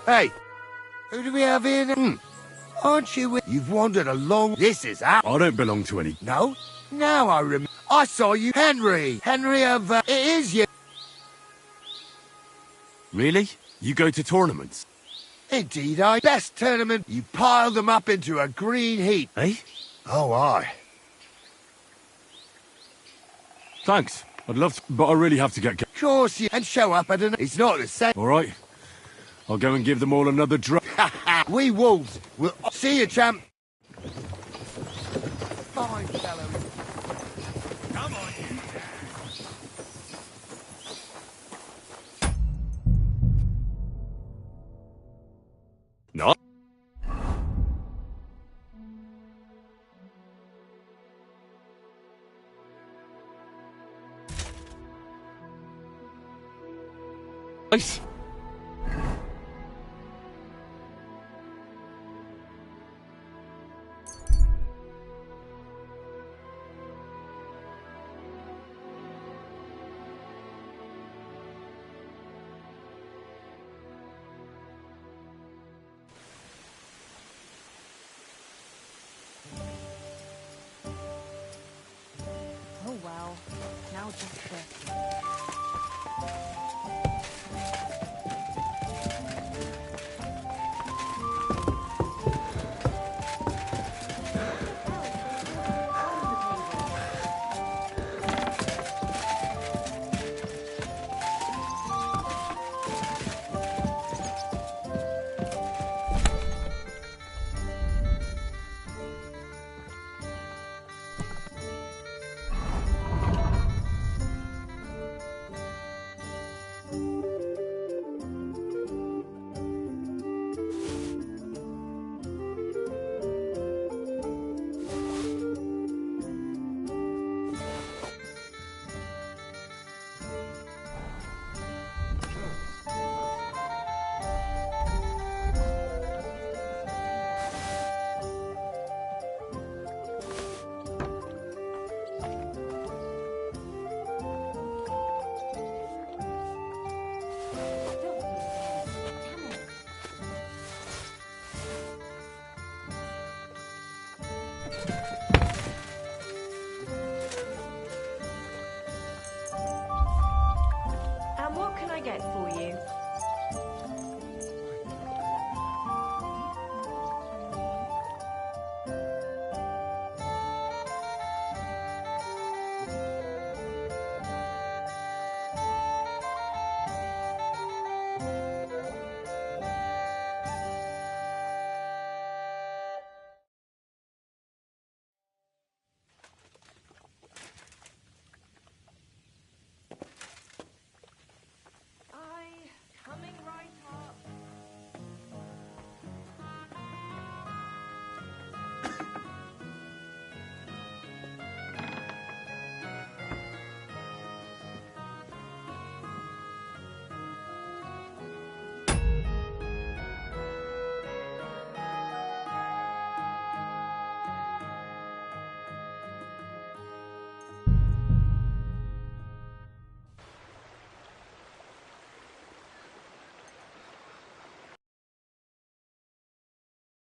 G: Hey, who do we have here now? Aren't you? You've wandered along. This is our...
C: I don't belong to any.
G: No? Now I remember. I saw you. Henry. Henry of... it is you.
C: Really? You go to tournaments?
G: Indeed, I... Best tournament. You piled them up into a green heap.
C: Eh?
G: Oh, aye.
C: Thanks. I'd love to, but I really have to get...
G: Of course you... And show up at an... It's not the same.
C: All right. I'll go and give them all another drop.
G: We wolves. We'll... See you, champ. Fine, fellow. Come on, you.
C: No. Nice.